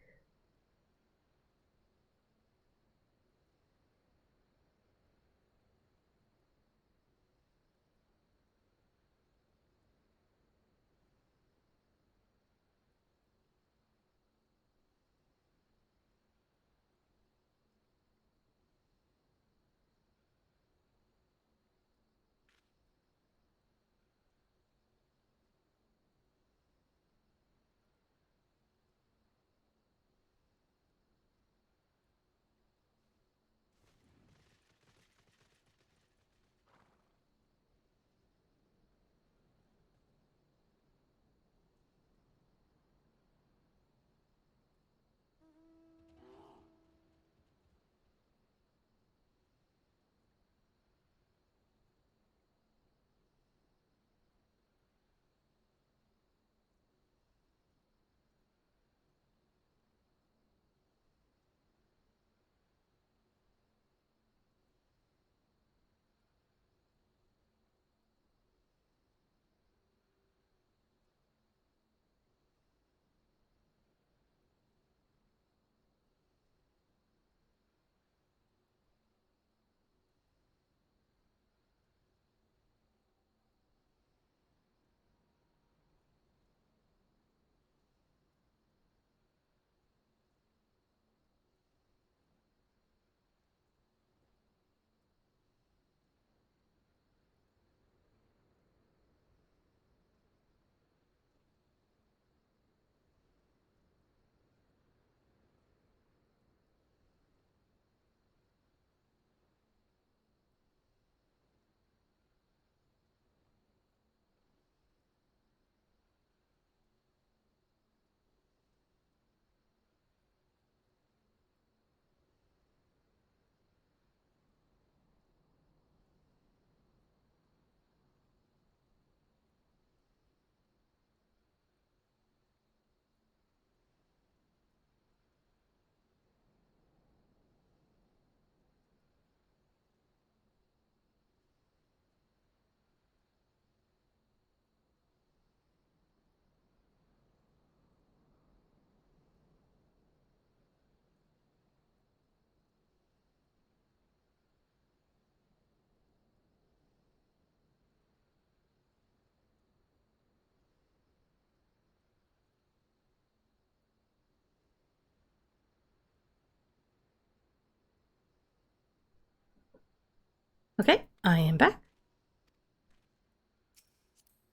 Okay, I am back.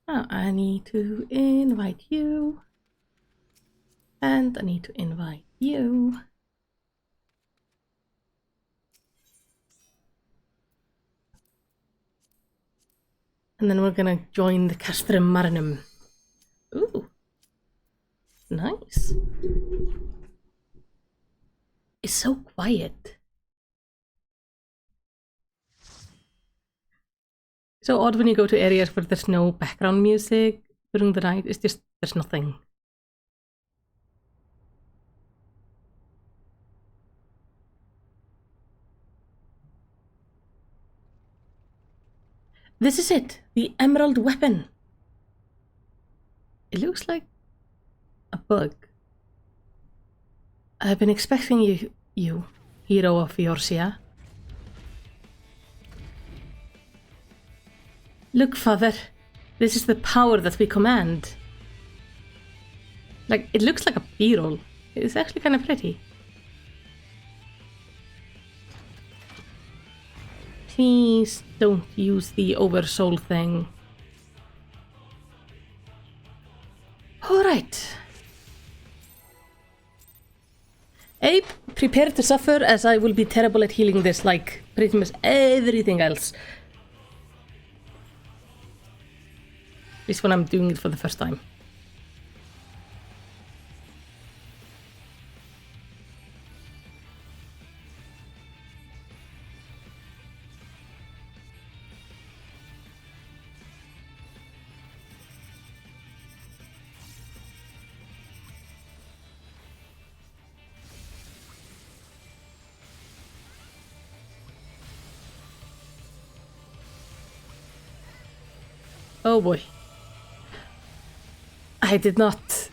Now I need to invite you. And I need to invite you. And then we're gonna join the Castrum Marinum. Ooh. Nice. It's so quiet. So odd when you go to areas where there's no background music during the night. It's just, there's nothing. This is it, the emerald weapon. It looks like a bug. I've been expecting you, hero of Eorzea. Look, father, this is the power that we command. Like, it looks like a beetle. It's actually kind of pretty. Please don't use the oversoul thing. Alright. Abe, prepare to suffer, as I will be terrible at healing this, like pretty much everything else. At least when I'm doing it for the first time. Oh boy. I did not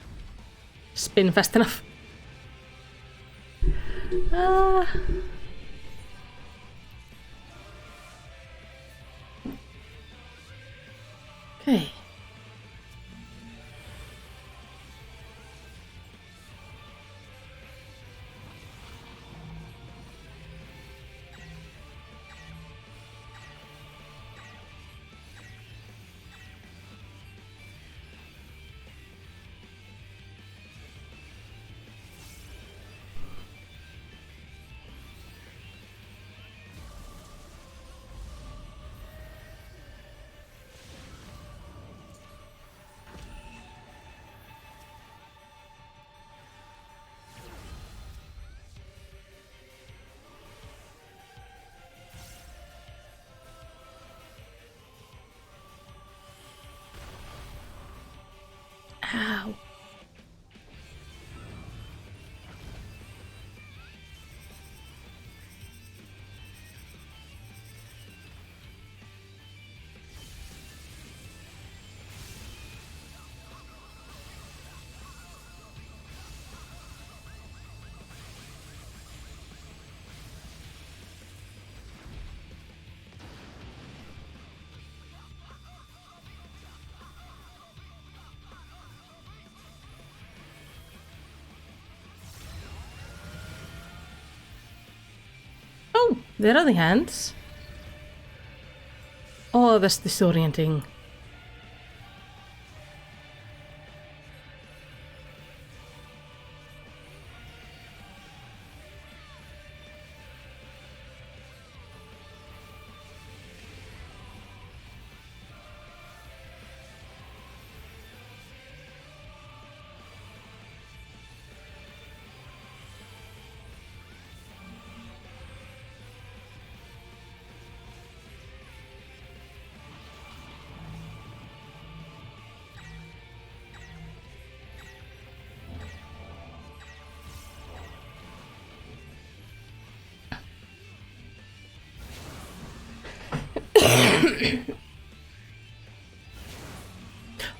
spin fast enough. Okay. Ow. Oh, there are the hands. Oh, that's disorienting.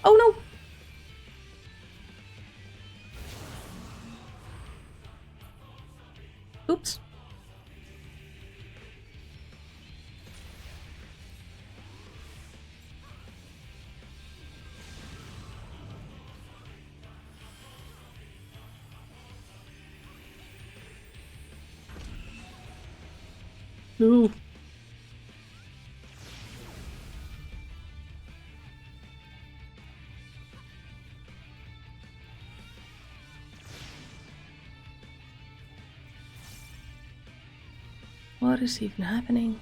Oh no! Oops. No. What is even happening?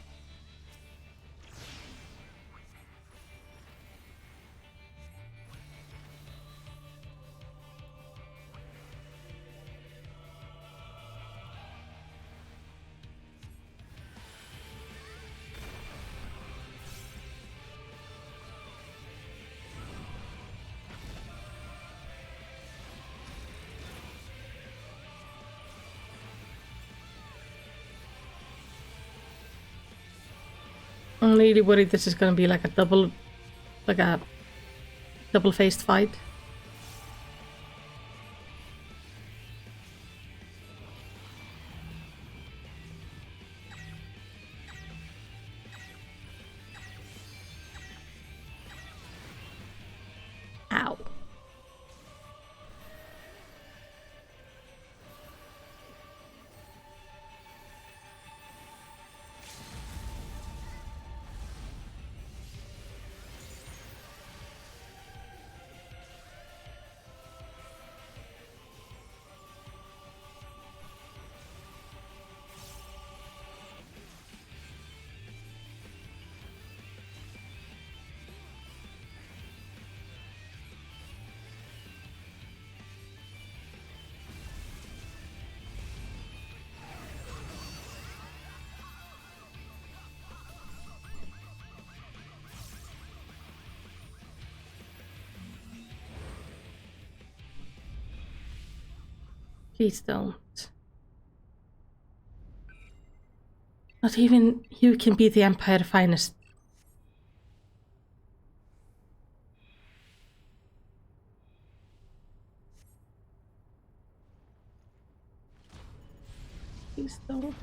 I'm really worried this is gonna be like a double-faced fight. Ow. Please don't. Not even you can be the Empire finest. Please don't.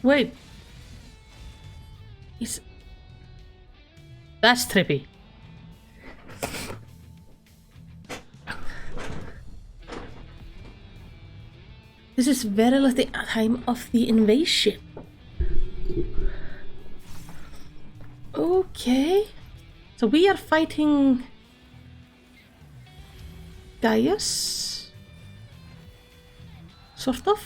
Wait. That's trippy. This is very at the time of the invasion. Okay. So we are fighting Gaius? Sort of?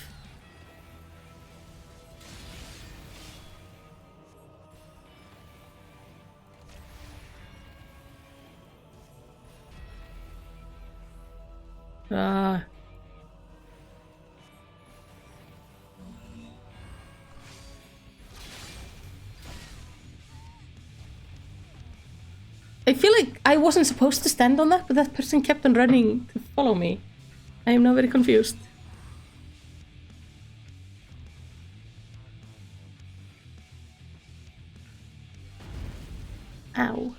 I feel like I wasn't supposed to stand on that, but that person kept on running to follow me. I am now very confused. Ow.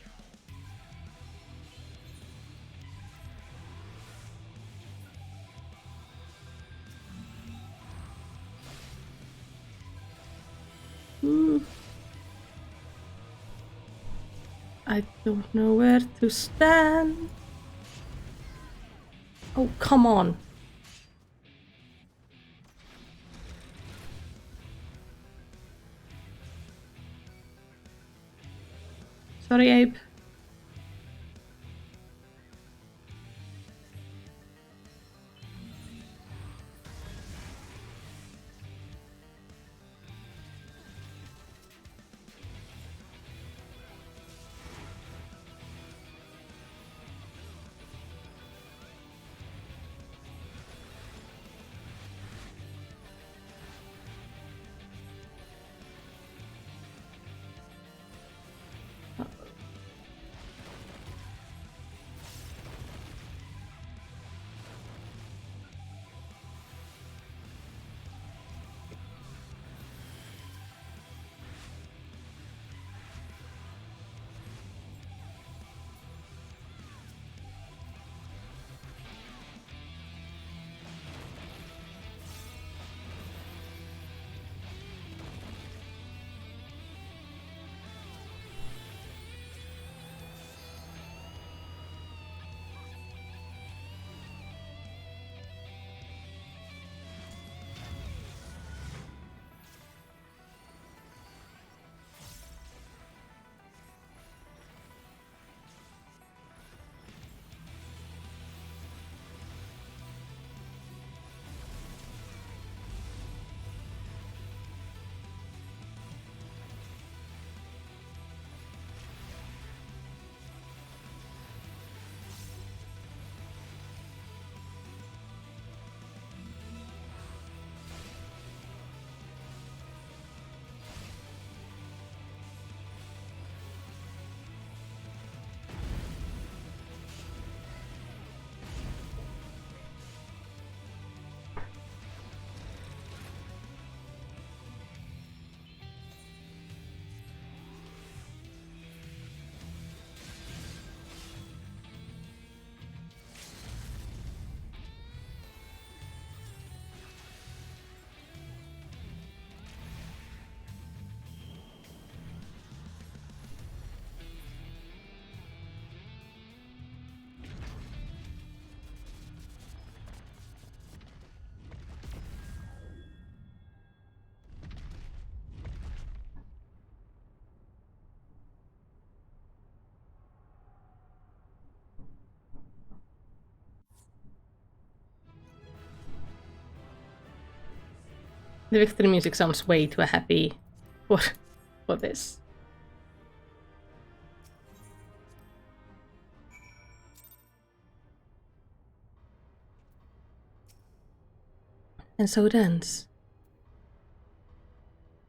I don't know where to stand. Oh, come on. Sorry, Abe. The victory music sounds way too happy for this. And so it ends.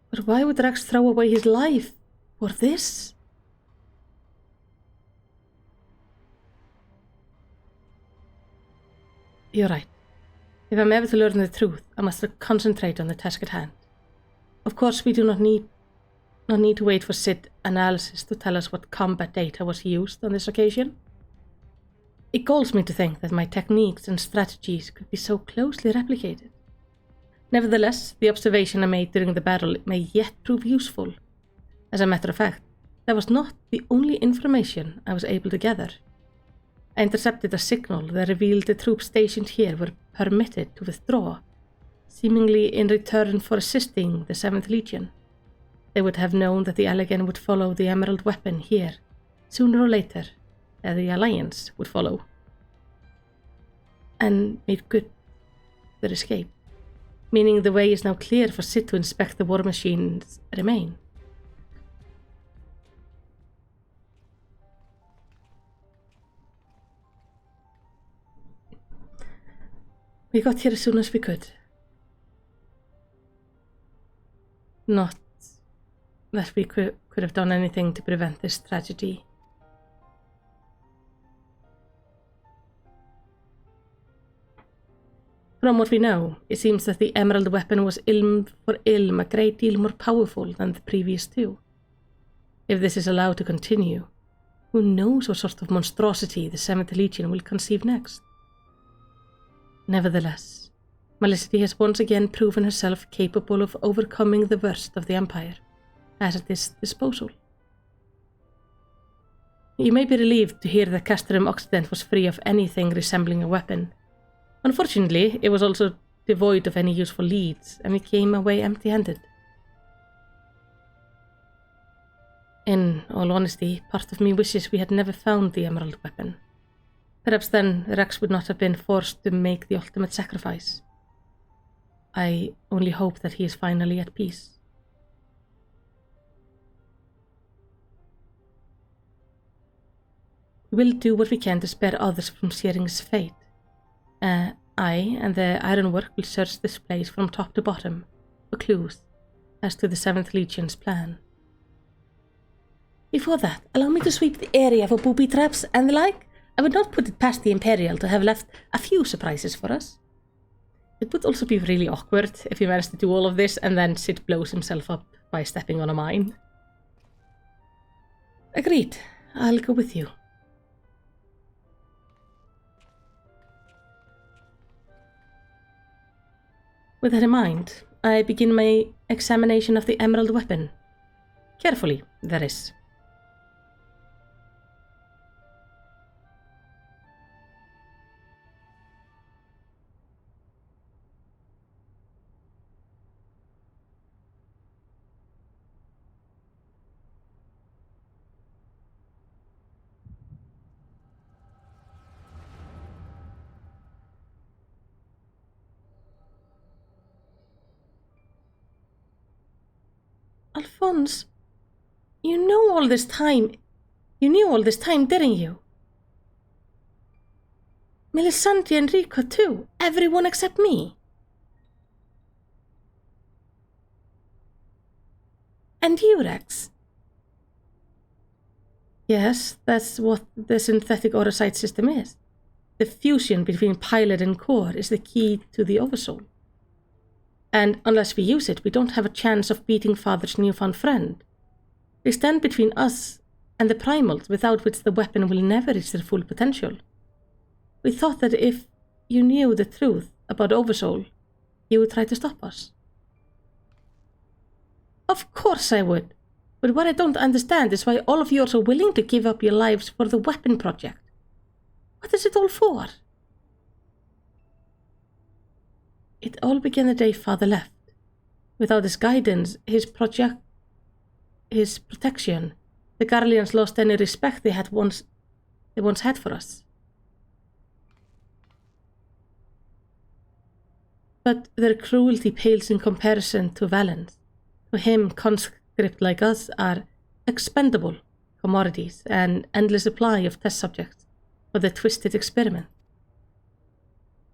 But why would Rex throw away his life for this? You're right. If I'm ever to learn the truth, I must concentrate on the task at hand. Of course, we do not need to wait for Sid analysis to tell us what combat data was used on this occasion. It galls me to think that my techniques and strategies could be so closely replicated. Nevertheless, the observation I made during the battle may yet prove useful. As a matter of fact, that was not the only information I was able to gather. I intercepted a signal that revealed the troops stationed here were permitted to withdraw, seemingly in return for assisting the 7th Legion. They would have known that the Elegant would follow the Emerald Weapon here, sooner or later, and the Alliance would follow. And made good their escape, meaning the way is now clear for Sid to inspect the war machine's remain. We got here as soon as we could. Not that we could have done anything to prevent this tragedy. From what we know, it seems that the Emerald Weapon was ilm for ilm a great deal more powerful than the previous two. If this is allowed to continue, who knows what sort of monstrosity the 7th Legion will conceive next. Nevertheless, Malicity has once again proven herself capable of overcoming the worst of the Empire, at its disposal. You may be relieved to hear that Castrum Occident was free of anything resembling a weapon. Unfortunately, it was also devoid of any useful leads, and we came away empty-handed. In all honesty, part of me wishes we had never found the Emerald Weapon. Perhaps then Rex would not have been forced to make the ultimate sacrifice. I only hope that he is finally at peace. We will do what we can to spare others from sharing his fate. I and the Ironwork will search this place from top to bottom for clues as to the 7th Legion's plan. Before that, allow me to sweep the area for booby traps and the like. I would not put it past the Imperial to have left a few surprises for us. It would also be really awkward if he managed to do all of this and then Sid blows himself up by stepping on a mine. Agreed. I'll go with you. With that in mind, I begin my examination of the Emerald Weapon. Carefully, that is. Alphonse, you knew all this time, didn't you? Melisandre and Rico too, everyone except me. And you, Rex? Yes, that's what the synthetic Orocyte system is. The fusion between pilot and core is the key to the Oversoul. And unless we use it, we don't have a chance of beating Father's newfound friend. They stand between us and the primals, without which the weapon will never reach their full potential. We thought that if you knew the truth about Oversoul, you would try to stop us. Of course I would. But what I don't understand is why all of you are so willing to give up your lives for the weapon project. What is it all for? It all began the day Father left. Without his guidance, his protection, the Garleans lost any respect they once had for us. But their cruelty pales in comparison to Valen's. To him, conscript like us are expendable commodities, an endless supply of test subjects for the twisted experiment.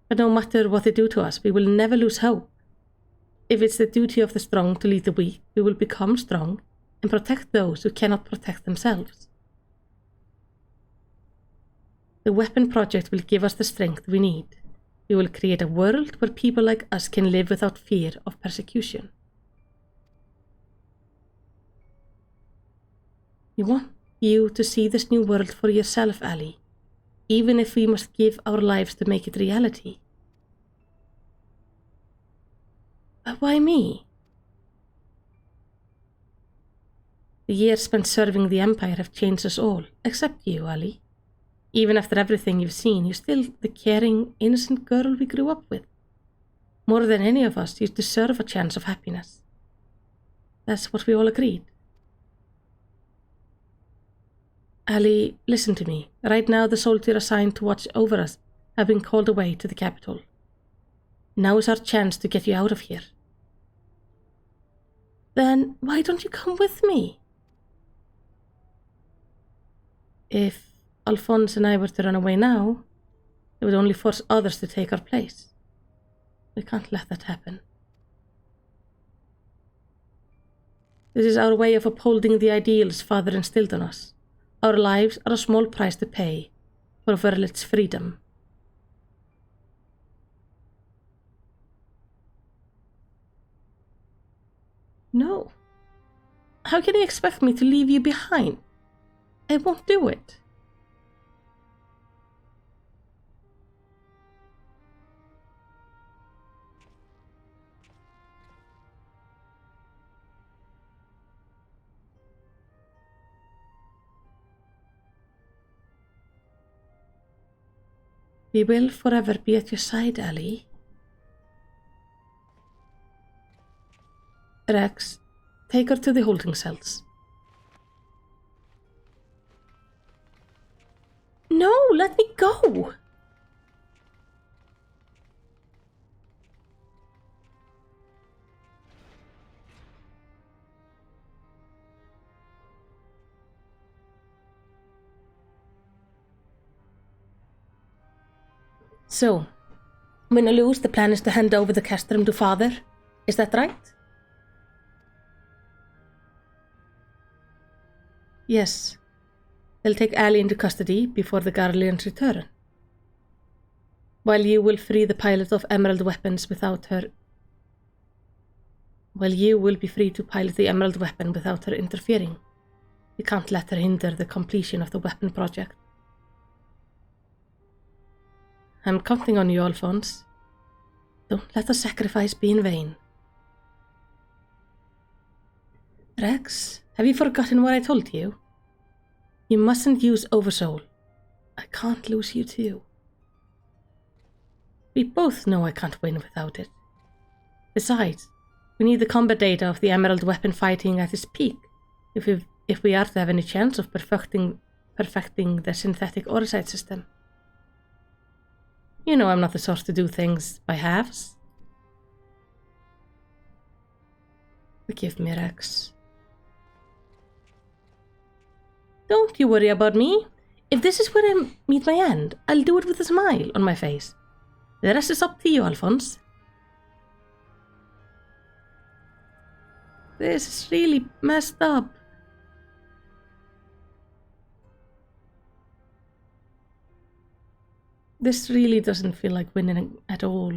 But no matter what they do to us, we will never lose hope. If it's the duty of the strong to lead the weak, we will become strong and protect those who cannot protect themselves. The weapon project will give us the strength we need. We will create a world where people like us can live without fear of persecution. We want you to see this new world for yourself, Ali, even if we must give our lives to make it reality. But why me? The years spent serving the Empire have changed us all, except you, Ali. Even after everything you've seen, you're still the caring, innocent girl we grew up with. More than any of us, you deserve a chance of happiness. That's what we all agreed. Ali, listen to me. Right now, the soldiers assigned to watch over us have been called away to the capital. Now is our chance to get you out of here. Then why don't you come with me? If Alphonse and I were to run away now, it would only force others to take our place. We can't let that happen. This is our way of upholding the ideals Father instilled in us. Our lives are a small price to pay for Verlet's freedom. No. How can you expect me to leave you behind? I won't do it. We will forever be at your side, Ali. Rex, take her to the holding cells. No, let me go! So, when I lose, the plan is to hand over the castrum to Father. Is that right? Yes. They'll take Ali into custody before the Garleans return. While you will free the pilot of Emerald weapons without her... While you will be free to pilot the Emerald weapon without her interfering. We can't let her hinder the completion of the weapon project. I'm counting on you, Alphonse. Don't let the sacrifice be in vain. Rex, have you forgotten what I told you? You mustn't use Oversoul. I can't lose you too. We both know I can't win without it. Besides, we need the combat data of the Emerald weapon fighting at its peak if we are to have any chance of perfecting the synthetic Oricide system. You know I'm not the sort to do things by halves. Forgive me, Rex. Don't you worry about me. If this is where I meet my end, I'll do it with a smile on my face. The rest is up to you, Alphonse. This is really messed up. This really doesn't feel like winning at all.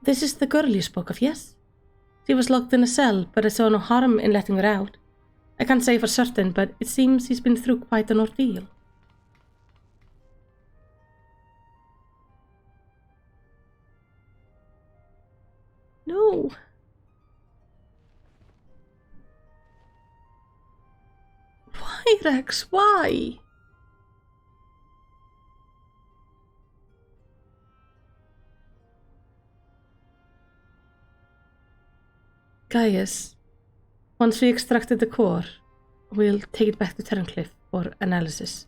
This is the girl you spoke of, yes? She was locked in a cell, but I saw no harm in letting her out. I can't say for certain, but it seems she's been through quite an ordeal. No. Why, Rex? Why? Gaius, once we extracted the core, we'll take it back to Terrancliff for analysis.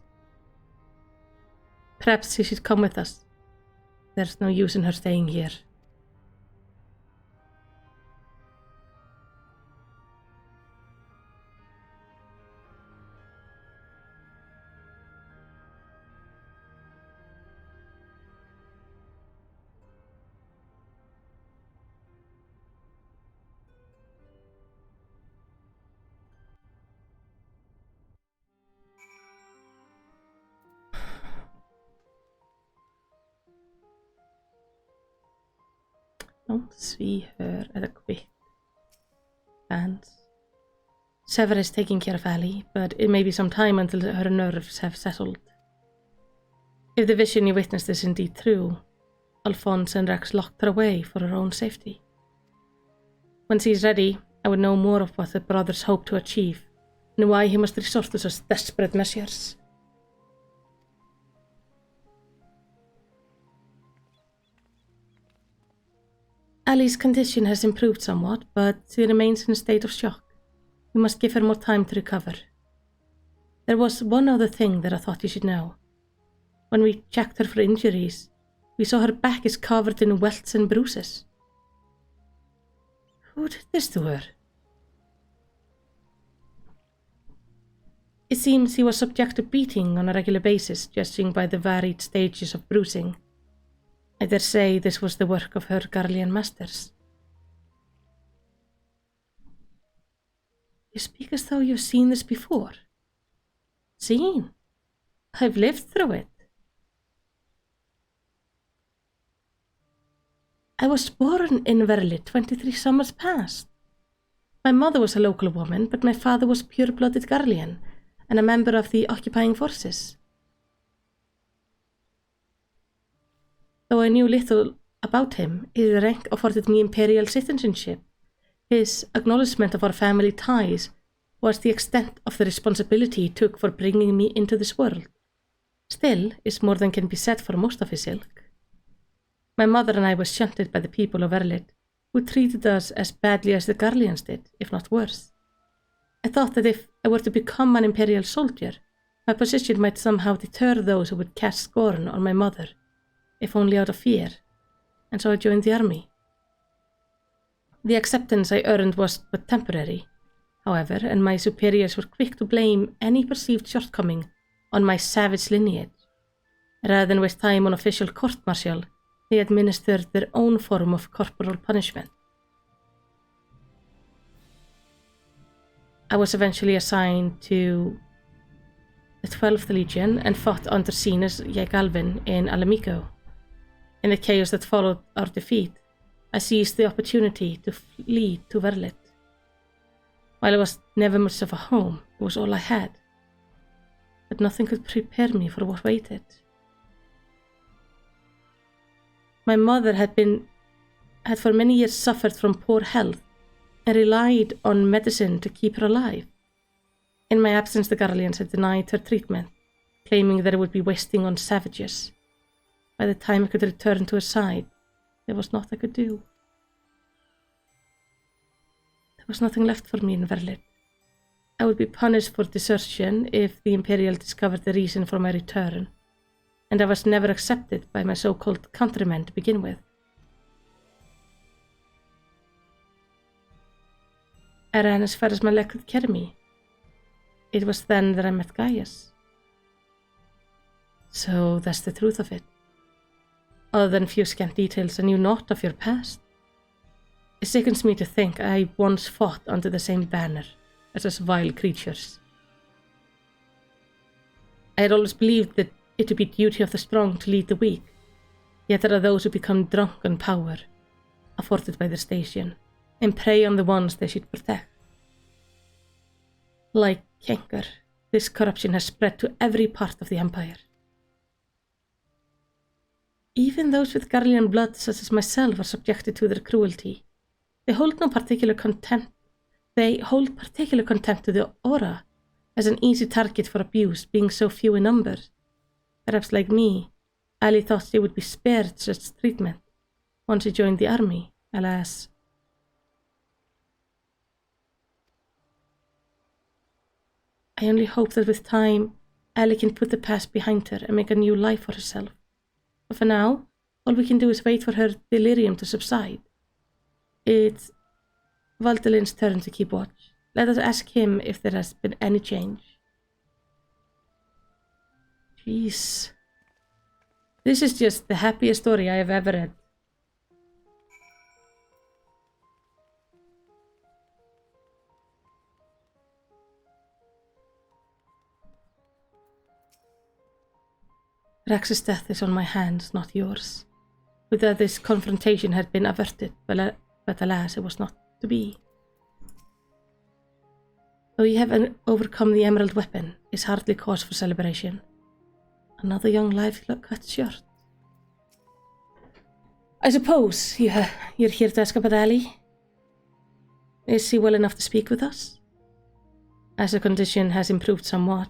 Perhaps she should come with us. There's no use in her staying here. Don't see her at a quick glance. Sever is taking care of Ali, but it may be some time until her nerves have settled. If the vision you witnessed is indeed true, Alphonse and Rex locked her away for her own safety. When she's ready, I would know more of what the brothers hope to achieve, and why he must resort to such desperate measures. Ali's condition has improved somewhat, but she remains in a state of shock. We must give her more time to recover. There was one other thing that I thought you should know. When we checked her for injuries, we saw her back is covered in welts and bruises. Who did this to her? It seems he was subject to beating on a regular basis, judging by the varied stages of bruising. I dare say this was the work of her Garlean masters. You speak as though you've seen this before. Seen? I've lived through it. I was born in Verlit 23 summers past. My mother was a local woman, but my father was pure-blooded Garlean and a member of the occupying forces. Though I knew little about him, his rank afforded me imperial citizenship. His acknowledgement of our family ties was the extent of the responsibility he took for bringing me into this world. Still, it's more than can be said for most of his ilk. My mother and I were shunted by the people of Verlit, who treated us as badly as the Garleans did, if not worse. I thought that if I were to become an imperial soldier, my position might somehow deter those who would cast scorn on my mother, if only out of fear, and so I joined the army. The acceptance I earned was but temporary, however, and my superiors were quick to blame any perceived shortcoming on my savage lineage. Rather than waste time on official court-martial, they administered their own form of corporal punishment. I was eventually assigned to the 12th Legion and fought under Seniors Jagalvin in Alamico. In the chaos that followed our defeat, I seized the opportunity to flee to Verlit. While it was never much of a home, it was all I had. But nothing could prepare me for what waited. My mother had for many years suffered from poor health and relied on medicine to keep her alive. In my absence, the Garleans had denied her treatment, claiming that it would be wasting on savages. By the time I could return to her side, there was naught I could do. There was nothing left for me in Verlit. I would be punished for desertion if the Imperial discovered the reason for my return, and I was never accepted by my so-called countrymen to begin with. I ran as far as my leg could carry me. It was then that I met Gaius. So that's the truth of it. Other than few scant details, I knew naught of your past. It sickens me to think I once fought under the same banner as those vile creatures. I had always believed that it to be duty of the strong to lead the weak, yet there are those who become drunk on power, afforded by their station, and prey on the ones they should protect. Like canker, this corruption has spread to every part of the Empire. Even those with Garlean blood such as myself are subjected to their cruelty. They hold particular contempt to the Aura as an easy target for abuse, being so few in numbers. Perhaps like me, Ali thought she would be spared such treatment once she joined the army. Alas. I only hope that with time, Ellie can put the past behind her and make a new life for herself. But for now, all we can do is wait for her delirium to subside. It's Valdelin's turn to keep watch. Let us ask him if there has been any change. Jeez. This is just the happiest story I have ever read. Rex's death is on my hands, not yours. Would that this confrontation had been averted, but alas, it was not to be. Though you have overcome the emerald weapon, is hardly cause for celebration. Another young life cut short. I suppose you're here to ask about Ellie. Is she well enough to speak with us? As her condition has improved somewhat,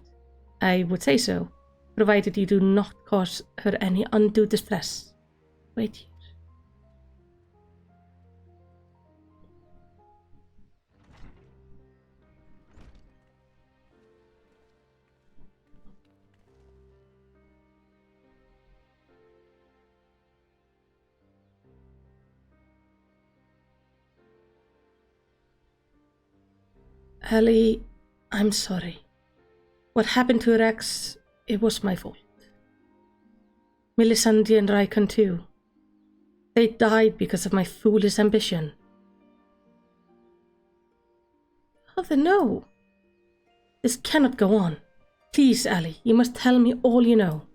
I would say so, provided you do not cause her any undue distress. Wait here. Ellie, I'm sorry. What happened to Rex, it was my fault. Melisandre and Raikon too. They died because of my foolish ambition. Father, no. This cannot go on. Please, Ellie, you must tell me all you know.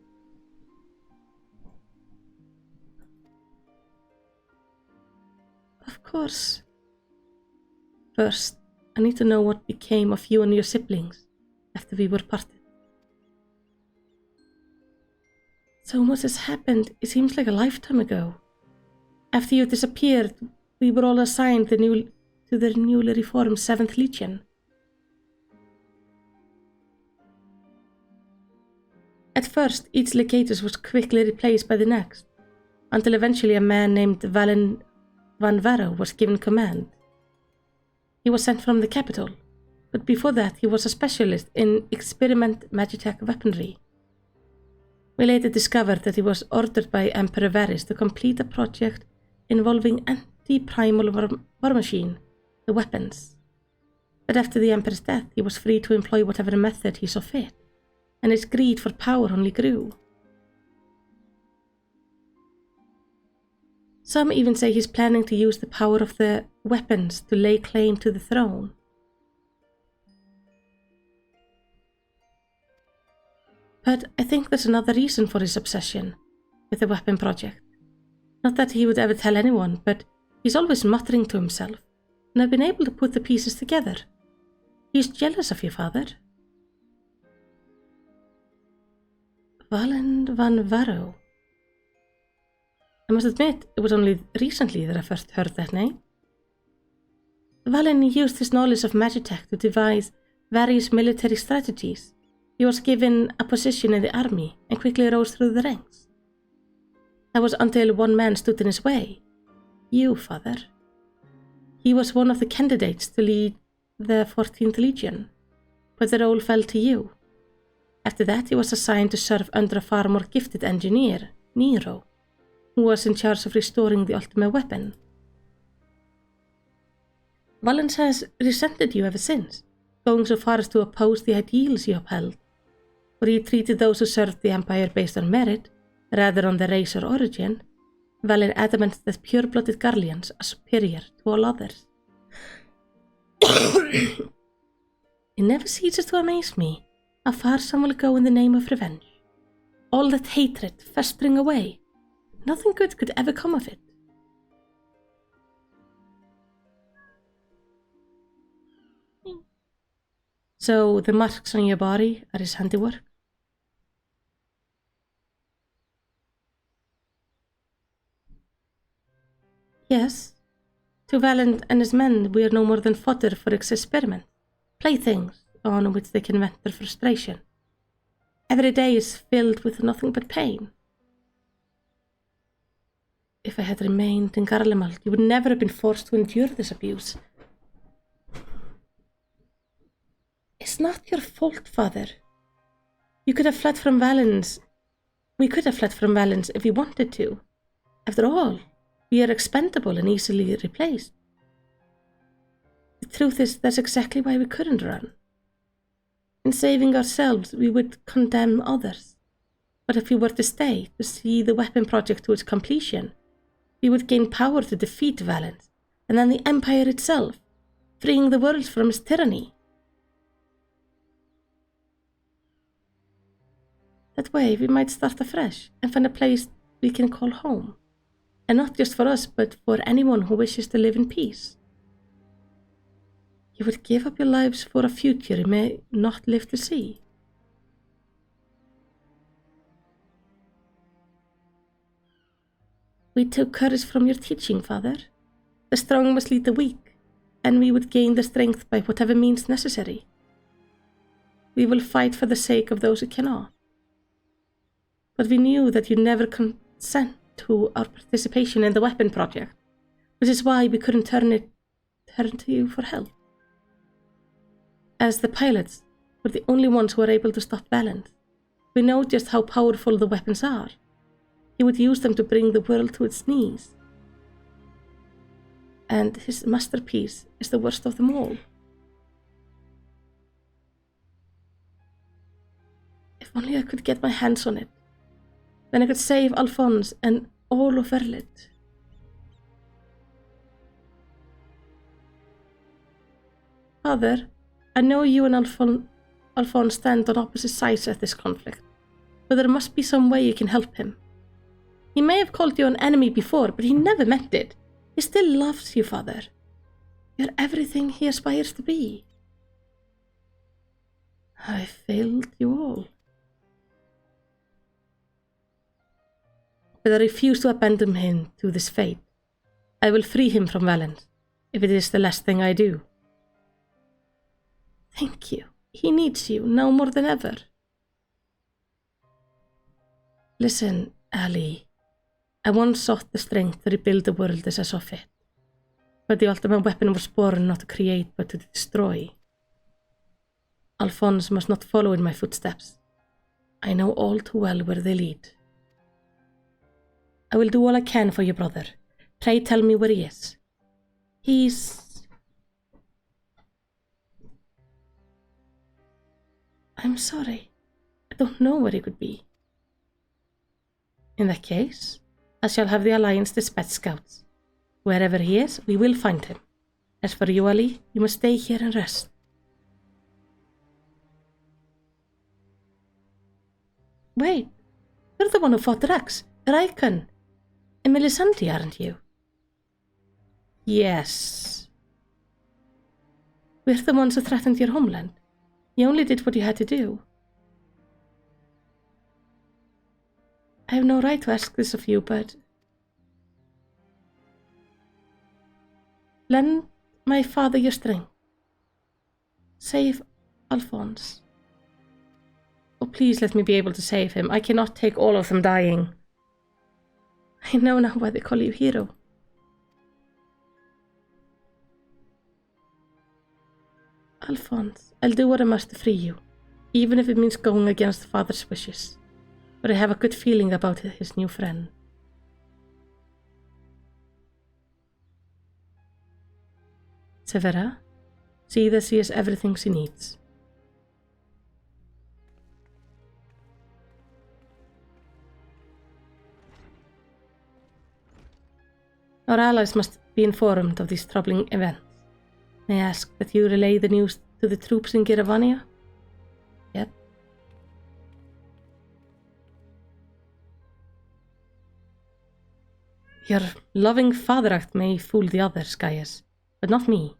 Of course. First, I need to know what became of you and your siblings after we were parted. So much has happened, it seems like a lifetime ago. After you disappeared, we were all assigned to the newly reformed 7th Legion. At first, each legatus was quickly replaced by the next, until eventually a man named Valen van Varro was given command. He was sent from the capital, but before that he was a specialist in experiment magitech weaponry. We later discovered that he was ordered by Emperor Varys to complete a project involving anti-primal war machine, the weapons. But after the Emperor's death, he was free to employ whatever method he saw fit, and his greed for power only grew. Some even say he's planning to use the power of the weapons to lay claim to the throne. But I think there's another reason for his obsession with the weapon project. Not that he would ever tell anyone, but he's always muttering to himself, and I've been able to put the pieces together. He's jealous of you, father. Valen van Varro. I must admit, it was only recently that I first heard that name. Valen used his knowledge of magitech to devise various military strategies. He was given a position in the army and quickly rose through the ranks. That was until one man stood in his way. You, father. He was one of the candidates to lead the 14th Legion, but the role fell to you. After that, he was assigned to serve under a far more gifted engineer, Nero, who was in charge of restoring the ultimate weapon. Valens has resented you ever since, going so far as to oppose the ideals you upheld, where you treated those who served the Empire based on merit, rather on their race or origin, Valen adamant that pure-blooded Garleans are superior to all others. It never ceases to amaze me how far some will go in the name of revenge. All that hatred festering away, nothing good could ever come of it. So the marks on your body are his handiwork? Yes. To Valen and his men, we are no more than fodder for his experiment, playthings on which they can vent their frustration. Every day is filled with nothing but pain. If I had remained in Garlemald, you would never have been forced to endure this abuse. It's not your fault, Father. You could have fled from Valens. We could have fled from Valens if we wanted to. After all, we are expendable and easily replaced. The truth is, that's exactly why we couldn't run. In saving ourselves, we would condemn others. But if we were to stay, to see the weapon project to its completion, we would gain power to defeat Valens, and then the Empire itself, freeing the world from its tyranny. That way, we might start afresh and find a place we can call home. And not just for us, but for anyone who wishes to live in peace. You would give up your lives for a future you may not live to see. We took courage from your teaching, Father. The strong must lead the weak, and we would gain the strength by whatever means necessary. We will fight for the sake of those who cannot. But we knew that you never consent to our participation in the weapon project, which is why we couldn't turn to you for help. As the pilots, we're the only ones who are able to stop Valens. We know just how powerful the weapons are. He would use them to bring the world to its knees. And his masterpiece is the worst of them all. If only I could get my hands on it. Then I could save Alphonse and all of Verlet. Father, I know you and Alphonse stand on opposite sides of this conflict, but there must be some way you can help him. He may have called you an enemy before, but he never meant it. He still loves you, Father. You're everything he aspires to be. I failed you all. But I refuse to abandon him to this fate. I will free him from Valens, if it is the last thing I do. Thank you. He needs you now more than ever. Listen, Ali. I once sought the strength to rebuild the world as I saw fit. But the ultimate weapon was born not to create but to destroy. Alphonse must not follow in my footsteps. I know all too well where they lead. I will do all I can for your brother. Pray tell me where he is. I'm sorry. I don't know where he could be. In that case, I shall have the Alliance dispatch scouts. Wherever he is, we will find him. As for you, Ali, you must stay here and rest. Wait, you're the one who fought Rex, Raikön, and Melisandre, aren't you? Yes. We're the ones who threatened your homeland. You only did what you had to do. I have no right to ask this of you, but... lend my father your strength. Save Alphonse. Oh, please let me be able to save him. I cannot take all of them dying. I know now why they call you hero. Alphonse, I'll do what I must to free you, even if it means going against father's wishes. But I have a good feeling about his new friend. Severa, see that she has everything she needs. Our allies must be informed of these troubling events. May I ask that you relay the news to the troops in Giravania? Yep. Your loving father act may fool the others, Gaius, but not me.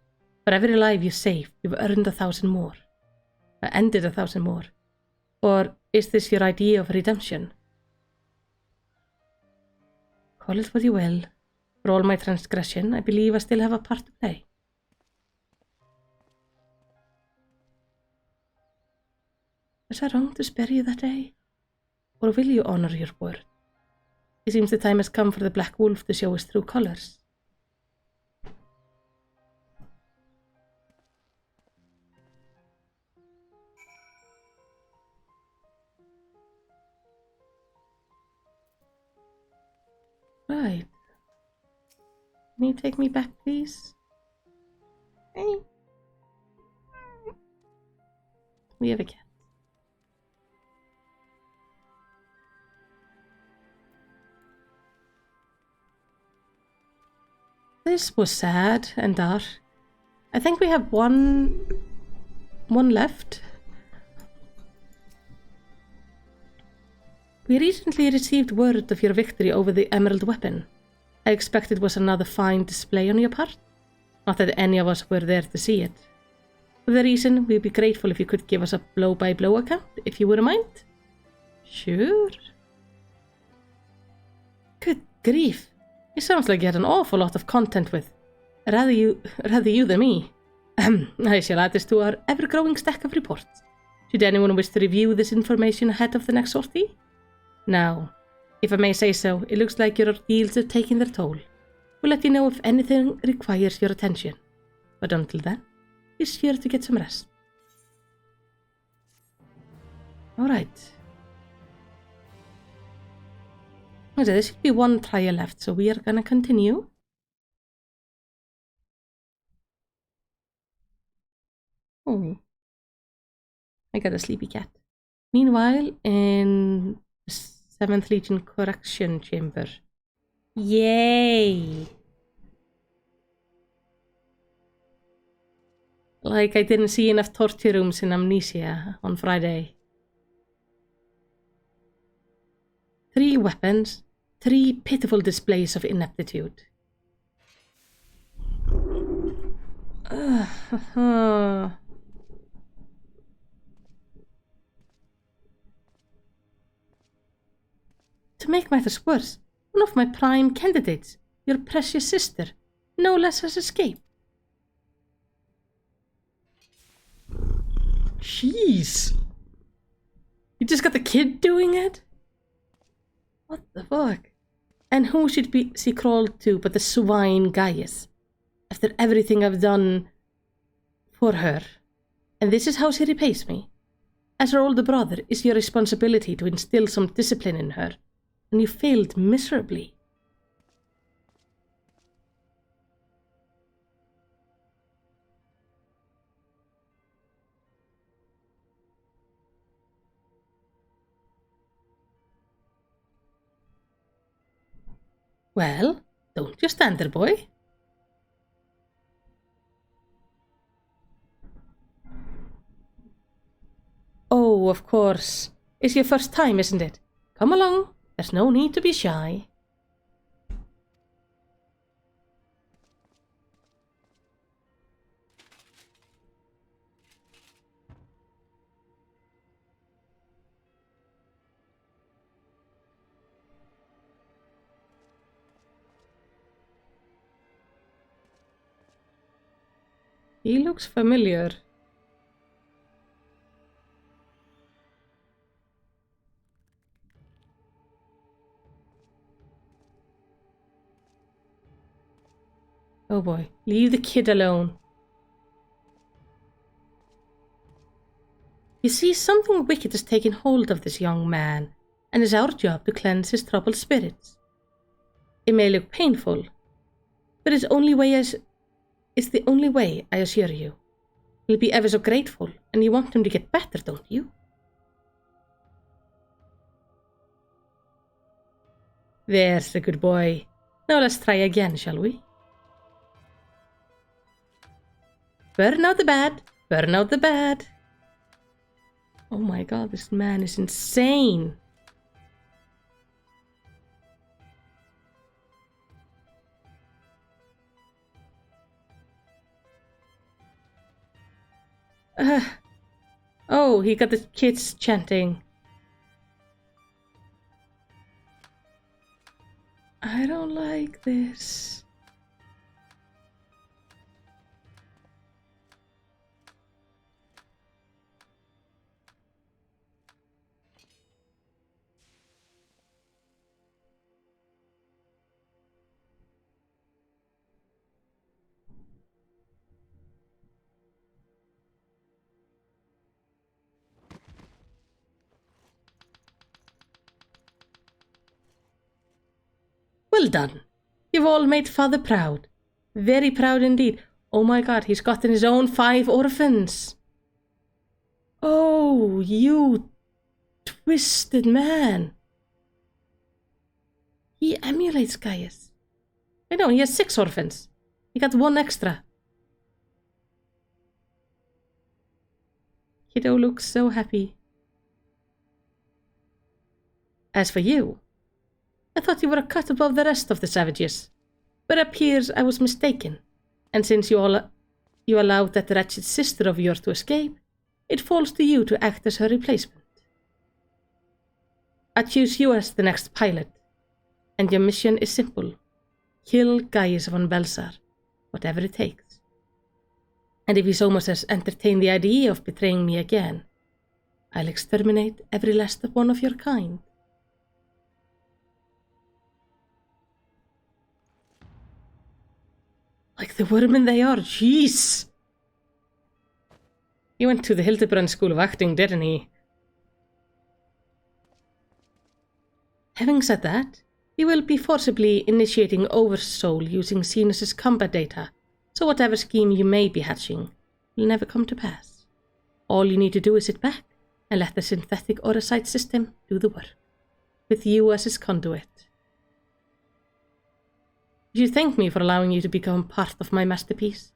For every life you saved, you've earned 1,000 more. Ended 1,000 more. Or is this your idea of redemption? Call it what you will. For all my transgression, I believe I still have a part to play. Was I wrong to spare you that day? Or will you honor your word? It seems the time has come for the Black Wolf to show his true colors. Can you take me back, please? Hey. We have a cat. This was sad and dark. I think we have one left. We recently received word of your victory over the emerald weapon. I expect it was another fine display on your part. Not that any of us were there to see it. For the reason, we'd be grateful if you could give us a blow-by-blow account, if you wouldn't mind. Sure. Good grief. It sounds like you had an awful lot of content with. Rather you than me. I shall add this to our ever-growing stack of reports. Should anyone wish to review this information ahead of the next sortie? Now, if I may say so, it looks like your ordeals are taking their toll. We'll let you know if anything requires your attention. But until then, be sure to get some rest. Alright. Okay, there should be one trial left, so we are gonna continue. Oh. I got a sleepy cat. Meanwhile, in the 7th Legion Correction Chamber. Yay! Like I didn't see enough torture rooms in Amnesia on Friday. 3 weapons, 3 pitiful displays of ineptitude. To make matters worse, one of my prime candidates, your precious sister, no less has escaped. Jeez. You just got the kid doing it? What the fuck? And who should she crawl to but the swine Gaius? After everything I've done for her. And this is how she repays me. As her older brother, it's your responsibility to instill some discipline in her. And you failed miserably. Well, don't you stand there, boy. Oh, of course. It's your first time, isn't it? Come along. There's no need to be shy. He looks familiar. Oh boy, leave the kid alone. You see, something wicked has taken hold of this young man, and it's our job to cleanse his troubled spirits. It may look painful, but it's the only way, I assure you. He'll be ever so grateful, and you want him to get better, don't you? There's the good boy. Now let's try again, shall we? Burn out the bad. Burn out the bad. Oh my god, this man is insane. Oh, he got the kids chanting. I don't like this. Well done. You've all made Father proud. Very proud indeed. Oh my god, he's gotten his own 5 orphans. Oh, you twisted man. He emulates Gaius. I know, he has 6 orphans. He got 1 extra. Kiddo looks so happy. As for you, I thought you were a cut above the rest of the savages, but it appears I was mistaken, and since you allowed that wretched sister of yours to escape, it falls to you to act as her replacement. I choose you as the next pilot, and your mission is simple. Kill Gaius von Belsar, whatever it takes. And if you so much as entertain the idea of betraying me again, I'll exterminate every last one of your kind. Like the vermin they are, jeez! He went to the Hildebrand School of Acting, didn't he? Having said that, he will be forcibly initiating Oversoul using Zenus's combat data, so whatever scheme you may be hatching will never come to pass. All you need to do is sit back and let the synthetic Orosite system do the work, with you as its conduit. You should thank me for allowing you to become part of my masterpiece.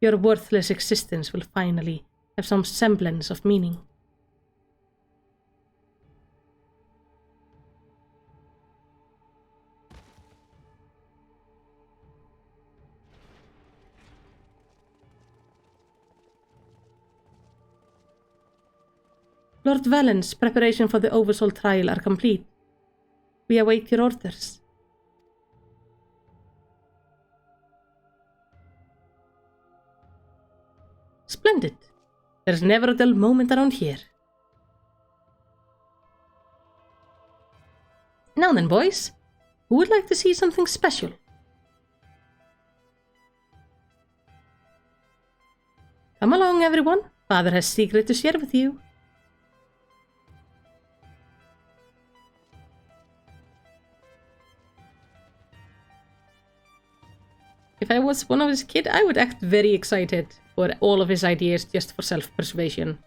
Your worthless existence will finally have some semblance of meaning. Lord Valen's preparations for the Oversoul trial are complete. We await your orders. Splendid. There's never a dull moment around here. Now then, boys, who would like to see something special? Come along, everyone. Father has secret to share with you. If I was one of his kids, I would act very excited for all of his ideas just for self-persuasion.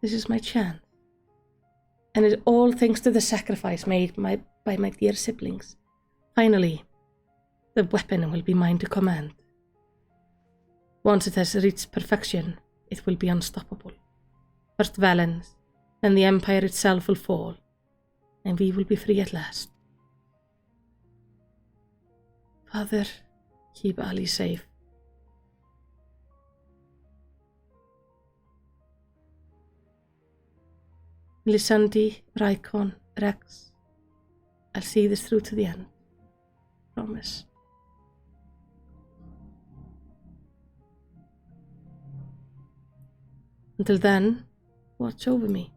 This is my chance. And it's all thanks to the sacrifice made by my dear siblings. Finally, the weapon will be mine to command. Once it has reached perfection, it will be unstoppable. First Valens, then the Empire itself will fall, and we will be free at last. Father, keep Ali safe. Lysandi, Raikon, Rex. I'll see this through to the end. Promise. Until then, watch over me.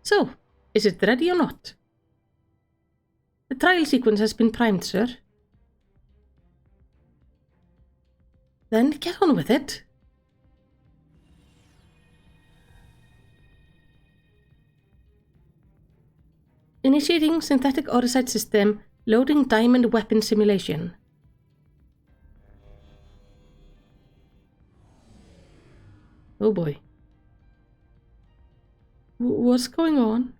So, is it ready or not? The trial sequence has been primed, sir. Then get on with it. Initiating synthetic Orosite system, loading diamond weapon simulation. Oh boy. What's going on?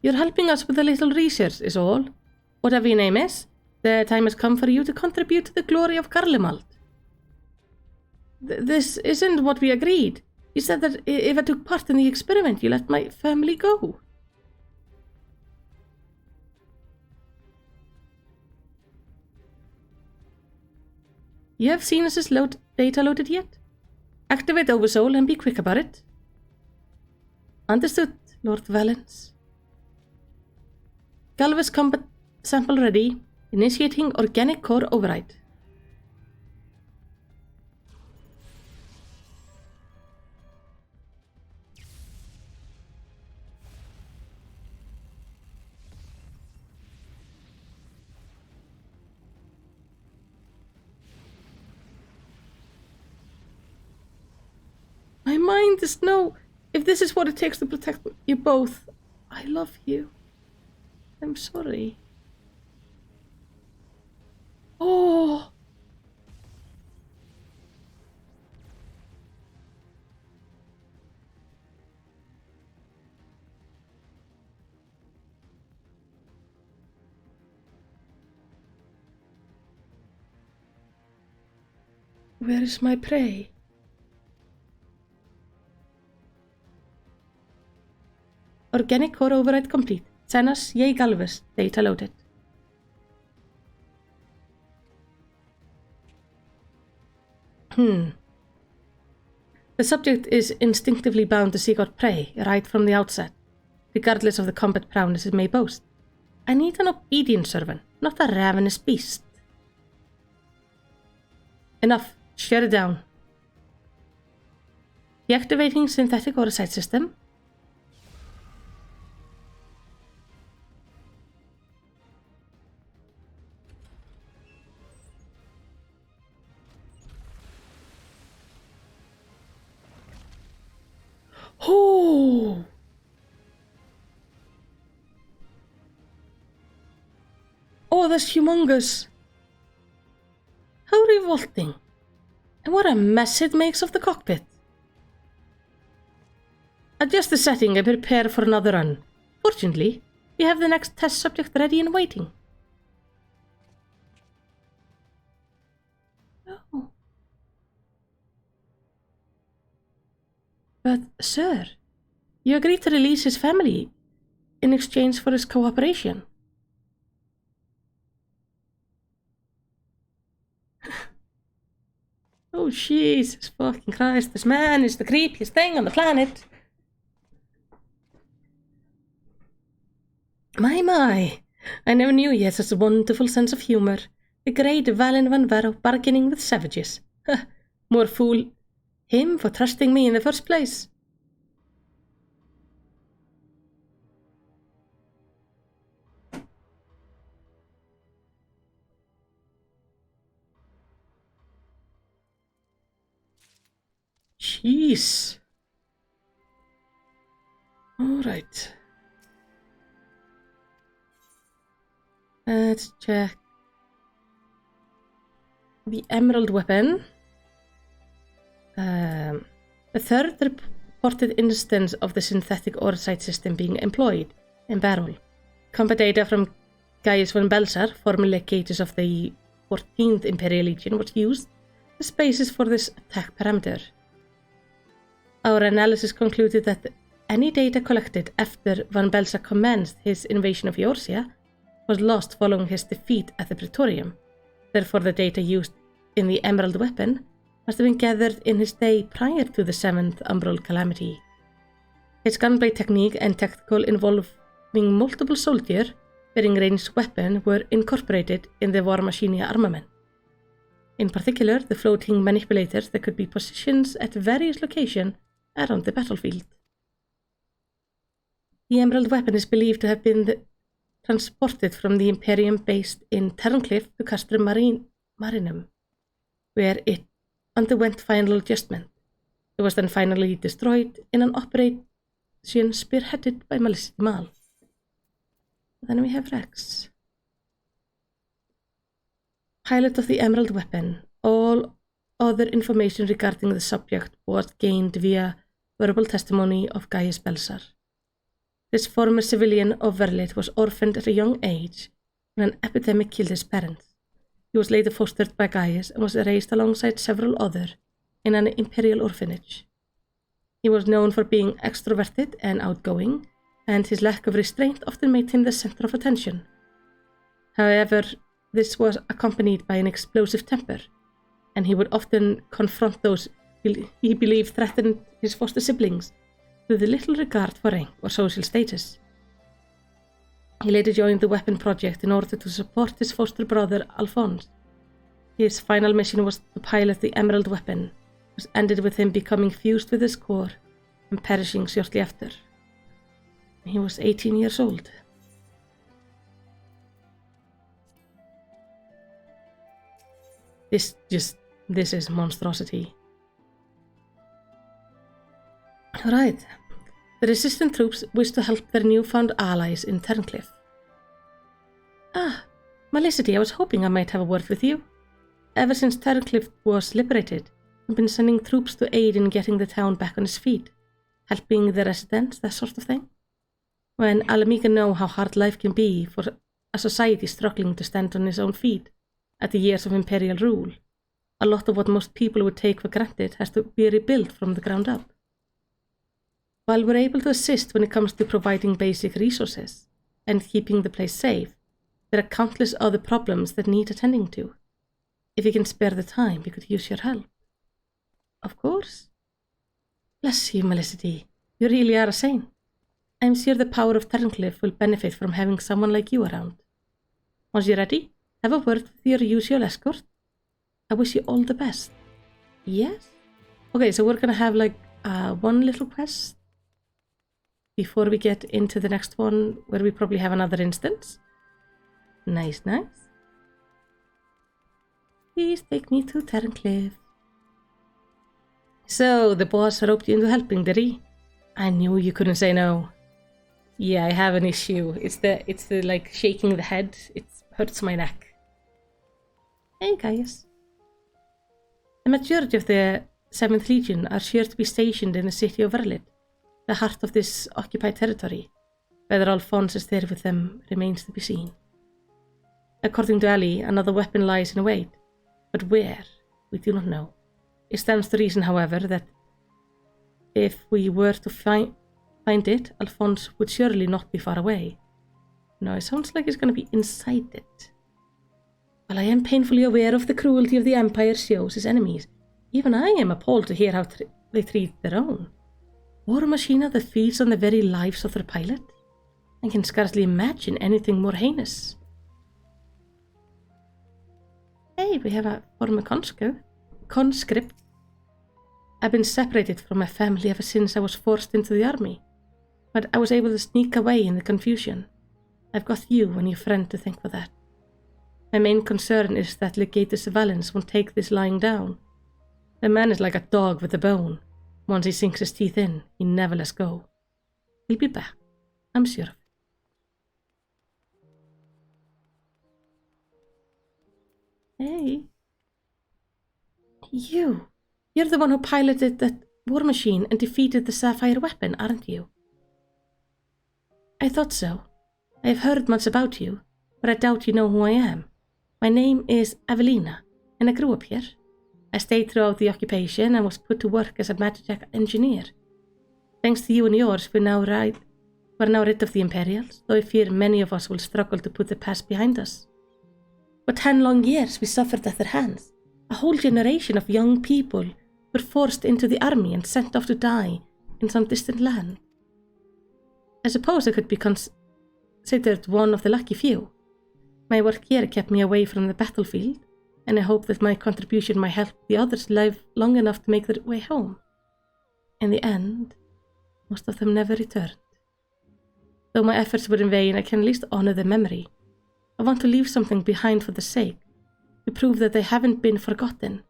You're helping us with a little research, is all. Whatever your name is, the time has come for you to contribute to the glory of Garlemald. This isn't what we agreed. You said that if I took part in the experiment, you let my family go. You have seen us data loaded yet? Activate Oversoul and be quick about it. Understood, Lord Valens. Galvus combat sample ready. Initiating organic core override. My mind is no. If this is what it takes to protect you both, I love you. I'm sorry. Oh. Where is my prey? Organic core override complete. Senas Yei Galvus. Data loaded. The subject is instinctively bound to seek out prey right from the outset, regardless of the combat prowess it may boast. I need an obedient servant, not a ravenous beast. Enough. Shut it down. Deactivating synthetic oversight system. Oh! Oh, that's humongous. How revolting. And what a mess it makes of the cockpit. Adjust the setting and prepare for another run. Fortunately, we have the next test subject ready and waiting. Oh. But, sir, you agreed to release his family in exchange for his cooperation. Oh, Jesus fucking Christ, this man is the creepiest thing on the planet. My, I never knew he had such a wonderful sense of humor. The great Valen van Verro bargaining with savages. More fool him for trusting me in the first place. Jeez. All right. Let's check the emerald weapon. The third reported instance of the synthetic oversight system being employed in Barrel. Combat data from Gaius von Belsar, formerly Catus of the 14th Imperial Legion, was used as basis for this attack parameter. Our analysis concluded that any data collected after von Belsar commenced his invasion of Eorzea was lost following his defeat at the Praetorium. Therefore, the data used in the emerald weapon must have been gathered in his day prior to the 7th Umbral Calamity. His gunplay technique and tactical involving multiple soldiers bearing ranged weapon were incorporated in the War Machinia armament. In particular, the floating manipulators that could be positioned at various locations around the battlefield. The emerald weapon is believed to have been transported from the Imperium based in Terncliffe to Castrum Marinum, where it underwent final adjustment. It was then finally destroyed in an operation spearheaded by Malicious Mal. Then we have Rex. Pilot of the emerald weapon. All other information regarding the subject was gained via verbal testimony of Gaius Belsar. This former civilian of Verlit was orphaned at a young age when an epidemic killed his parents. He was later fostered by Gaius and was raised alongside several others in an imperial orphanage. He was known for being extroverted and outgoing, and his lack of restraint often made him the center of attention. However, this was accompanied by an explosive temper, and he would often confront those he believed threatened his foster siblings with little regard for rank or social status. He later joined the weapon project in order to support his foster brother Alphonse. His final mission was to pilot the Emerald weapon, which ended with him becoming fused with his core and perishing shortly after. He was 18 years old. This is monstrosity. Alright. The resistant troops wish to help their newfound allies in Terncliff. Ah, Malicity, I was hoping I might have a word with you. Ever since Terncliff was liberated, I've been sending troops to aid in getting the town back on its feet, helping the residents, that sort of thing. When Alamiga know how hard life can be for a society struggling to stand on its own feet at the years of imperial rule, a lot of what most people would take for granted has to be rebuilt from the ground up. While we're able to assist when it comes to providing basic resources and keeping the place safe, there are countless other problems that need attending to. If you can spare the time, we could use your help. Of course. Bless you, Malicity. You really are a saint. I'm sure the power of Terncliff will benefit from having someone like you around. Once you're ready, have a word with your usual escort. I wish you all the best. Yes? Okay, so we're gonna have like one little quest before we get into the next one, where we probably have another instance. Nice. Please take me to Terncliff. So, the boss roped you into helping, did he? I knew you couldn't say no. Yeah, I have an issue. It's the like shaking the head. It hurts my neck. Hey guys. The majority of the 7th Legion are sure to be stationed in the city of Verlit, the heart of this occupied territory. Whether Alphonse is there with them remains to be seen. According to Ali, another weapon lies in wait, but where, we do not know. It stands to reason, however, that if we were to find it, Alphonse would surely not be far away. No, it sounds like it's going to be inside it. While I am painfully aware of the cruelty of the Empire shows his enemies, even I am appalled to hear how they treat their own. War machine that feeds on the very lives of their pilot? I can scarcely imagine anything more heinous. Hey, we have a former conscript. I've been separated from my family ever since I was forced into the army, but I was able to sneak away in the confusion. I've got you and your friend to thank for that. My main concern is that Legatus Valens won't take this lying down. The man is like a dog with a bone. Once he sinks his teeth in, he never lets go. He'll be back, I'm sure of it. Hey. You're the one who piloted that war machine and defeated the sapphire weapon, aren't you? I thought so. I have heard much about you, but I doubt you know who I am. My name is Evelina, and I grew up here. I stayed throughout the occupation and was put to work as a magic engineer. Thanks to you and yours, we're now rid of the Imperials, though I fear many of us will struggle to put the past behind us. For 10 long years we suffered at their hands. A whole generation of young people were forced into the army and sent off to die in some distant land. I suppose I could be considered one of the lucky few. My work here kept me away from the battlefield, and I hope that my contribution might help the others live long enough to make their way home. In the end, most of them never returned. Though my efforts were in vain, I can at least honor their memory. I want to leave something behind for the sake, to prove that they haven't been forgotten.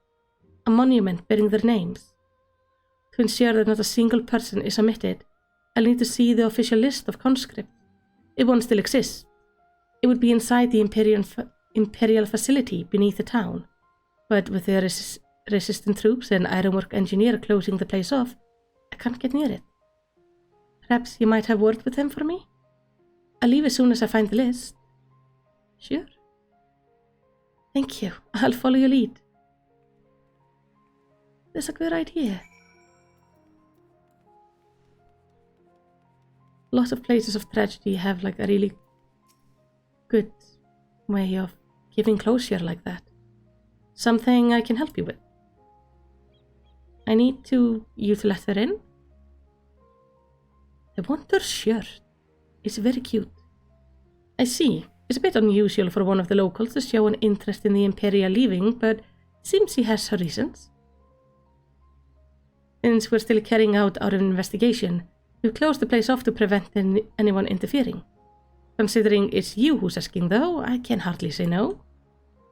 A monument bearing their names. To ensure that not a single person is omitted, I'll need to see the official list of conscripts. If one still exists. It would be inside the Imperial facility beneath the town, but with the resistant troops and ironwork engineer closing the place off, I can't get near it. Perhaps you might have word with him for me? I'll leave as soon as I find the list. Sure. Thank you. I'll follow your lead. That's a good idea. Lots of places of tragedy have like a really good way of giving closure like that. Something I can help you with. I need you to let her in. I want her shirt. It's very cute. I see. It's a bit unusual for one of the locals to show an interest in the Imperial leaving, but it seems she has her reasons. Since we're still carrying out our investigation, we've closed the place off to prevent anyone interfering. Considering it's you who's asking though, I can hardly say no.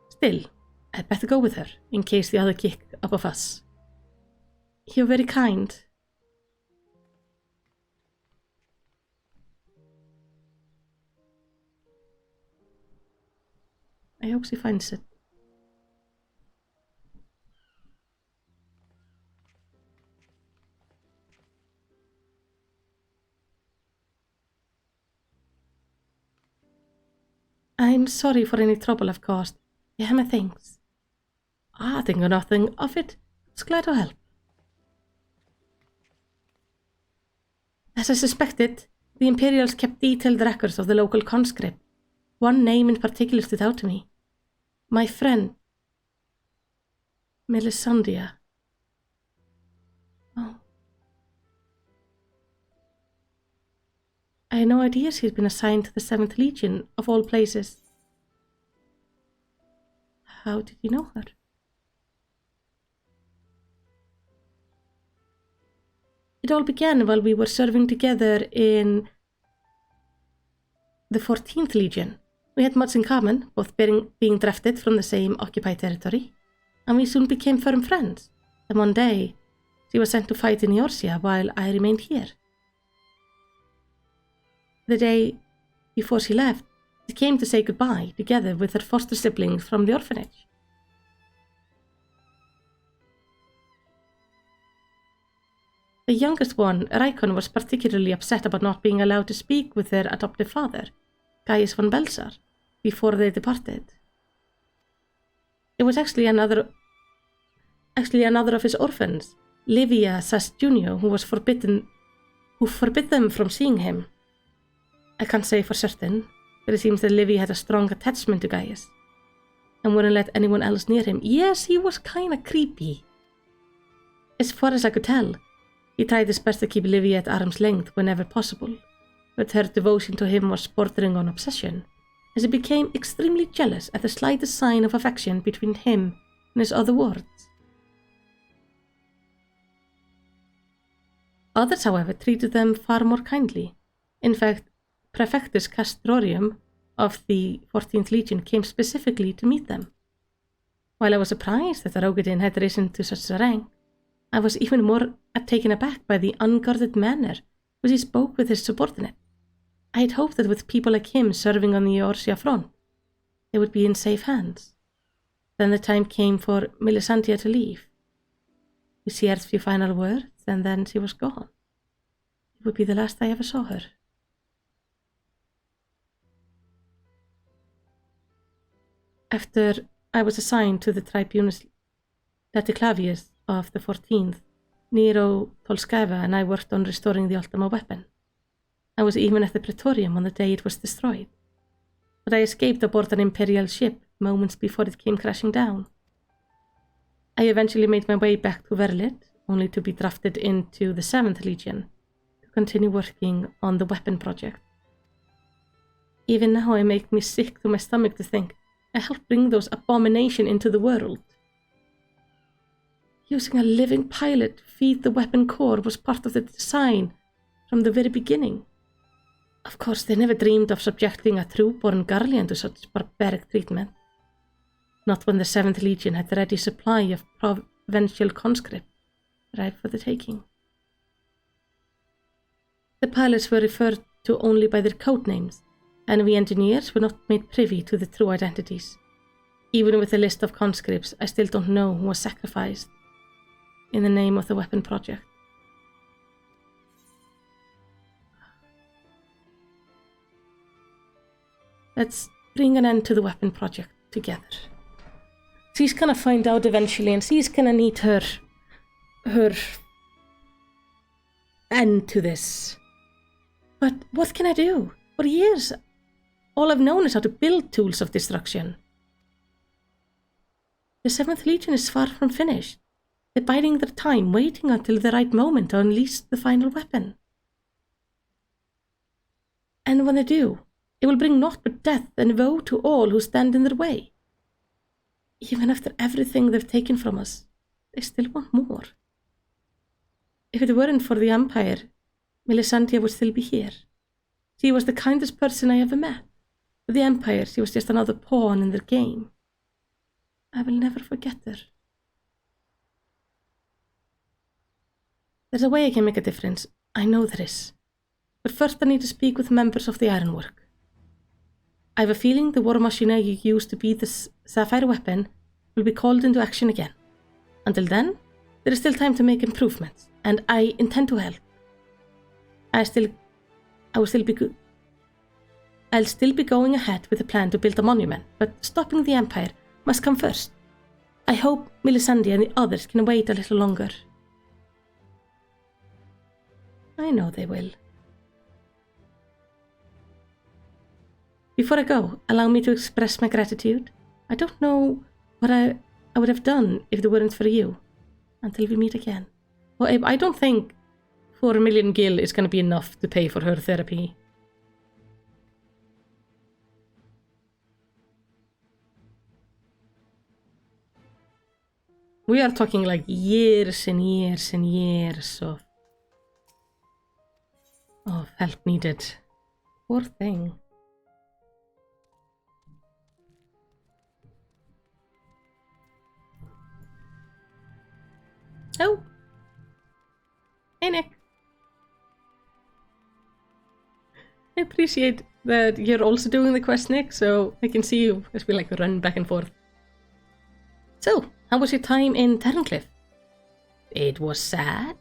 Still, I'd better go with her, in case the other kick up a fuss. You're very kind. I hope she finds it. I'm sorry for any trouble I've caused. Yeah, my thanks. I think nothing of it. Just glad to help. As I suspected, the Imperials kept detailed records of the local conscript. One name in particular stood out to me. My friend, Melisandria. Oh. I had no idea she had been assigned to the 7th Legion, of all places. How did you know her? It all began while we were serving together in the 14th Legion. We had much in common, both being drafted from the same occupied territory, and we soon became firm friends. And one day, she was sent to fight in Eorzea while I remained here. The day before she left, she came to say goodbye together with her foster siblings from the orphanage. The youngest one, Raikon, was particularly upset about not being allowed to speak with their adoptive father, Gaius von Belsar, before they departed. It was actually another of his orphans, Livia Sas Jr., who forbid them from seeing him. I can't say for certain, but it seems that Livy had a strong attachment to Gaius, and wouldn't let anyone else near him. Yes, he was kinda creepy. As far as I could tell, he tried his best to keep Livy at arm's length whenever possible, but her devotion to him was bordering on obsession, as he became extremely jealous at the slightest sign of affection between him and his other wards. Others, however, treated them far more kindly. In fact, Prefectus Castrorium of the 14th Legion came specifically to meet them. While I was surprised that the Rogadin had risen to such a rank, I was even more taken aback by the unguarded manner which he spoke with his subordinate. I had hoped that with people like him serving on the Eorzea front, they would be in safe hands. Then the time came for Melisandria to leave. We shared a few final words, and then she was gone. It would be the last I ever saw her. After I was assigned to the Tribunus Laticlavius of the 14th, Nero Tolskava and I worked on restoring the Ultima weapon. I was even at the Praetorium on the day it was destroyed, but I escaped aboard an Imperial ship moments before it came crashing down. I eventually made my way back to Verlit, only to be drafted into the 7th Legion to continue working on the weapon project. Even now it makes me sick to my stomach to think I helped bring those abominations into the world. Using a living pilot to feed the weapon core was part of the design from the very beginning. Of course, they never dreamed of subjecting a true-born Garlean to such barbaric treatment. Not when the 7th Legion had a ready supply of provincial conscript ripe for the taking. The pilots were referred to only by their code names, and we engineers were not made privy to the true identities. Even with the list of conscripts, I still don't know who was sacrificed in the name of the weapon project. Let's bring an end to the weapon project together. She's gonna find out eventually, and she's gonna need her end to this. But what can I do? For years, all I've known is how to build tools of destruction. The 7th Legion is far from finished. They're biding their time, waiting until the right moment to unleash the final weapon. And when they do, it will bring naught but death and woe to all who stand in their way. Even after everything they've taken from us, they still want more. If it weren't for the Empire, Melisandre would still be here. She was the kindest person I ever met. For the Empire, she was just another pawn in their game. I will never forget her. There's a way I can make a difference. I know there is. But first I need to speak with members of the Ironwork. I have a feeling the war machine you used to beat the Sapphire weapon will be called into action again. Until then, there is still time to make improvements, and I intend to help. I'll still be going ahead with a plan to build a monument, but stopping the Empire must come first. I hope Melisandre and the others can wait a little longer. I know they will. Before I go, allow me to express my gratitude. I don't know what I would have done if it weren't for you. Until we meet again. Well, Abe, I don't think 4 million gil is going to be enough to pay for her therapy. We are talking like years and years and years of help needed. Poor thing. Oh. Hey, Nick. I appreciate that you're also doing the quest, Nick, so I can see you as we like run back and forth. So, how was your time in Terrancliff? It was sad.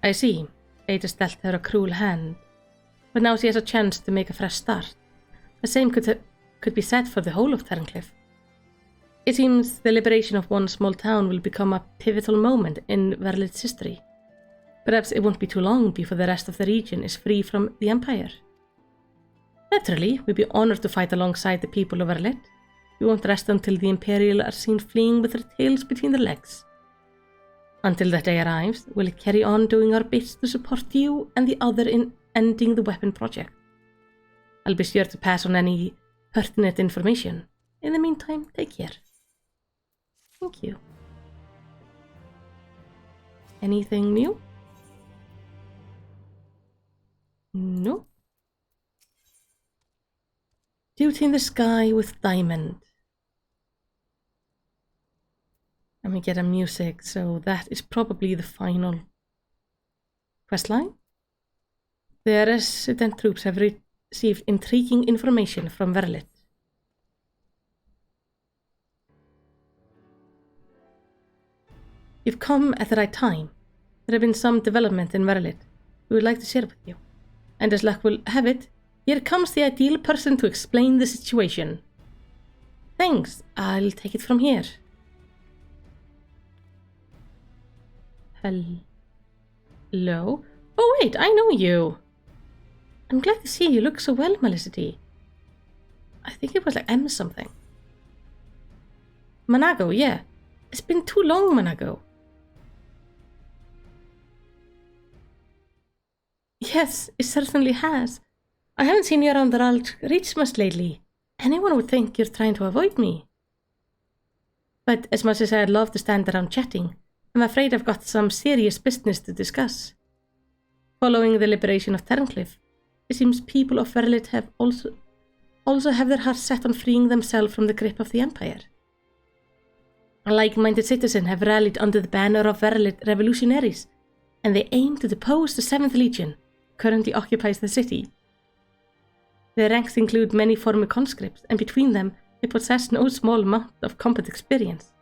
I see. Fate has dealt her a cruel hand, but now she has a chance to make a fresh start. The same could be said for the whole of Terrancliff. It seems the liberation of one small town will become a pivotal moment in Verlit's history. Perhaps it won't be too long before the rest of the region is free from the Empire. Naturally, we'd be honored to fight alongside the people of Verlit. We won't rest until the Imperial are seen fleeing with their tails between their legs. Until that day arrives, we'll carry on doing our best to support you and the other in ending the weapon project. I'll be sure to pass on any pertinent information. In the meantime, take care. Thank you. Anything new? No. Duty in the Sky with Diamond. Let me get a music, so that is probably the final questline. The resident troops have received intriguing information from Verlit. You've come at the right time. There have been some development in Verlit we would like to share with you. And as luck will have it, here comes the ideal person to explain the situation. Thanks, I'll take it from here. Hello? Oh wait, I know you. I'm glad to see you look so well, Melicity. I think it was like M something. Manago, yeah. It's been too long, Manago. Yes, it certainly has. I haven't seen you around the Alt Reach much lately. Anyone would think you're trying to avoid me. But as much as I'd love to stand around chatting, I'm afraid I've got some serious business to discuss. Following the liberation of Terrancliff, it seems people of Verlit have also have their hearts set on freeing themselves from the grip of the Empire. A like-minded citizens have rallied under the banner of Verlit revolutionaries, and they aim to depose the 7th Legion, currently occupies the city. Their ranks include many former conscripts, and between them, They possess no small amount of combat experience.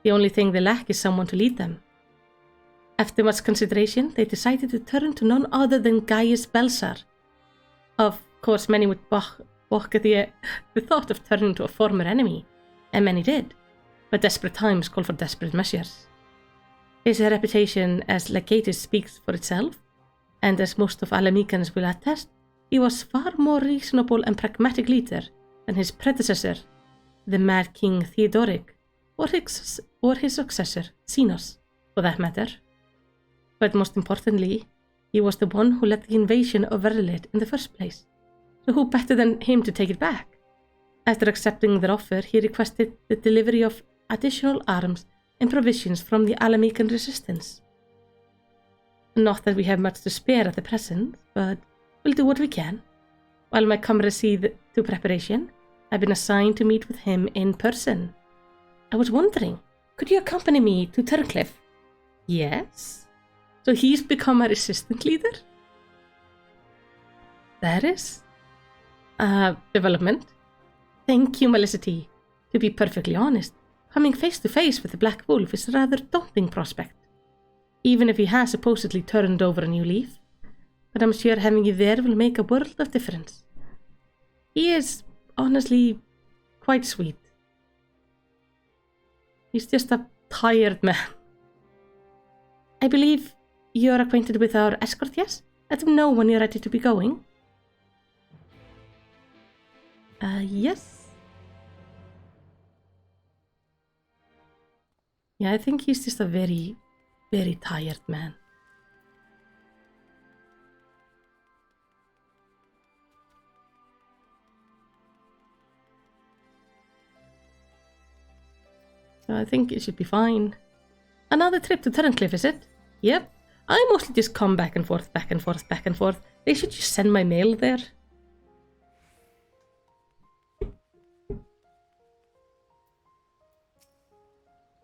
The only thing they lack is someone to lead them. After much consideration, they decided to turn to none other than Gaius Belsar. Of course, many would balk at the thought of turning to a former enemy, and many did, but desperate times call for desperate measures. His reputation as Legatus speaks for itself, and as most of Alamicans will attest, he was far more reasonable and pragmatic leader than his predecessor, the Mad King Theodoric, or his successor, Xenos, for that matter. But most importantly, he was the one who led the invasion of Verlet in the first place, so who better than him to take it back? After accepting their offer, he requested the delivery of additional arms and provisions from the Alamican resistance. Not that we have much to spare at the present, but we'll do what we can. While my comrades see to preparation, I've been assigned to meet with him in person. I was wondering, could you accompany me to Turncliffe? Yes. So he's become a resistant leader? That is development. Thank you, Melicity. To be perfectly honest, coming face to face with the Black Wolf is a rather daunting prospect, even if he has supposedly turned over a new leaf. But I'm sure having you there will make a world of difference. He is, honestly, quite sweet. He's just a tired man. I believe you're acquainted with our escort, yes? Let them know when you're ready to be going. Yes. Yeah, I think he's just a very, very tired man. So I think it should be fine. Another trip to Turncliffe, is it? Yep. I mostly just come back and forth, back and forth, back and forth. They should just send my mail there.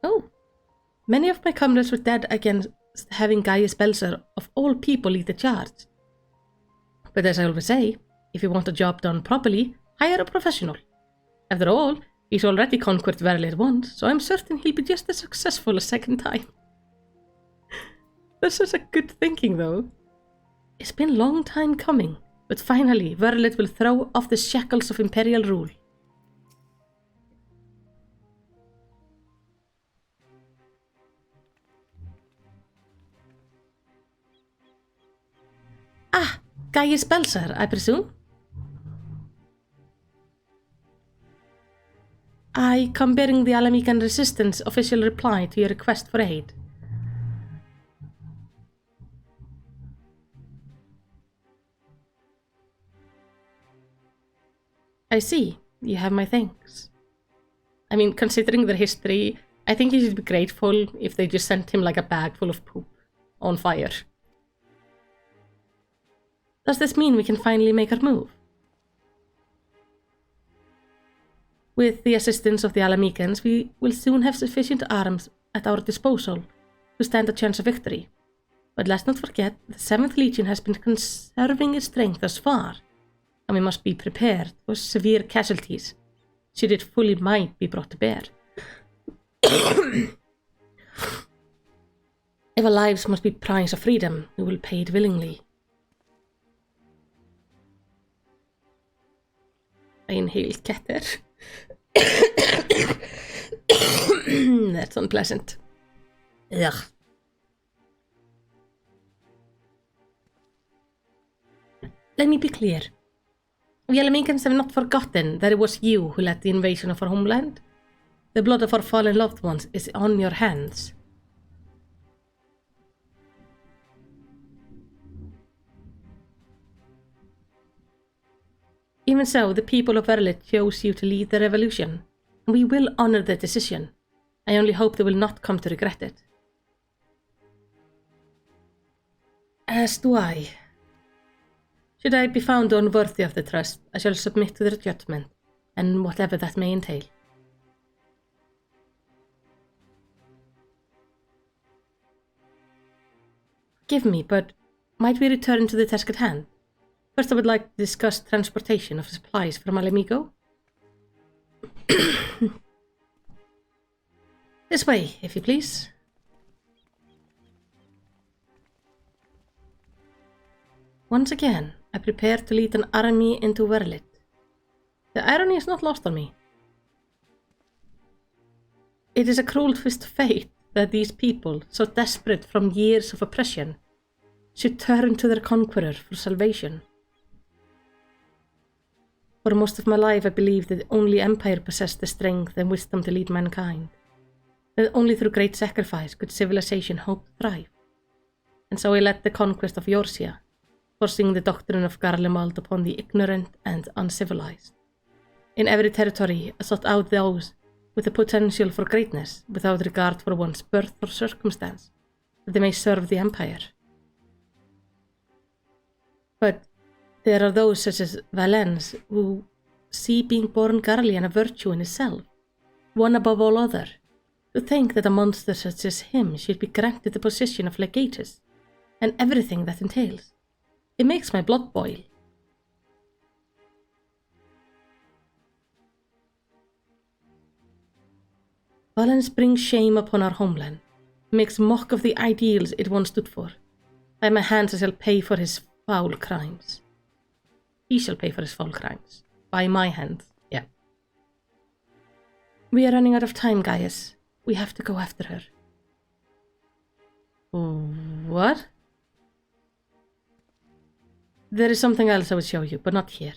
Oh. Many of my comrades were dead against having Gaius Belsar of all people lead the charge. But as I always say, if you want a job done properly, hire a professional. After all, he's already conquered Verlet once, so I'm certain he'll be just as successful a second time. That's such a good thinking, though. It's been a long time coming, but finally Verlet will throw off the shackles of imperial rule. Ah, Gaius Belsar, I presume? I come bearing the Alamican Resistance official reply to your request for aid. I see. You have my thanks. I mean, considering their history, I think you should be grateful if they just sent him like a bag full of poop on fire. Does this mean we can finally make our move? With the assistance of the Alamicans, we will soon have sufficient arms at our disposal to stand a chance of victory. But let's not forget, the 7th Legion has been conserving its strength thus far, and we must be prepared for severe casualties, should it fully might be brought to bear. If our lives must be price of freedom, we will pay it willingly. I inhaled Keter. That's unpleasant. Ugh. Let me be clear. The Alamicans have not forgotten that it was you who led the invasion of our homeland. The blood of our fallen loved ones is on your hands. Even so, the people of Verlet chose you to lead the revolution, and we will honor the decision. I only hope they will not come to regret it. As do I. Should I be found unworthy of the trust, I shall submit to their judgment, and whatever that may entail. Forgive me, but might we return to the task at hand? First, I would like to discuss transportation of supplies from Alamigo. This way, if you please. Once again, I prepare to lead an army into Verlit. The irony is not lost on me. It is a cruel twist of fate that these people, so desperate from years of oppression, should turn to their conqueror for salvation. For most of my life I believed that only Empire possessed the strength and wisdom to lead mankind, that only through great sacrifice could civilization hope to thrive. And so I led the conquest of Eorzea, forcing the doctrine of Garlemald upon the ignorant and uncivilized. In every territory I sought out those with the potential for greatness, without regard for one's birth or circumstance, that they may serve the Empire. But there are those such as Valens who see being born Garlean a virtue in itself, one above all other, who think that a monster such as him should be granted the position of legatus, and everything that entails. It makes my blood boil. Valens brings shame upon our homeland, makes mock of the ideals it once stood for. By my hands I shall pay for his foul crimes. He shall pay for his foul crimes. By my hands, yeah. We are running out of time, Gaius. We have to go after her. What? There is something else I will show you, but not here.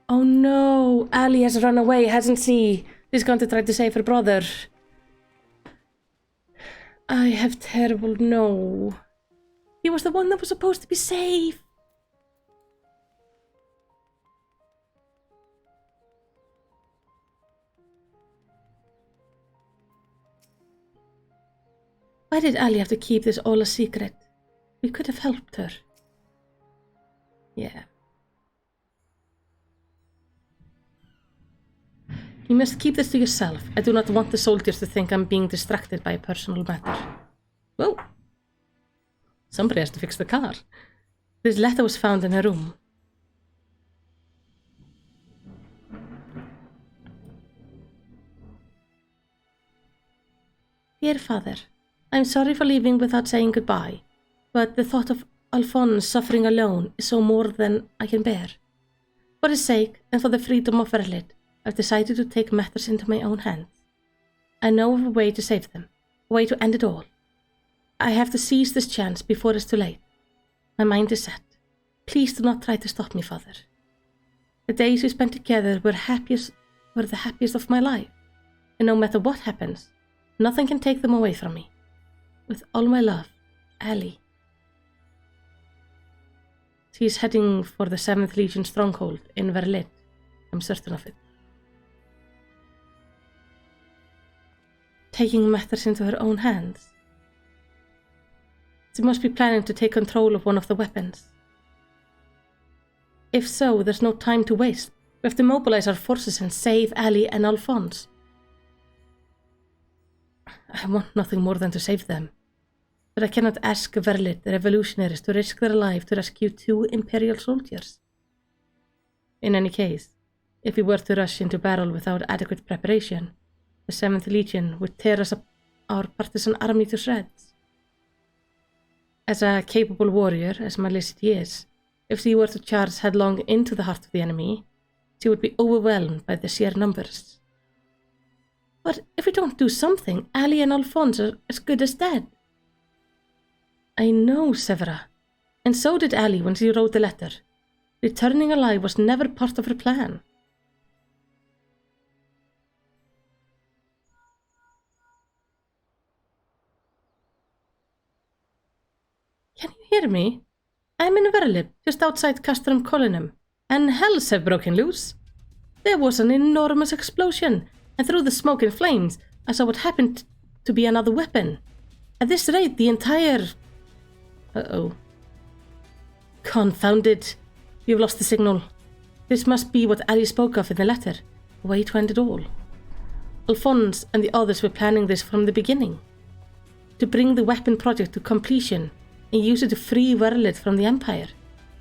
Oh no, Ali has run away, hasn't she? She's going to try to save her brother. I have terrible no. He was the one that was supposed to be safe. Why did Ali have to keep this all a secret? We could have helped her. Yeah. You must keep this to yourself. I do not want the soldiers to think I'm being distracted by a personal matter. Whoa. Somebody has to fix the car. This letter was found in her room. Dear father, I am sorry for leaving without saying goodbye, but the thought of Alphonse suffering alone is so more than I can bear. For his sake, and for the freedom of Verlit, I've decided to take matters into my own hands. I know of a way to save them, a way to end it all. I have to seize this chance before it's too late. My mind is set. Please do not try to stop me, father. The days we spent together were the happiest of my life, and no matter what happens, nothing can take them away from me. With all my love, Ali. She is heading for the 7th Legion stronghold in Verlit. I'm certain of it. Taking matters into her own hands. She must be planning to take control of one of the weapons. If so, there's no time to waste. We have to mobilize our forces and save Ali and Alphonse. I want nothing more than to save them. But I cannot ask Verlit, the revolutionaries, to risk their life to rescue 2 Imperial soldiers. In any case, if we were to rush into battle without adequate preparation, the 7th Legion would tear our partisan army to shreds. As a capable warrior, as Malicity is, if she were to charge headlong into the heart of the enemy, she would be overwhelmed by the sheer numbers. But if we don't do something, Ali and Alphonse are as good as dead. I know, Severa, and so did Ali when she wrote the letter. Returning alive was never part of her plan. Can you hear me? I'm in Verlip, just outside Castrum Collinum, and hells have broken loose. There was an enormous explosion, and through the smoke and flames, I saw what happened to be another weapon. At this rate, the entire... Uh-oh. Confounded. You've lost the signal. This must be what Ali spoke of in the letter. A way to end it all. Alphonse and the others were planning this from the beginning. To bring the weapon project to completion and use it to free Verlit from the Empire,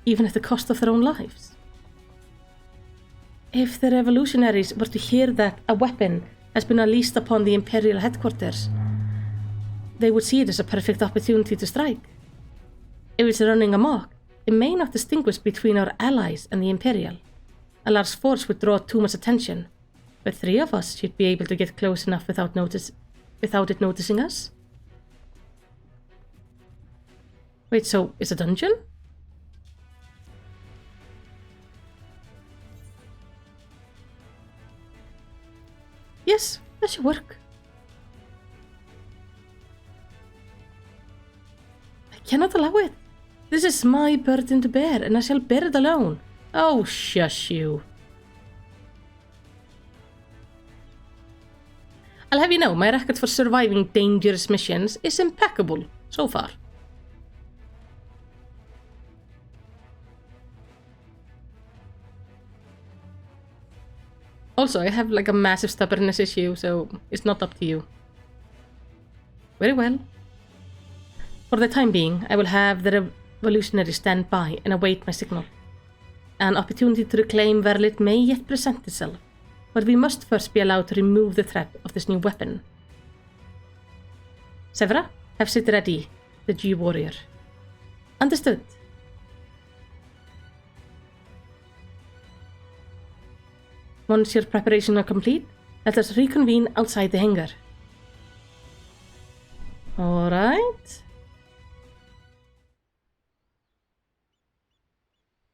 even at the cost of their own lives. If the revolutionaries were to hear that a weapon has been unleashed upon the Imperial headquarters, they would see it as a perfect opportunity to strike. If it's running amok, it may not distinguish between our allies and the Imperial. A large force would draw too much attention, but 3 of us should be able to get close enough without it noticing us. Wait, so it's a dungeon? Yes, that should work. I cannot allow it. This is my burden to bear, and I shall bear it alone. Oh, shush you. I'll have you know, my record for surviving dangerous missions is impeccable so far. Also, I have like a massive stubbornness issue, so it's not up to you. Very well. For the time being, I will have the revolutionary stand by and await my signal. An opportunity to reclaim Verlit may yet present itself, but we must first be allowed to remove the threat of this new weapon. Severa, have sit ready, the G-Warrior. Understood. Once your preparations are complete, let us reconvene outside the hangar. Alright.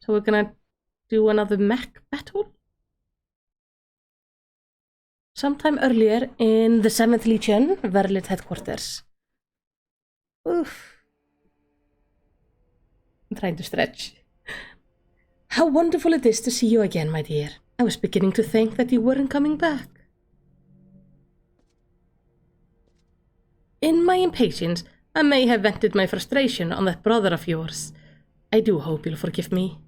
So we're gonna do another mech battle? Sometime earlier in the 7th Legion, Verlit headquarters. Oof. I'm trying to stretch. How wonderful it is to see you again, my dear. I was beginning to think that you weren't coming back. In my impatience, I may have vented my frustration on that brother of yours. I do hope you'll forgive me.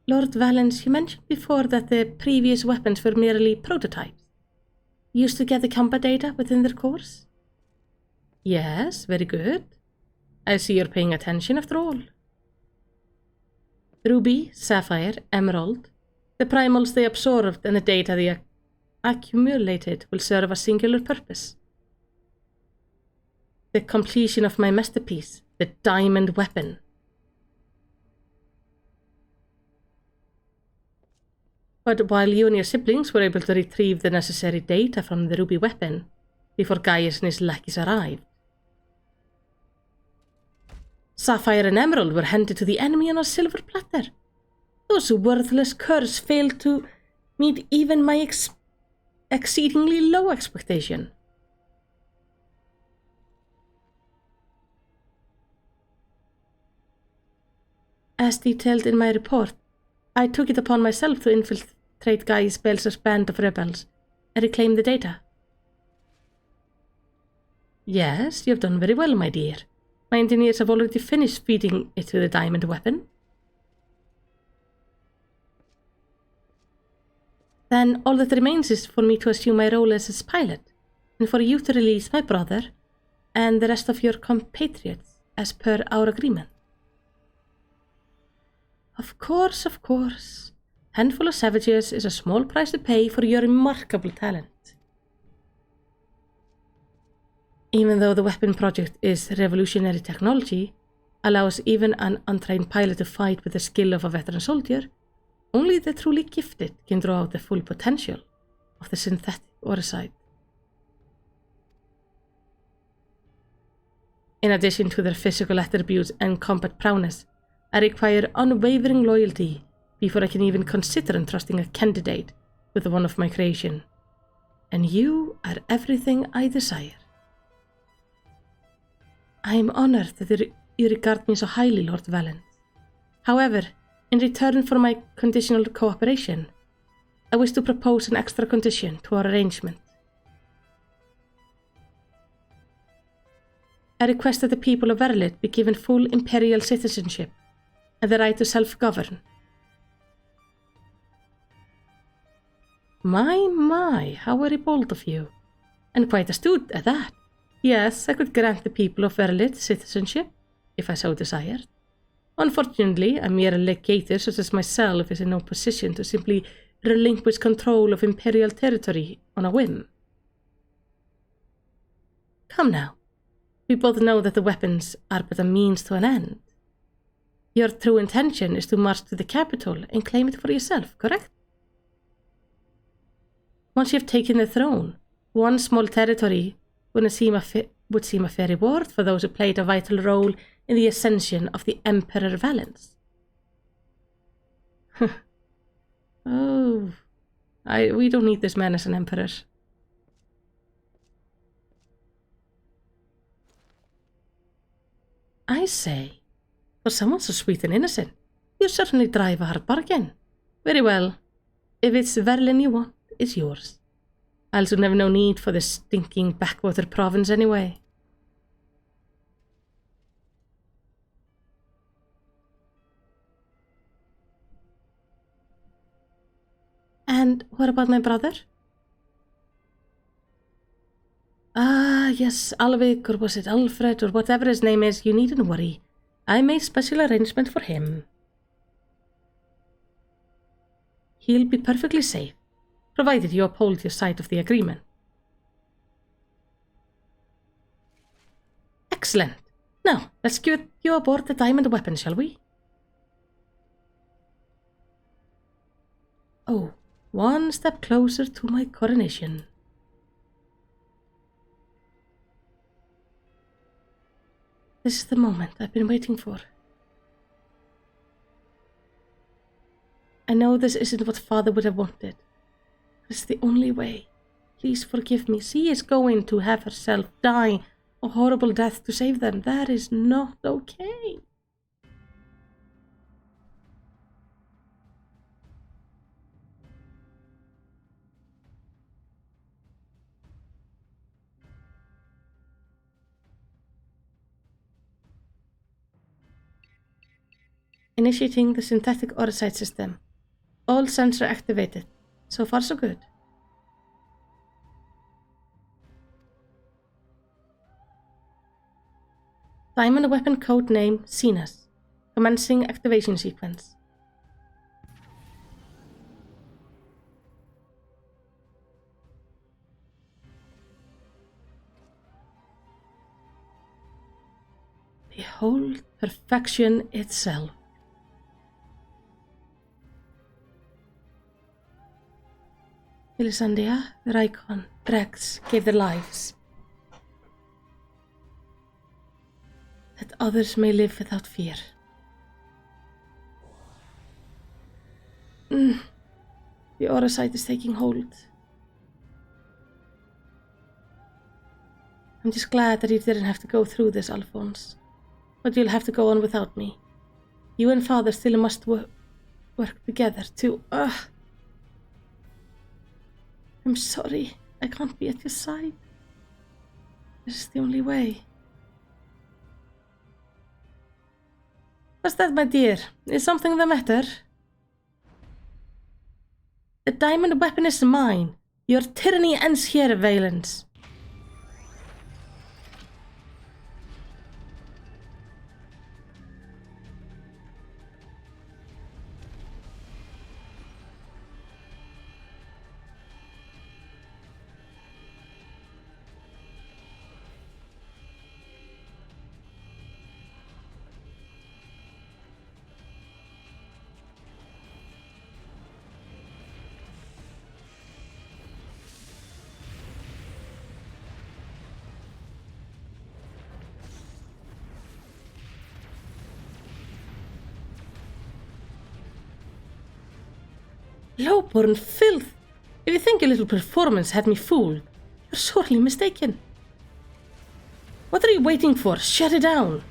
Lord Valens, you mentioned before that the previous weapons were merely prototypes. You used to get the combat data within their cores? Yes, very good. I see you're paying attention after all. Ruby, Sapphire, Emerald. The primals they absorbed and the data they accumulated will serve a singular purpose. The completion of my masterpiece, the diamond weapon. But while you and your siblings were able to retrieve the necessary data from the ruby weapon, before Gaius and his lackeys arrived, Sapphire and Emerald were handed to the enemy on a silver platter. Those worthless curs failed to meet even my exceedingly low expectation. As detailed in my report, I took it upon myself to infiltrate Gaius Belzer's band of rebels and reclaim the data. Yes, you have done very well, my dear. My engineers have already finished feeding it to the diamond weapon. Then all that remains is for me to assume my role as his pilot, and for you to release my brother and the rest of your compatriots as per our agreement. Of course, of course. Handful of savages is a small price to pay for your remarkable talent. Even though the weapon project is revolutionary technology, allows even an untrained pilot to fight with the skill of a veteran soldier, only the truly gifted can draw out the full potential of the synthetic oricide. In addition to their physical attributes and combat prowess, I require unwavering loyalty before I can even consider entrusting a candidate with one of my creation. And you are everything I desire. I am honored that you regard me so highly, Lord Valens. However, in return for my conditional cooperation, I wish to propose an extra condition to our arrangement. I request that the people of Verlit be given full imperial citizenship and the right to self-govern. My, how very bold of you, and quite astute at that. Yes, I could grant the people of Verlit citizenship, if I so desired. Unfortunately, a mere legator such as myself is in no position to simply relinquish control of Imperial territory on a whim. Come now. We both know that the weapons are but a means to an end. Your true intention is to march to the capital and claim it for yourself, correct? Once you have taken the throne, one small territory would seem a fair reward for those who played a vital role in the ascension of the Emperor Valens. We don't need this man as an emperor. I say, for someone so sweet and innocent, you certainly drive a hard bargain. Very well. If it's Verlin you want, it's yours. I'll soon have no need for this stinking backwater province anyway. And what about my brother? Ah, yes, Alvik, or was it Alfred, or whatever his name is, you needn't worry. I made special arrangement for him. He'll be perfectly safe, provided you uphold your side of the agreement. Excellent. Now, let's get you aboard the diamond weapon, shall we? Oh, one step closer to my coronation. This is the moment I've been waiting for. I know this isn't what Father would have wanted. It's the only way. Please forgive me. She is going to have herself die a horrible death to save them. That is not okay. Initiating the synthetic orosite system. All sensors activated. So far so good. Diamond weapon code name Cenas. Commencing activation sequence. Behold perfection itself. Melisandre, Raikon, Rex gave their lives, that others may live without fear. The orosite is taking hold. I'm just glad that you didn't have to go through this, Alphonse. But you'll have to go on without me. You and Father still must work together to... I'm sorry, I can't be at your side. This is the only way. What's that, my dear? Is something the matter? The diamond weapon is mine. Your tyranny ends here, Valens. Low-born filth! If you think your little performance had me fooled, you're sorely mistaken. What are you waiting for? Shut it down!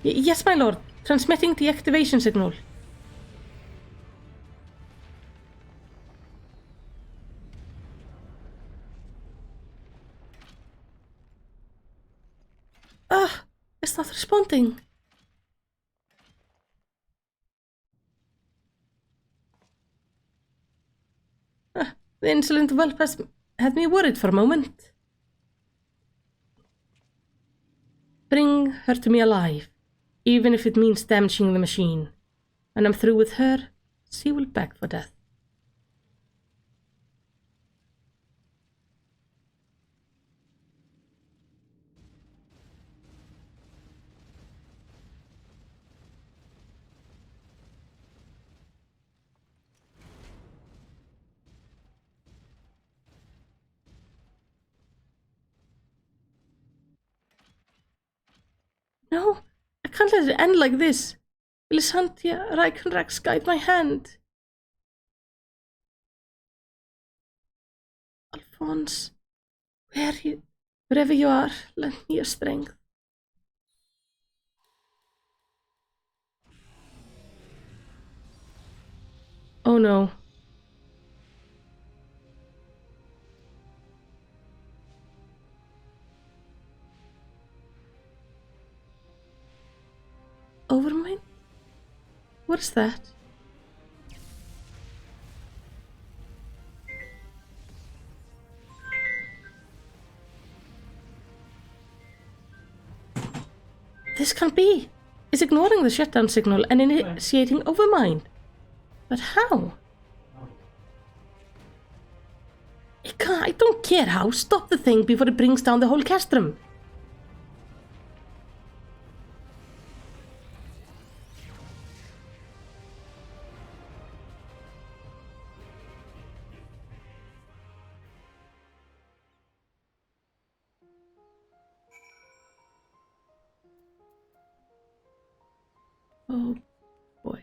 Yes, my lord. Transmitting the activation signal. It's not responding. The insolent whelp had me worried for a moment. Bring her to me alive, even if it means damaging the machine. When I'm through with her, she will beg for death. No, I can't let it end like this. Lysantia, Reichenrex, guide my hand. Alphonse, wherever you are, lend me your strength. Oh no. Overmind? What is that? This can't be. It's ignoring the shutdown signal and initiating Overmind. But how? It can't, I don't care how. Stop the thing before it brings down the whole castrum. Oh boy.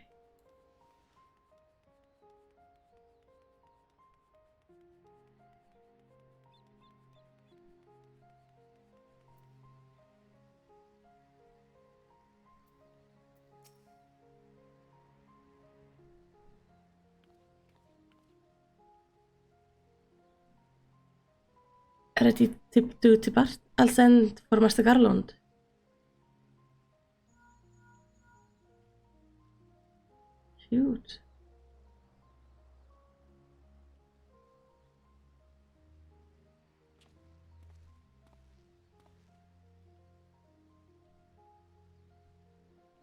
Ready to depart? I'll send for Master Garland. Shoot.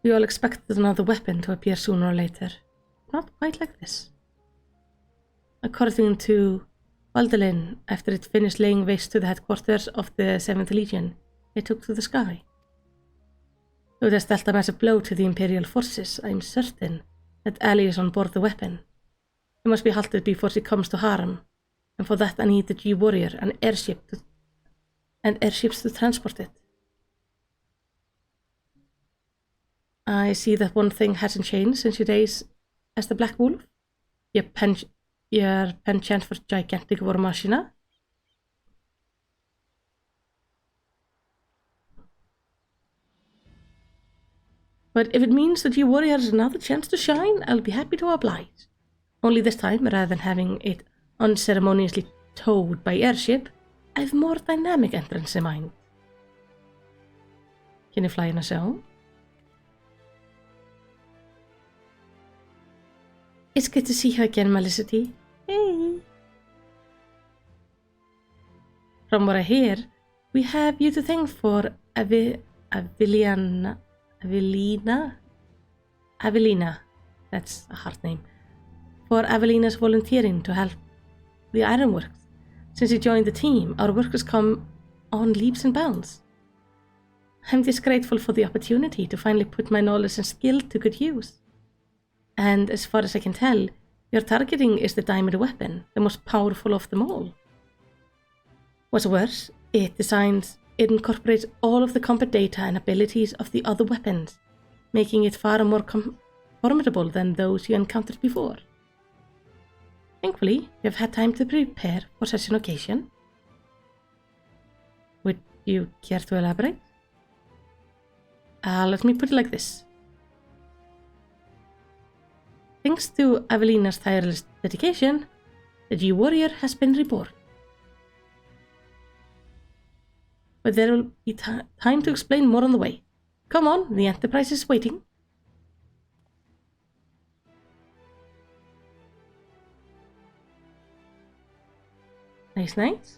We all expected another weapon to appear sooner or later. Not quite like this. According to Valdalin, after it finished laying waste to the headquarters of the 7th Legion, it took to the sky. Though it has dealt a massive blow to the Imperial forces, I am certain that Ali is on board the weapon. It must be halted before she comes to harm, and for that I need the G-Warrior and airships to transport it. I see that one thing hasn't changed since your days as the Black Wolf. Your penchant for gigantic war machina. But if it means that your warrior has another chance to shine, I'll be happy to oblige. Only this time, rather than having it unceremoniously towed by airship, I have more dynamic entrance in mind. Can you fly in a zone? It's good to see you again, Melicity. Hey! From what I hear, we have you to thank for Avelina. That's a hard name. For Avelina's volunteering to help the ironworks. Since you joined the team, our work has come on leaps and bounds. I'm just grateful for the opportunity to finally put my knowledge and skill to good use. And as far as I can tell, your targeting is the diamond weapon, the most powerful of them all. What's worse, it incorporates all of the combat data and abilities of the other weapons, making it far more formidable than those you encountered before. Thankfully, you've had time to prepare for such an occasion. Would you care to elaborate? Let me put it like this. Thanks to Avelina's tireless dedication, the G-Warrior has been reborn. But there will be time to explain more on the way. Come on, the Enterprise is waiting. Nice, nice.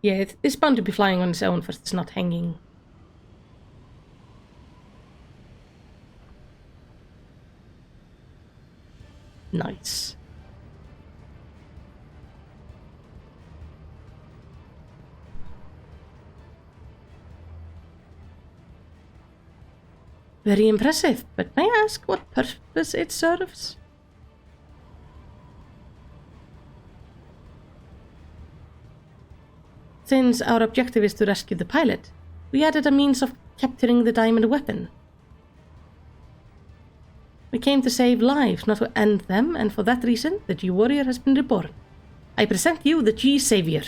Yeah, it's bound to be flying on its own first it's not hanging. Nice. Very impressive, but may I ask what purpose it serves? Since our objective is to rescue the pilot, we added a means of capturing the diamond weapon. We came to save lives, not to end them, and for that reason, the G-Warrior has been reborn. I present you the G-Savior.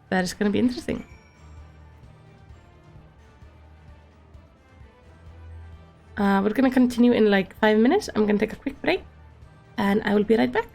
That is going to be interesting. We're going to continue in like 5 minutes. I'm going to take a quick break, and I will be right back.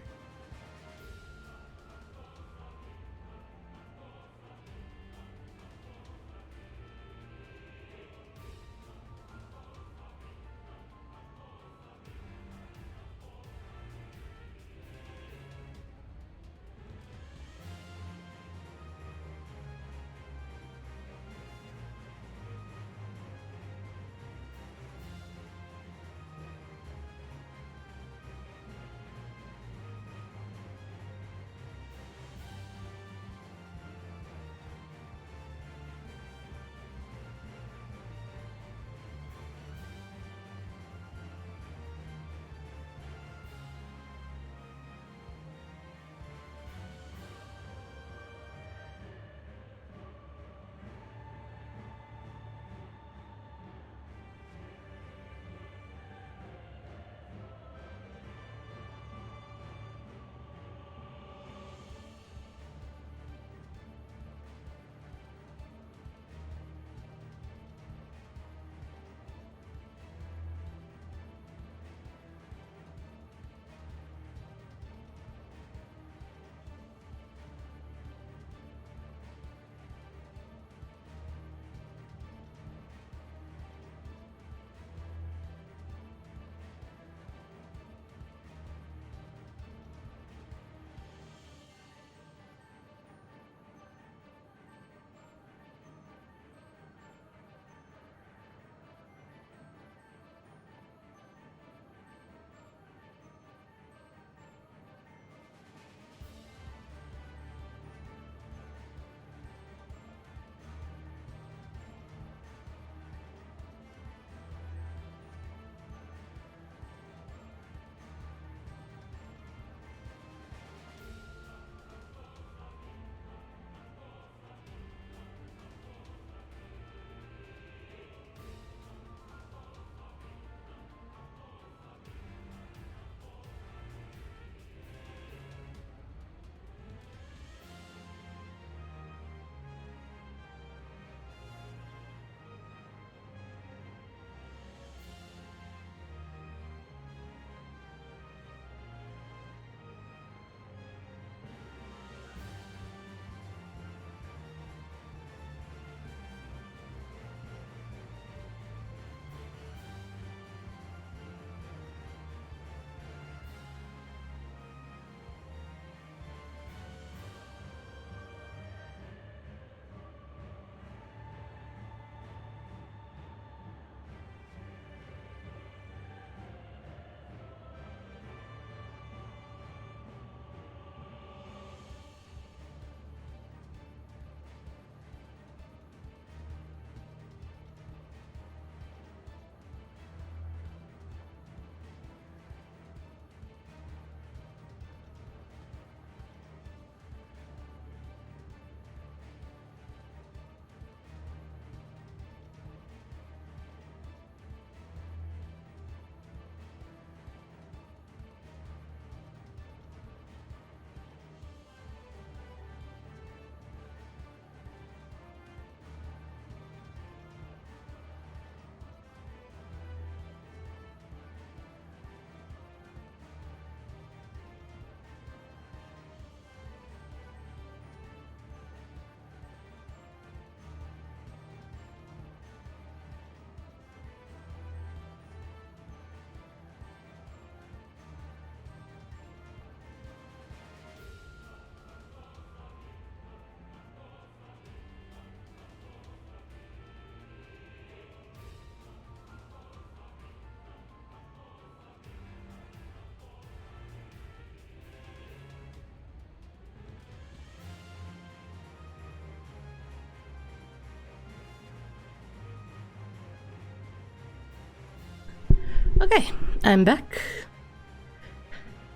Okay, I'm back.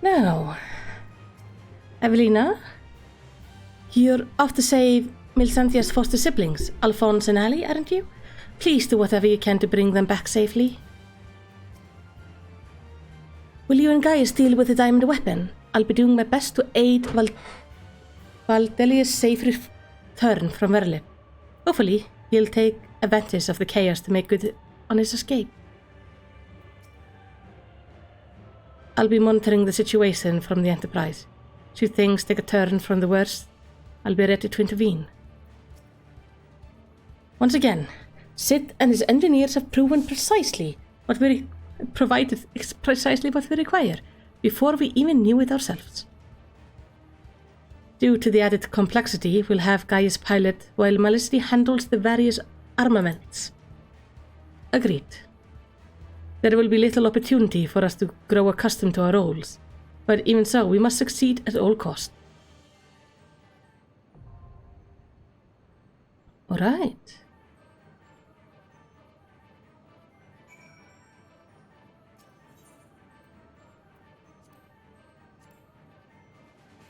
Now, Evelina, you're off to save Milsantia's foster siblings, Alphonse and Ali, aren't you? Please do whatever you can to bring them back safely. Will you and Gaius deal with the diamond weapon? I'll be doing my best to aid Valdelia's safe return from Verlip. Hopefully, he'll take advantage of the chaos to make good on his escape. I'll be monitoring the situation from the Enterprise. Should things take a turn from the worst, I'll be ready to intervene. Once again, Sid and his engineers have proven precisely what we require, before we even knew it ourselves. Due to the added complexity, we'll have Gaius pilot while Malicity handles the various armaments. Agreed. There will be little opportunity for us to grow accustomed to our roles, but even so, we must succeed at all costs. Alright.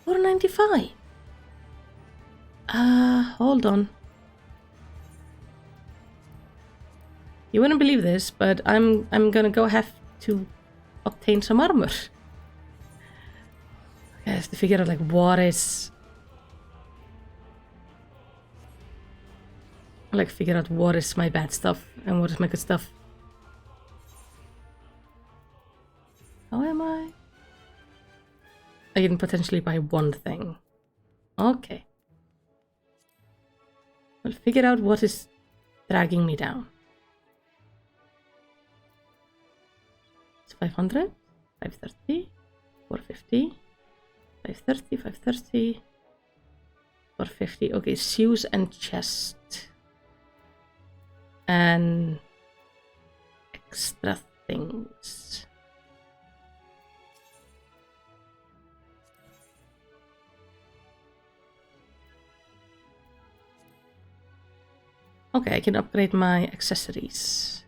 $4.95. Hold on. You wouldn't believe this, but I'm gonna go have to obtain some armor. I have to figure out like what is my bad stuff and what is my good stuff. How am I? I can potentially buy one thing. Okay. We'll figure out what is dragging me down. It's 500, 530, 450, 530, 530, 450. Okay, shoes and chest. And extra things. Okay, I can upgrade my accessories.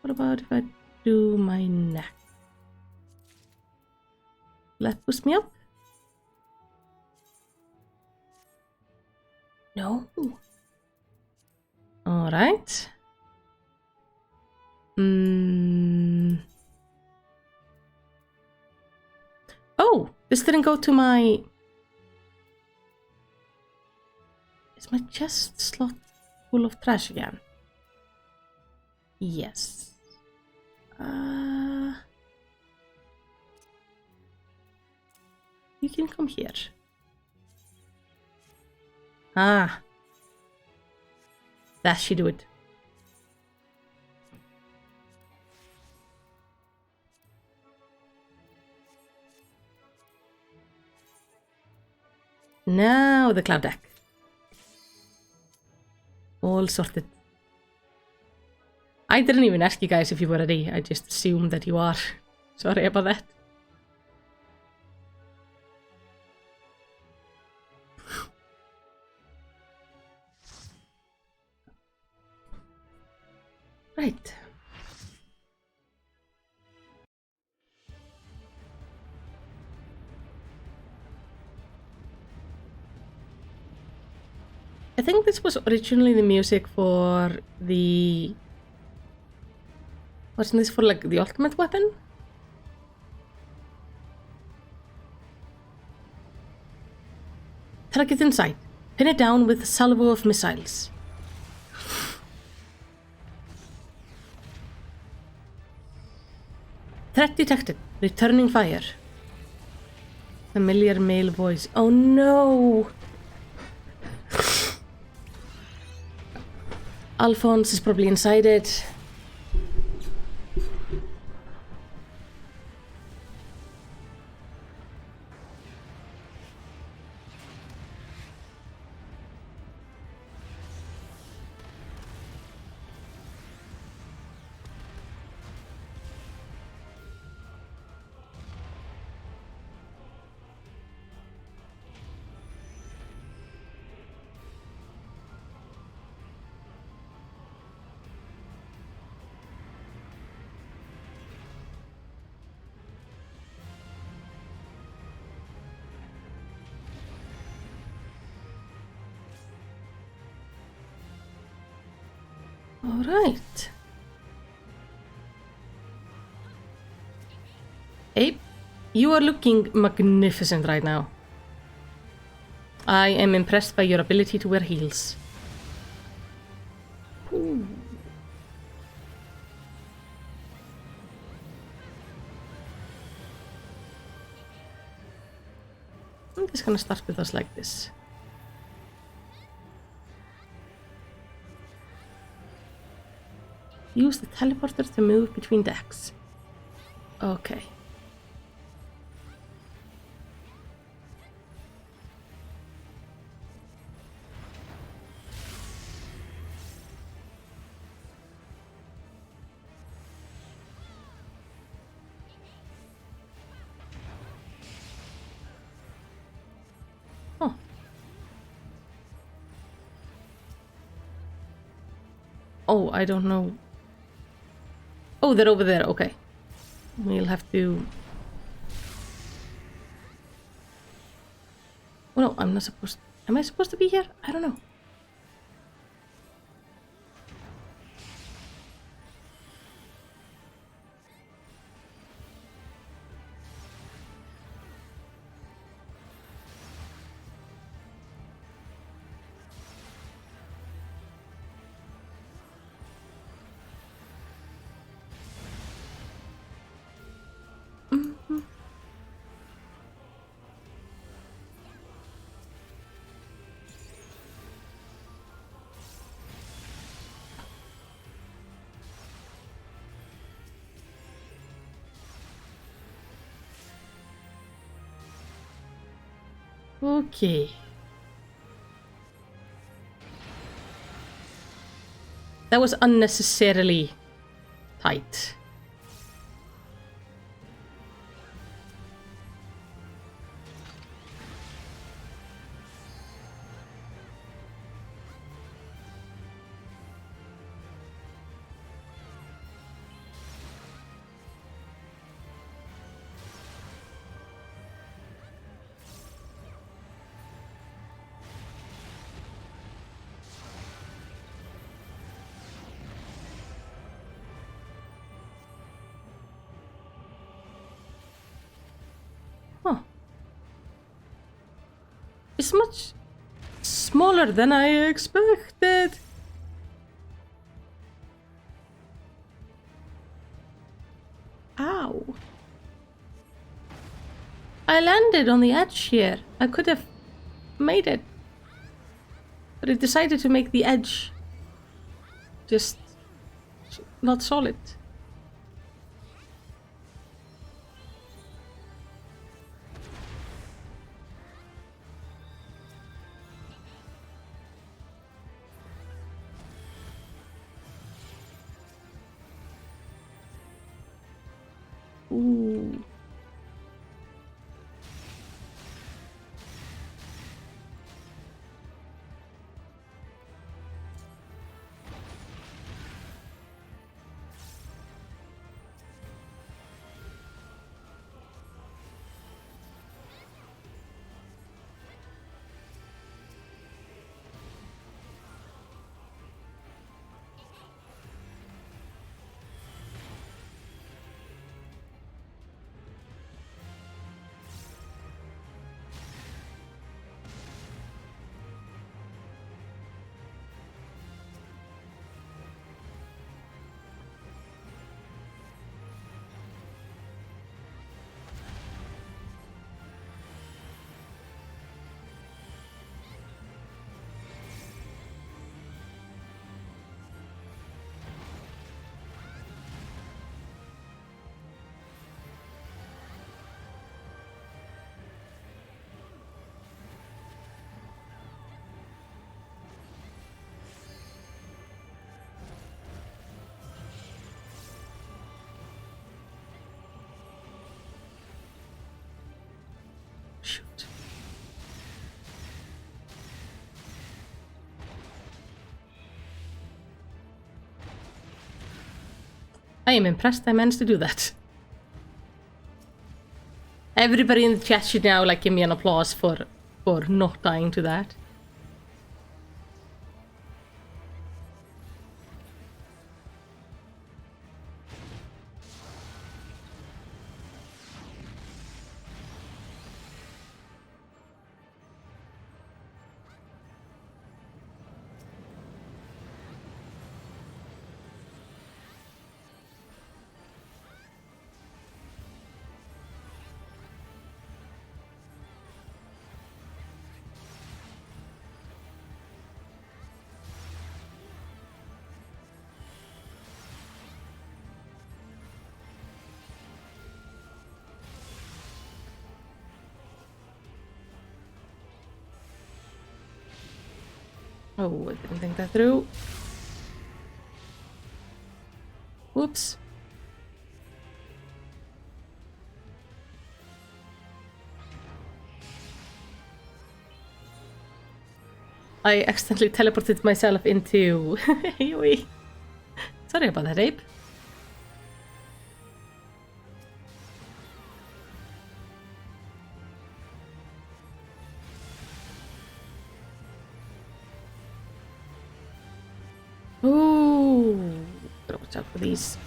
What about if I do my neck? Will that boost me up? No. Alright. Oh, this didn't go to my... Is my chest slot full of trash again? Yes. You can come here. Ah. That should do it. Now the cloud deck. All sorted. I didn't even ask you guys if you were ready. I just assumed that you are. Sorry about that. Right. I think this was originally the music for the... Wasn't this for like the ultimate weapon? Target in sight. Pin it down with a salvo of missiles. Threat detected. Returning fire. Familiar male voice. Oh no! Alphonse is probably inside it. All right. Abe, you are looking magnificent right now. I am impressed by your ability to wear heels. Ooh. I'm just gonna start with us like this. Use the teleporter to move between decks. Okay. Oh. Oh, I don't know. Oh, they're over there. Okay. We'll have to... Oh no, I'm not supposed... Am I supposed to be here? I don't know. Okay. That was unnecessarily tight. Huh. It's much smaller than I expected. Ow. I landed on the edge here. I could have made it. But it decided to make the edge just not solid. Ooh. Shoot. I am impressed I managed to do that. Everybody in the chat should now like give me an applause for not dying to that. Oh, I didn't think that through. Whoops. I accidentally teleported myself into AoE. Sorry about that, Abe. Ooh, gotta watch out for these.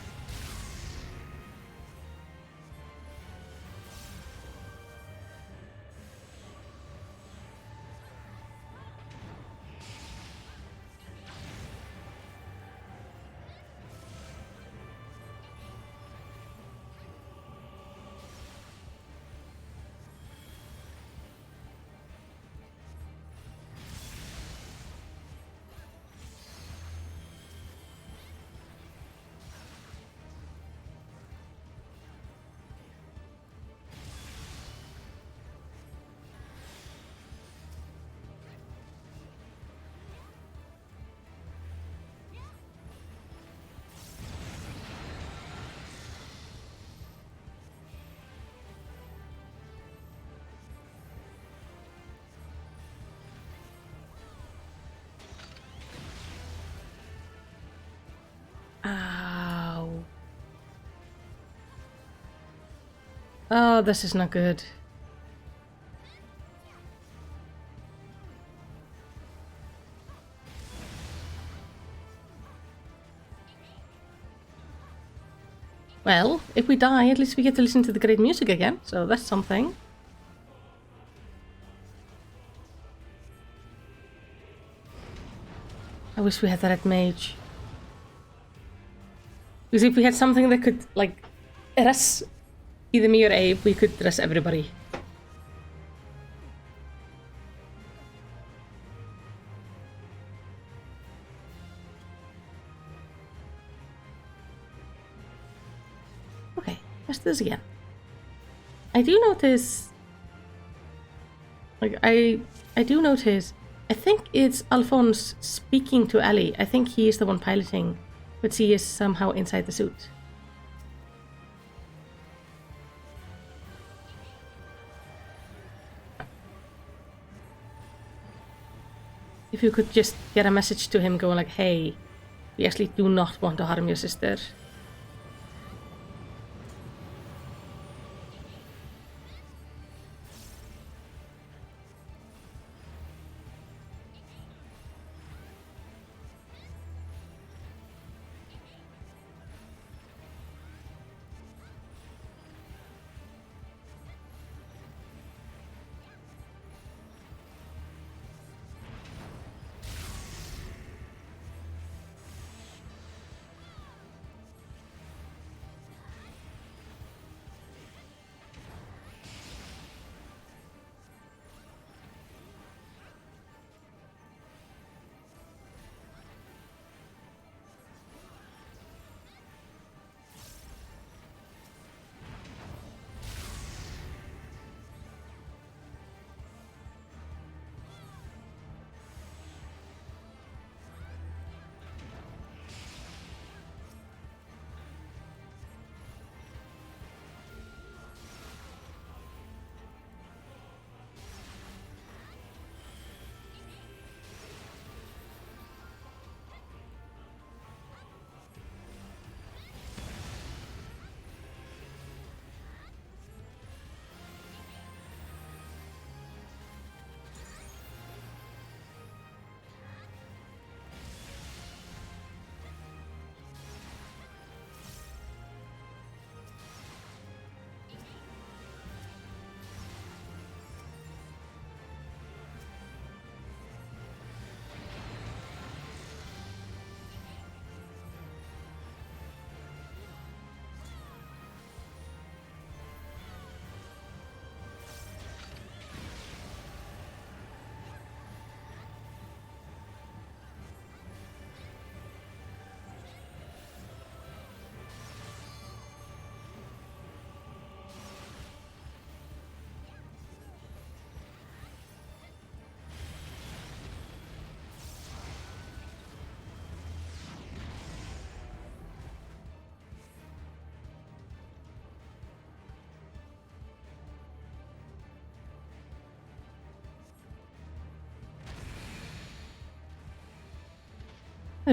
Ow. Oh, this is not good. Well, if we die, at least we get to listen to the great music again, so that's something. I wish we had the red mage. Because if we had something that could, like, res either me or Abe, we could res everybody. Okay, let's do this again. I do notice... Like, I do notice... I think it's Alphonse speaking to Ellie. I think he is the one piloting, but she is somehow inside the suit. If you could just get a message to him going like, hey, we actually do not want to harm your sister.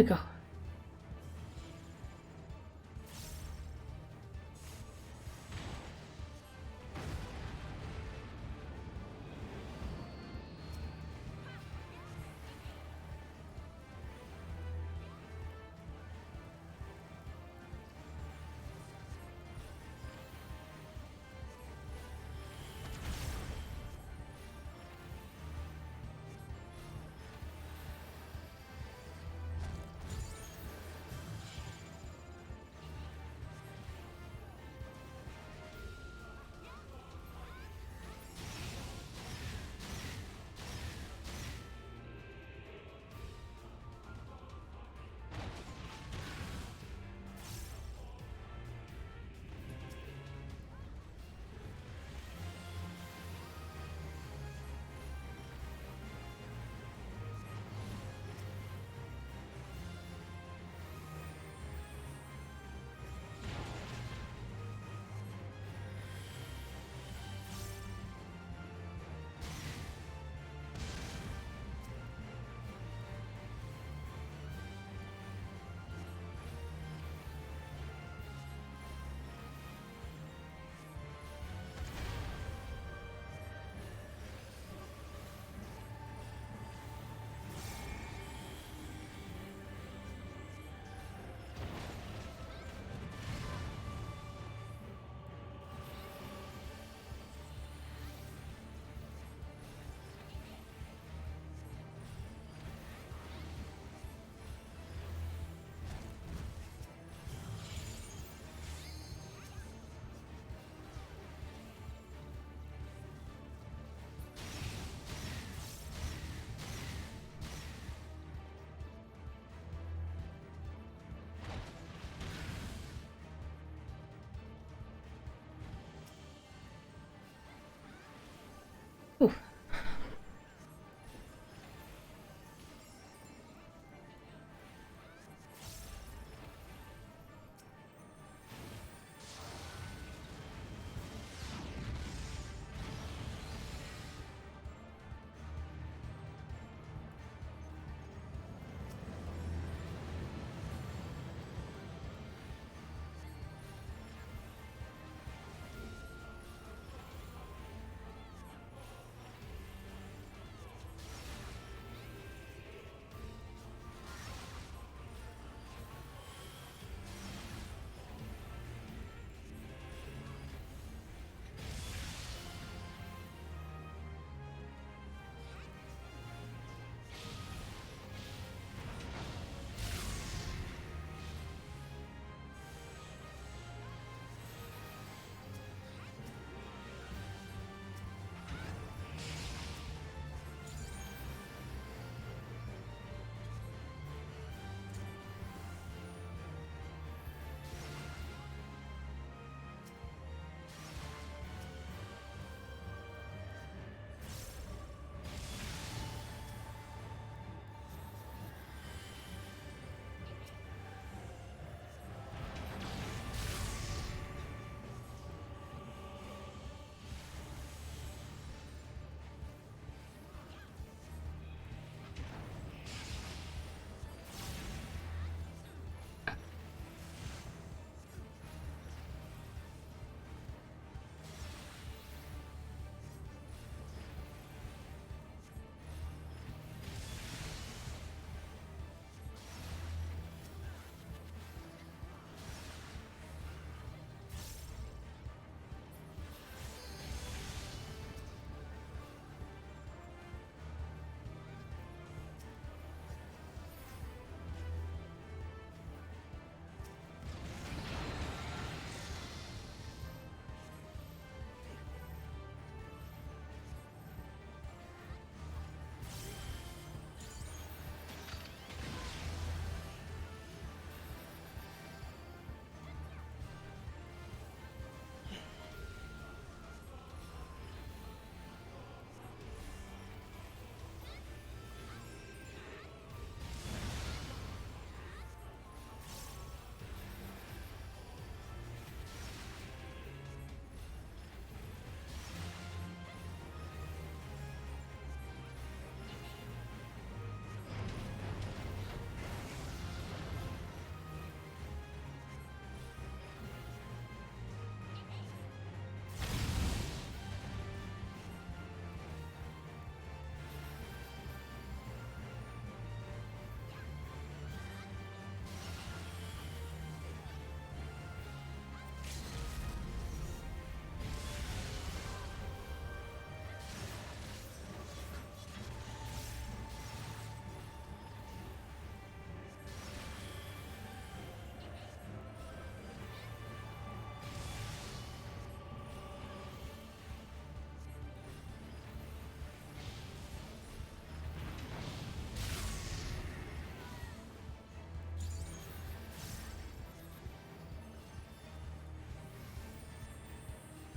we go.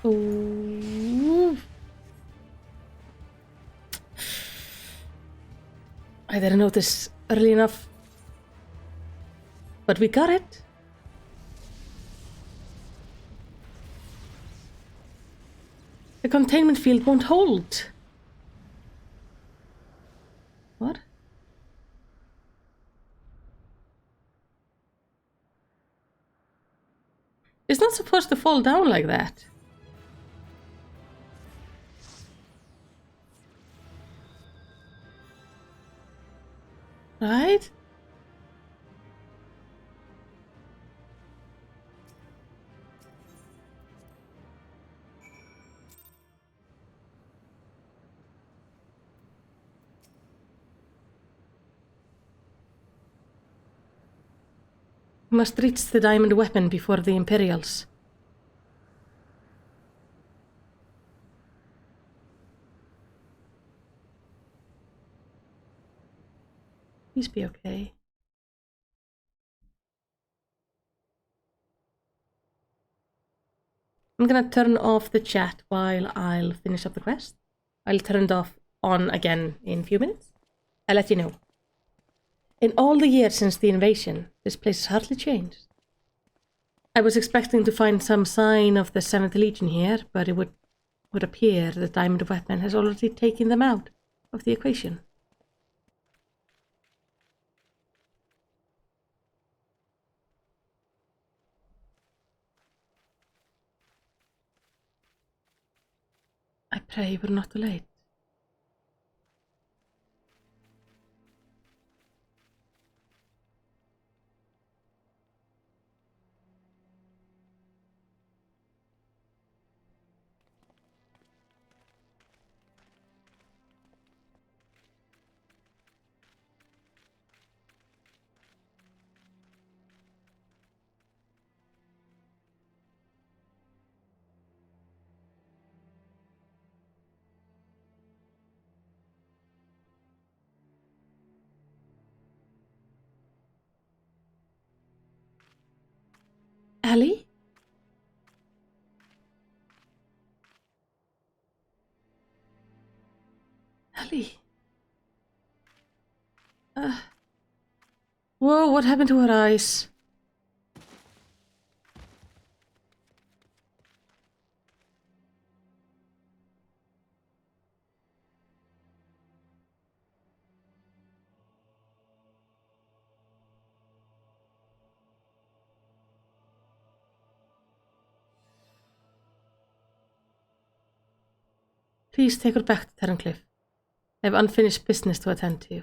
Ooh. I didn't notice early enough. But we got it. The containment field won't hold. What? It's not supposed to fall down like that. Right? We must reach the diamond weapon before the Imperials. Please be okay. I'm gonna turn off the chat while I'll finish up the quest. I'll turn it off on again in a few minutes. I'll let you know. In all the years since the invasion, this place has hardly changed. I was expecting to find some sign of the 7th Legion here, but it would appear the diamond weapon has already taken them out of the equation. I pray we're not too late. Ellie? Ellie? Whoa, what happened to her eyes? Please take her back to Terrancliff. I have unfinished business to attend to.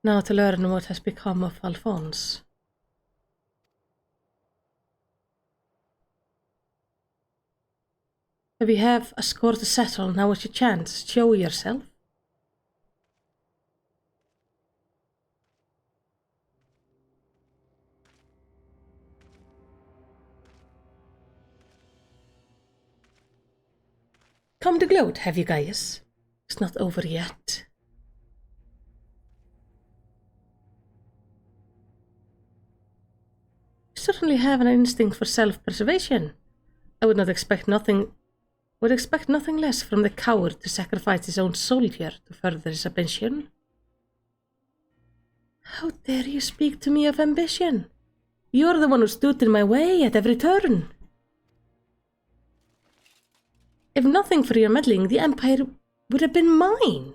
Now to learn what has become of Alphonse. If you have a score to settle, now is your chance. Show yourself. Come to gloat, have you guys? It's not over yet. You certainly have an instinct for self-preservation. I would expect nothing less from the coward to sacrifice his own soldier to further his ambition. How dare you speak to me of ambition? You're the one who stood in my way at every turn. If nothing for your meddling, the Empire would have been mine.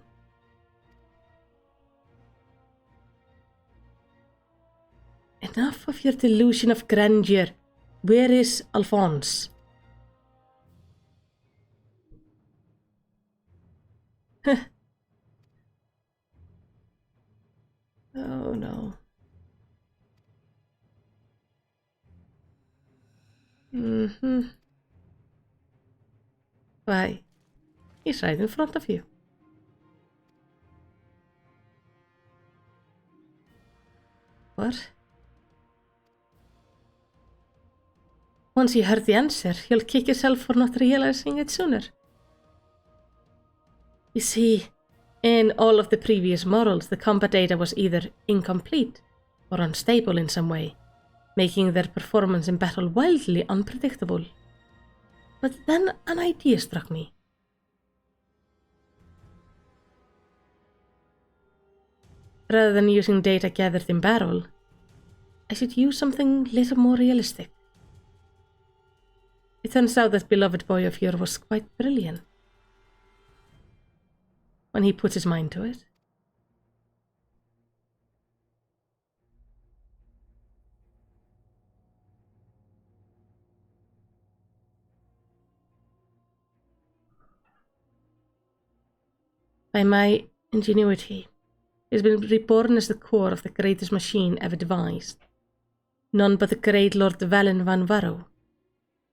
Enough of your delusion of grandeur. Where is Alphonse? Oh no. Why, he's right in front of you. What? Once you heard the answer, you'll kick yourself for not realizing it sooner. You see, in all of the previous models, the combat data was either incomplete or unstable in some way, making their performance in battle wildly unpredictable. But then an idea struck me. Rather than using data gathered in battle, I should use something little more realistic. It turns out that beloved boy of yours was quite brilliant when he put his mind to it. By my ingenuity, he has been reborn as the core of the greatest machine ever devised. None but the great Lord Valen van Varro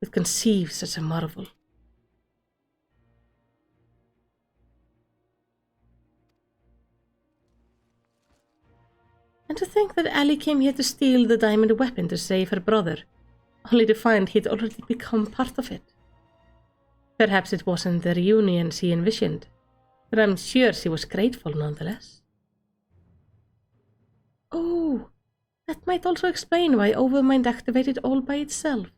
could conceive such a marvel. And to think that Ellie came here to steal the diamond weapon to save her brother, only to find he'd already become part of it. Perhaps it wasn't the reunion she envisioned, but I'm sure she was grateful nonetheless. Oh, that might also explain why Overmind activated all by itself.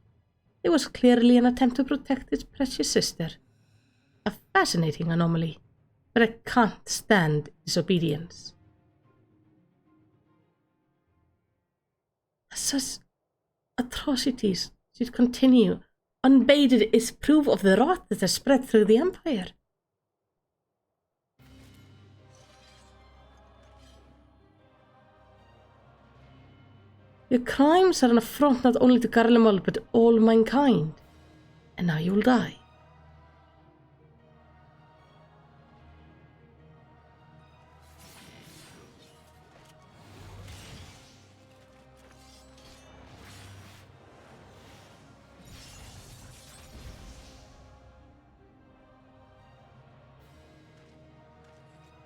It was clearly an attempt to protect its precious sister. A fascinating anomaly, but I can't stand disobedience. Such atrocities should continue unabated is proof of the rot that has spread through the Empire. Your crimes are an affront not only to Garlemald but all mankind. And now you'll die.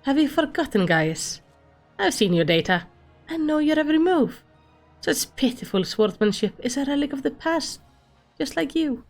Have you forgotten, guys? I've seen your data. I know your every move. Such pitiful swordsmanship is a relic of the past, just like you.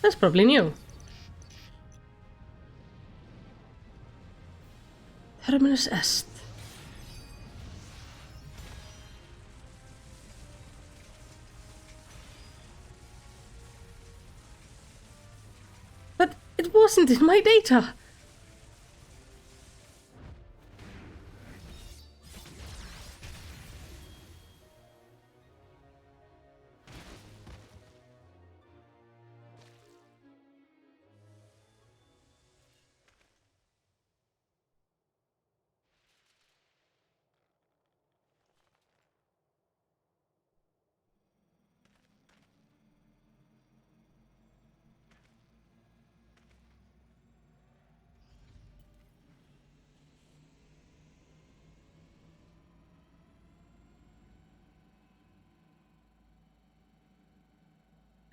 That's probably new. Terminus est. But it wasn't in my data.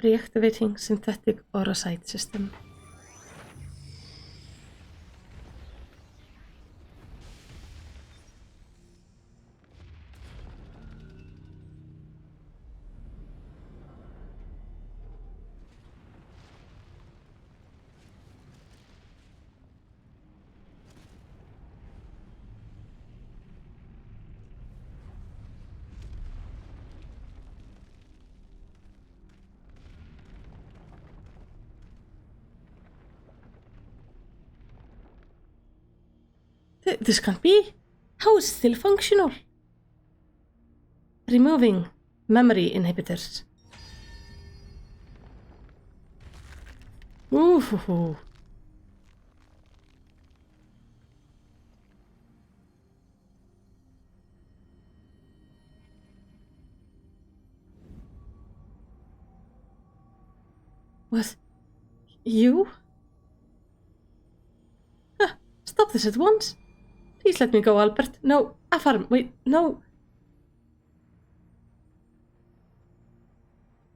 Reactivating synthetic orosite system. This can't be. How is it still functional? Removing memory inhibitors. Ooh. What? You? Ah, stop this at once. Please let me go, Albert. No, Afarm, wait, no.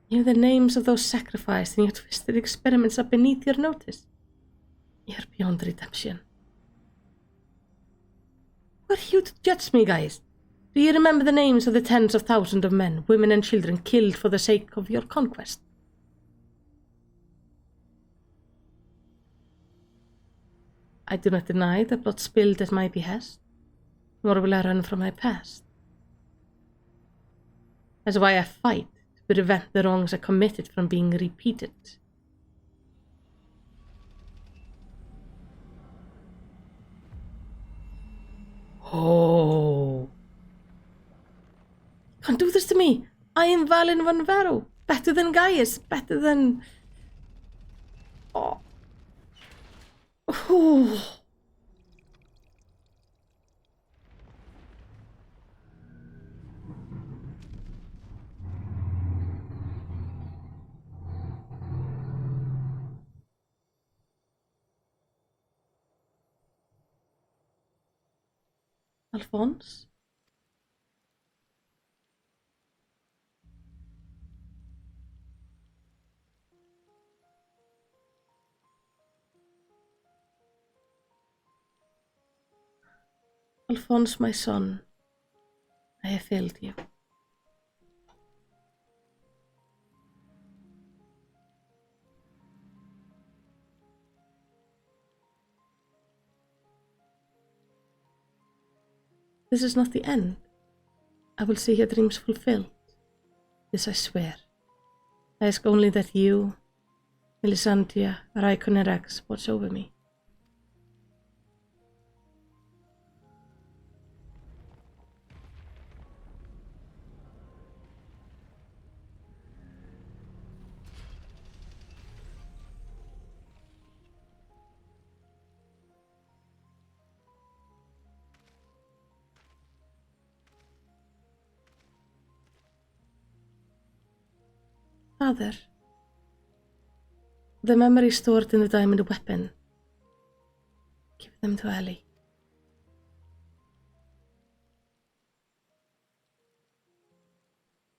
You know the names of those sacrificed and your twisted experiments are beneath your notice. You're beyond redemption. Who are you to judge me, guys? Do you remember the names of the tens of thousands of men, women and children killed for the sake of your conquest? I do not deny the blood spilled at my behest, nor will I run from my past. That's why I fight, to prevent the wrongs I committed from being repeated. Oh. Can't do this to me. I am Valen van Varo. Better than Gaius. Better than... Oh. Oh. Alphonse? Alphonse, my son, I have failed you. This is not the end. I will see your dreams fulfilled. This I swear. I ask only that you, Melisandria, Raikon and Rex watch over me. Father, the memories stored in the diamond weapon, give them to Ellie.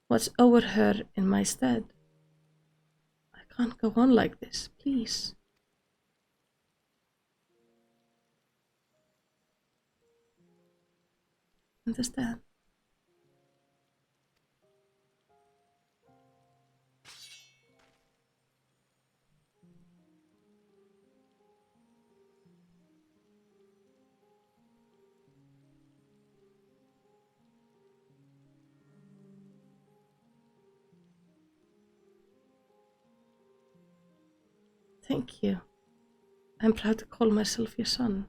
Watch over her in my stead. I can't go on like this, please. Understand? Thank you. I'm proud to call myself your son.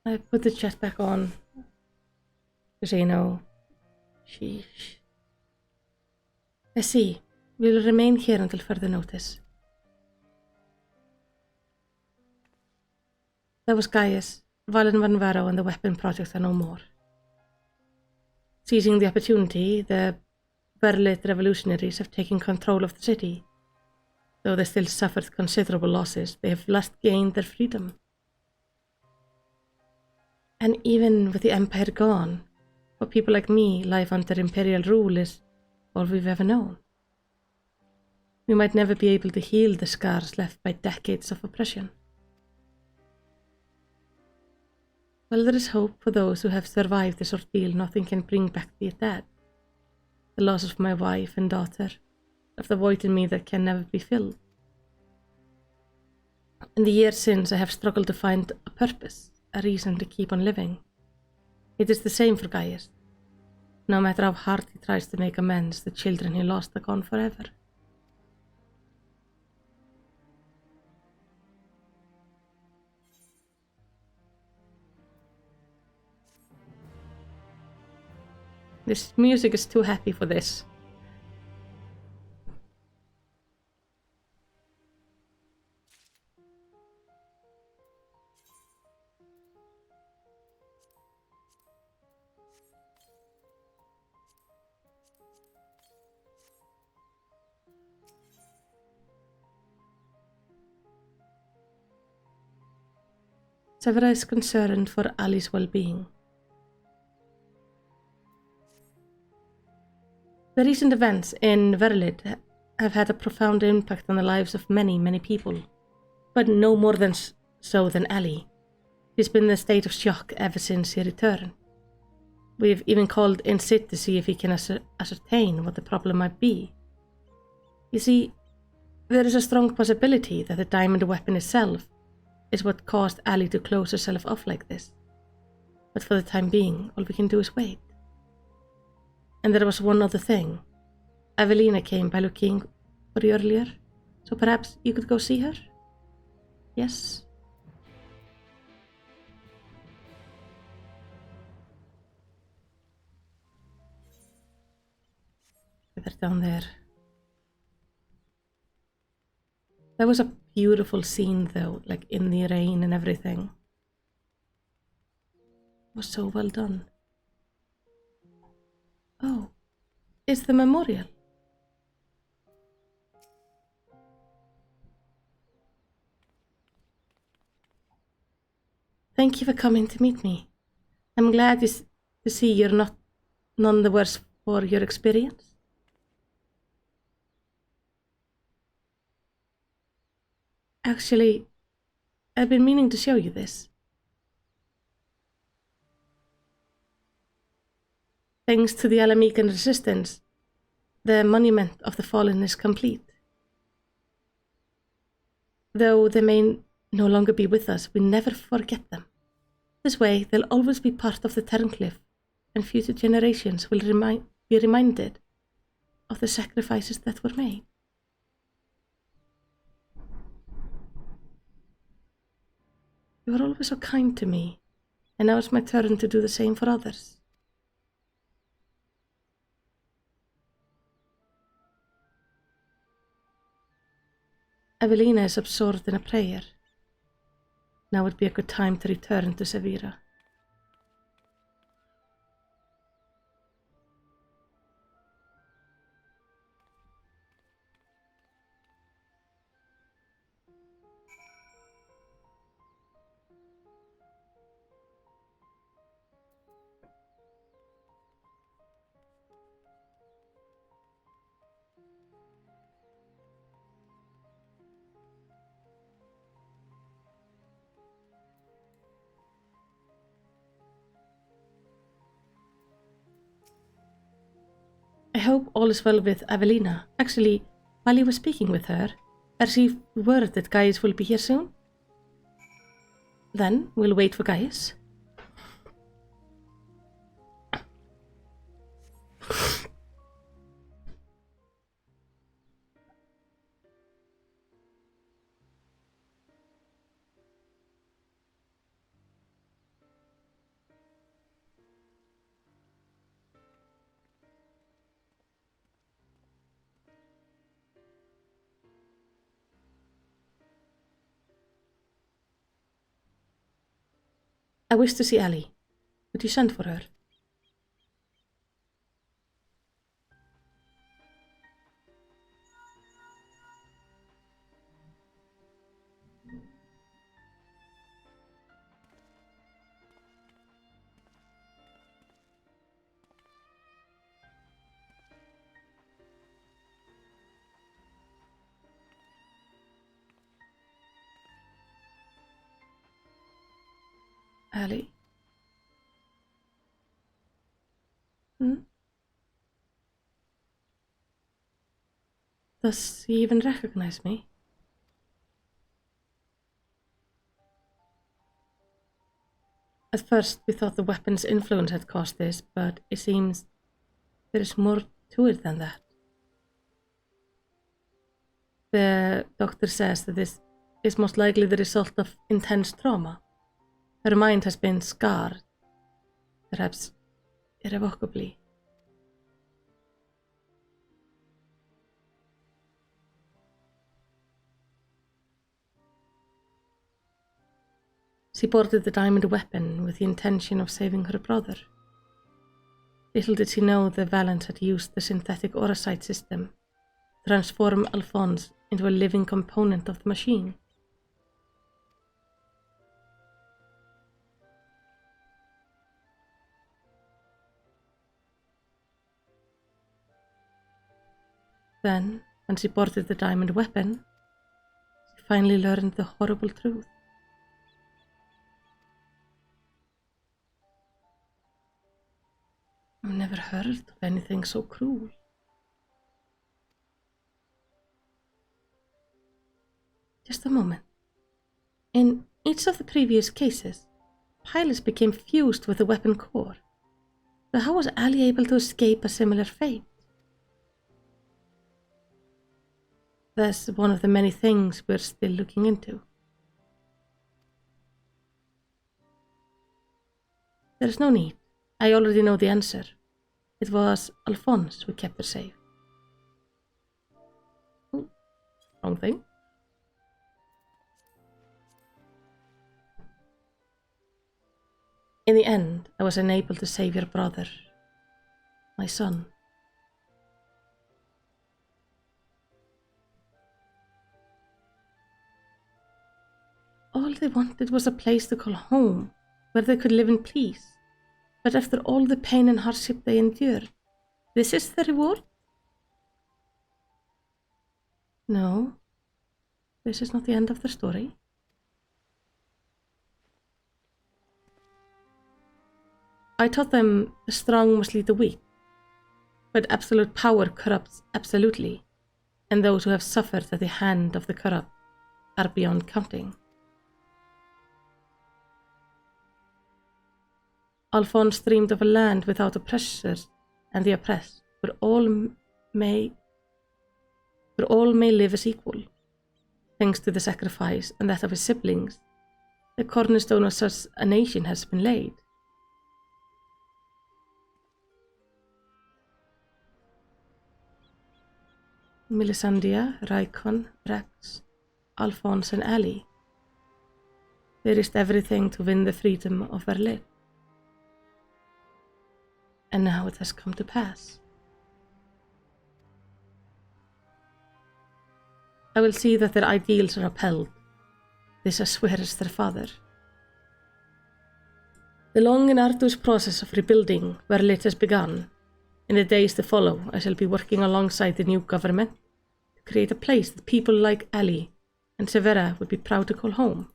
I put the chat back on. Because, you know, sheesh. I see. We'll remain here until further notice. That was Gaius. Valen van Varo and the weapon project are no more. Seizing the opportunity, the Berlit revolutionaries have taken control of the city. Though they still suffered considerable losses, they have last gained their freedom. And even with the Empire gone, what people like me live under Imperial rule is all we've ever known. We might never be able to heal the scars left by decades of oppression. While there is hope for those who have survived this ordeal, nothing can bring back the dead. The loss of my wife and daughter, of the void in me that can never be filled. In the years since, I have struggled to find a purpose, a reason to keep on living. It is the same for Gaius. No matter how hard he tries to make amends, the children he lost are gone forever. This music is too happy for this. Severa is concerned for Ali's well-being. The recent events in Verlid have had a profound impact on the lives of many, many people, but no more than so than Ali. She's been in a state of shock ever since he returned. We've even called in Sid to see if he can ascertain what the problem might be. You see, there is a strong possibility that the diamond weapon itself is what caused Ali to close herself off like this. But for the time being, all we can do is wait. And there was one other thing. Evelina came by looking for you earlier, so perhaps you could go see her? Yes? They're down there. That was a beautiful scene though, like in the rain and everything. It was so well done. Oh, it's the memorial. Thank you for coming to meet me. I'm glad to see you're none the worse for your experience. Actually, I've been meaning to show you this. Thanks to the Alamican resistance, the monument of the fallen is complete. Though they may no longer be with us, we never forget them. This way, they'll always be part of the Terncliff, and future generations will be reminded of the sacrifices that were made. You were always so kind to me, and now it's my turn to do the same for others. Evelina is absorbed in a prayer. Now would be a good time to return to Severa. I hope all is well with Evelina. Actually, while you were speaking with her, I received word that Gaius will be here soon. Then we'll wait for Gaius. I wish to see Ali. Would you send for her? Ali. Does he even recognize me? At first, we thought the weapon's influence had caused this, but it seems there is more to it than that. The doctor says that this is most likely the result of intense trauma. Her mind has been scarred, perhaps irrevocably. She boarded the diamond weapon with the intention of saving her brother. Little did she know the Valens had used the synthetic orosite system to transform Alphonse into a living component of the machine. Then, when she boarded the diamond weapon, she finally learned the horrible truth. I've never heard of anything so cruel. Just a moment. In each of the previous cases, pilots became fused with the weapon core. So how was Ali able to escape a similar fate? That's one of the many things we're still looking into. There's no need. I already know the answer. It was Alphonse who kept her safe. Ooh, wrong thing. In the end, I was unable to save your brother, my son. All they wanted was a place to call home, where they could live in peace. But after all the pain and hardship they endured, this is the reward? No, this is not the end of the story. I taught them the strong must lead the weak, but absolute power corrupts absolutely, and those who have suffered at the hand of the corrupt are beyond counting. Alphonse dreamed of a land without oppressors and the oppressed, where all may live as equal. Thanks to the sacrifice and that of his siblings, the cornerstone of such a nation has been laid. Melisandre, Raikon, Rex, Alphonse and Ali. They risked everything to win the freedom of Berlin. And now it has come to pass. I will see that their ideals are upheld. This I swear as their father. The long and arduous process of rebuilding Berlin has begun. In the days to follow, I shall be working alongside the new government to create a place that people like Ali and Severa would be proud to call home.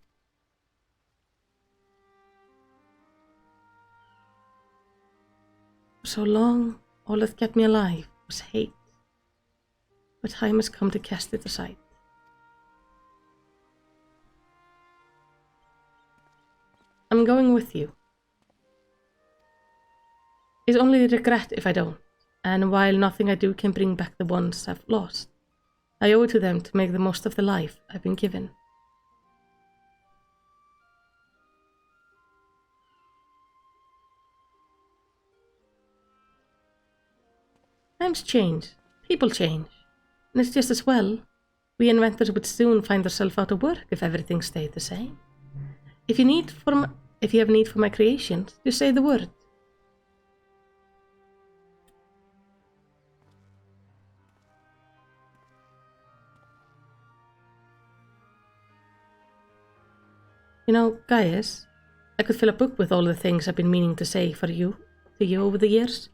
For so long, all that kept me alive was hate. But time has come to cast it aside. I'm going with you. It's only regret if I don't, and while nothing I do can bring back the ones I've lost, I owe it to them to make the most of the life I've been given. Times change, people change, and it's just as well. We inventors would soon find ourselves out of work if everything stayed the same. If you have need for my creations, just say the word. You know, Gaius, I could fill a book with all the things I've been meaning to say to you over the years.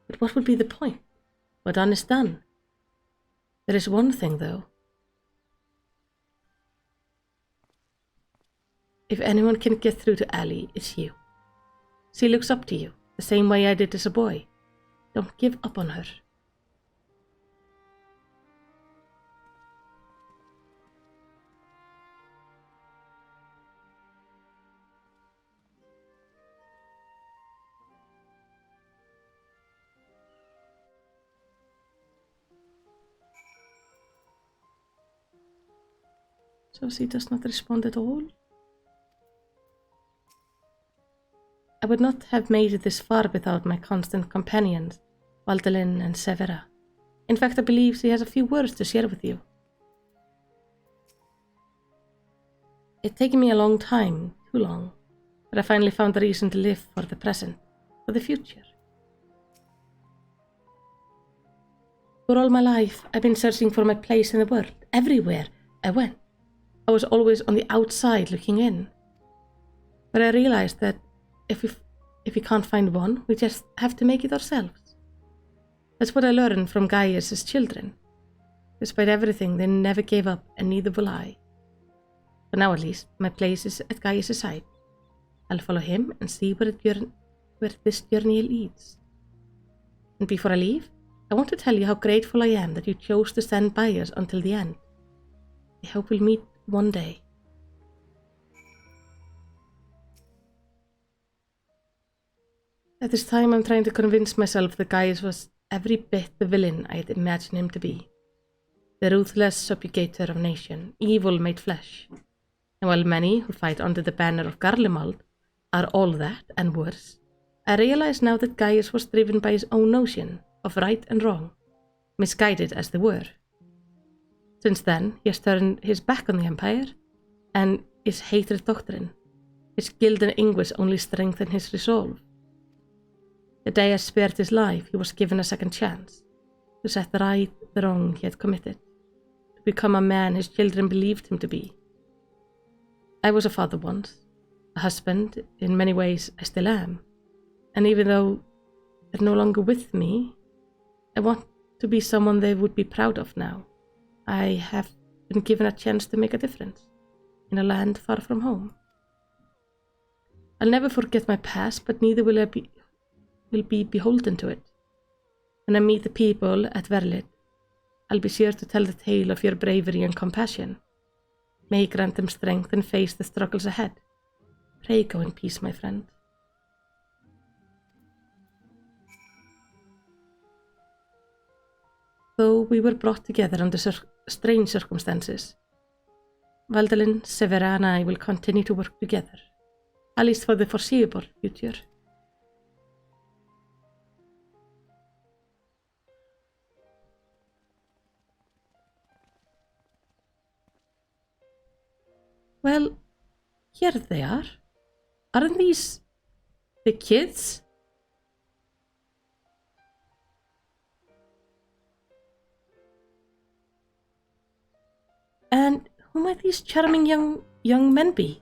But what would be the point? What done is done. There is one thing, though. If anyone can get through to Ali, it's you. She looks up to you, the same way I did as a boy. Don't give up on her. So she does not respond at all. I would not have made it this far without my constant companions, Valdalin and Severa. In fact, I believe she has a few words to share with you. It's taken me a long time, too long, but I finally found a reason to live for the present, for the future. For all my life, I've been searching for my place in the world. Everywhere I went, I was always on the outside looking in. But I realized that if we can't find one, we just have to make it ourselves. That's what I learned from Gaius' children. Despite everything, they never gave up, and neither will I. For now at least, my place is at Gaius' side. I'll follow him and see where this journey leads. And before I leave, I want to tell you how grateful I am that you chose to stand by us until the end. I hope we'll meet one day. At this time, I'm trying to convince myself that Gaius was every bit the villain I had imagined him to be. The ruthless subjugator of nation, evil made flesh. And while many who fight under the banner of Garlemald are all that and worse, I realize now that Gaius was driven by his own notion of right and wrong, misguided as they were. Since then, he has turned his back on the Empire, and his hatred doctrine, his guilt and anguish only strengthened his resolve. The day I spared his life, he was given a second chance to set right the wrong he had committed, to become a man his children believed him to be. I was a father once, a husband, in many ways I still am, and even though they're no longer with me, I want to be someone they would be proud of now. I have been given a chance to make a difference in a land far from home. I'll never forget my past, but neither will I be beholden to it. When I meet the people at Verlit, I'll be sure to tell the tale of your bravery and compassion. May he grant them strength and face the struggles ahead. Pray go in peace, my friend. Though we were brought together under strange circumstances, Valdalin, Severa and I will continue to work together, at least for the foreseeable future. Well, here they are. Aren't these the kids? And who might these charming young men be?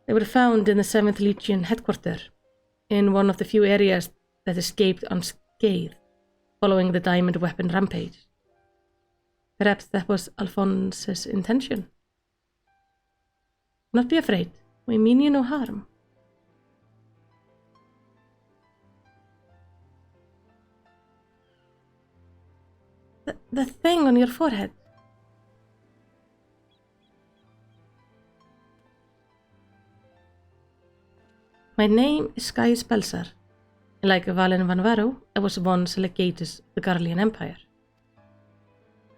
They were found in the 7th Legion headquarters, in one of the few areas that escaped unscathed following the diamond weapon rampage. Perhaps that was Alphonse's intention. Do not be afraid, we mean you no harm. The thing on your forehead. My name is Gaius Belsar, and like Valen van Varro, I was once legatus of the Garlean Empire.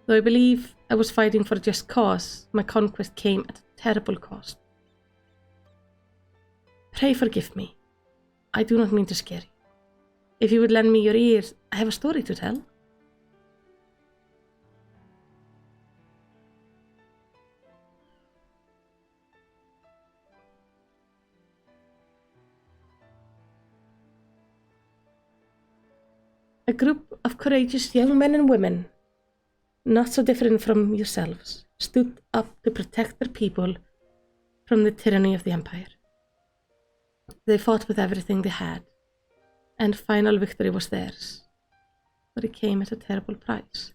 Though I believe I was fighting for a just cause, my conquest came at a terrible cost. Pray forgive me. I do not mean to scare you. If you would lend me your ears, I have a story to tell. A group of courageous young men and women, not so different from yourselves, stood up to protect their people from the tyranny of the Empire. They fought with everything they had, and final victory was theirs, but it came at a terrible price.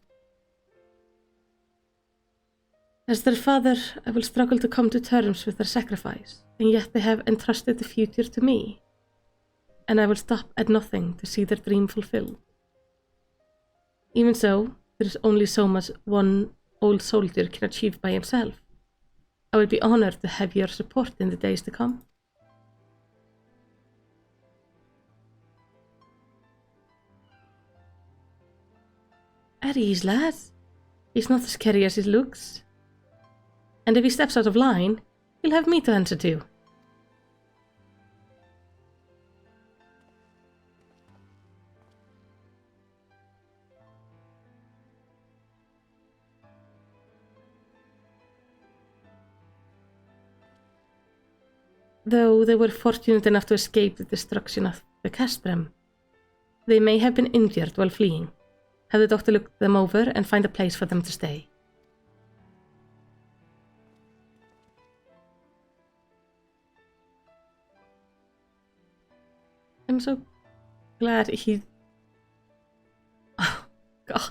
As their father, I will struggle to come to terms with their sacrifice, and yet they have entrusted the future to me, and I will stop at nothing to see their dream fulfilled. Even so, there is only so much one old soldier can achieve by himself. I would be honored to have your support in the days to come. At ease, lad. He's not as scary as he looks. And if he steps out of line, he'll have me to answer to. Though they were fortunate enough to escape the destruction of the castrum, they may have been injured while fleeing. Have the doctor look them over and find a place for them to stay. I'm so glad he... Oh, God.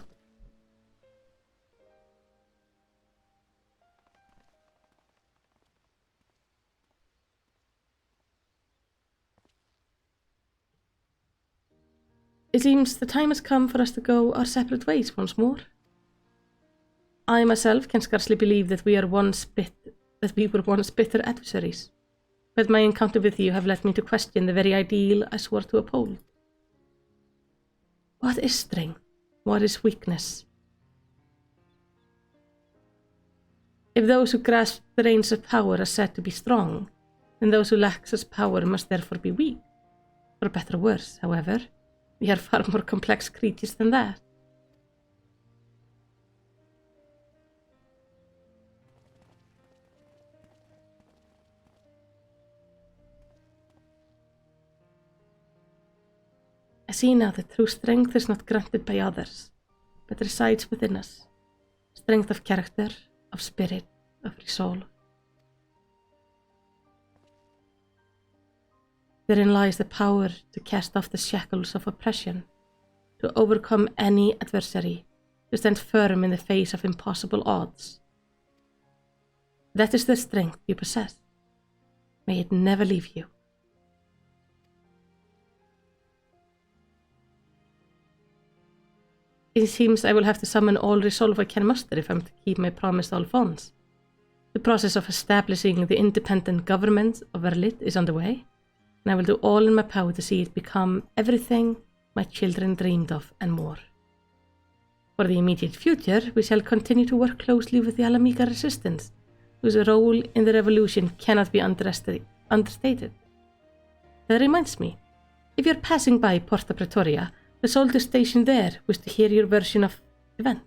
It seems the time has come for us to go our separate ways once more. I myself can scarcely believe that we were once bitter adversaries, but my encounter with you have led me to question the very ideal I swore to uphold. What is strength? What is weakness? If those who grasp the reins of power are said to be strong, then those who lack such power must therefore be weak. For better or worse, however, we are far more complex creatures than that. I see now that true strength is not granted by others, but resides within us. Strength of character, of spirit, of resolve. Therein lies the power to cast off the shackles of oppression, to overcome any adversary, to stand firm in the face of impossible odds. That is the strength you possess. May it never leave you. It seems I will have to summon all resolve I can muster if I'm to keep my promised Alphonse. The process of establishing the independent government of Verlit is underway, and I will do all in my power to see it become everything my children dreamed of and more. For the immediate future, we shall continue to work closely with the Alamica resistance, whose role in the revolution cannot be understated. That reminds me, if you're passing by Porta Pretoria, the soldiers stationed there wish to hear your version of events.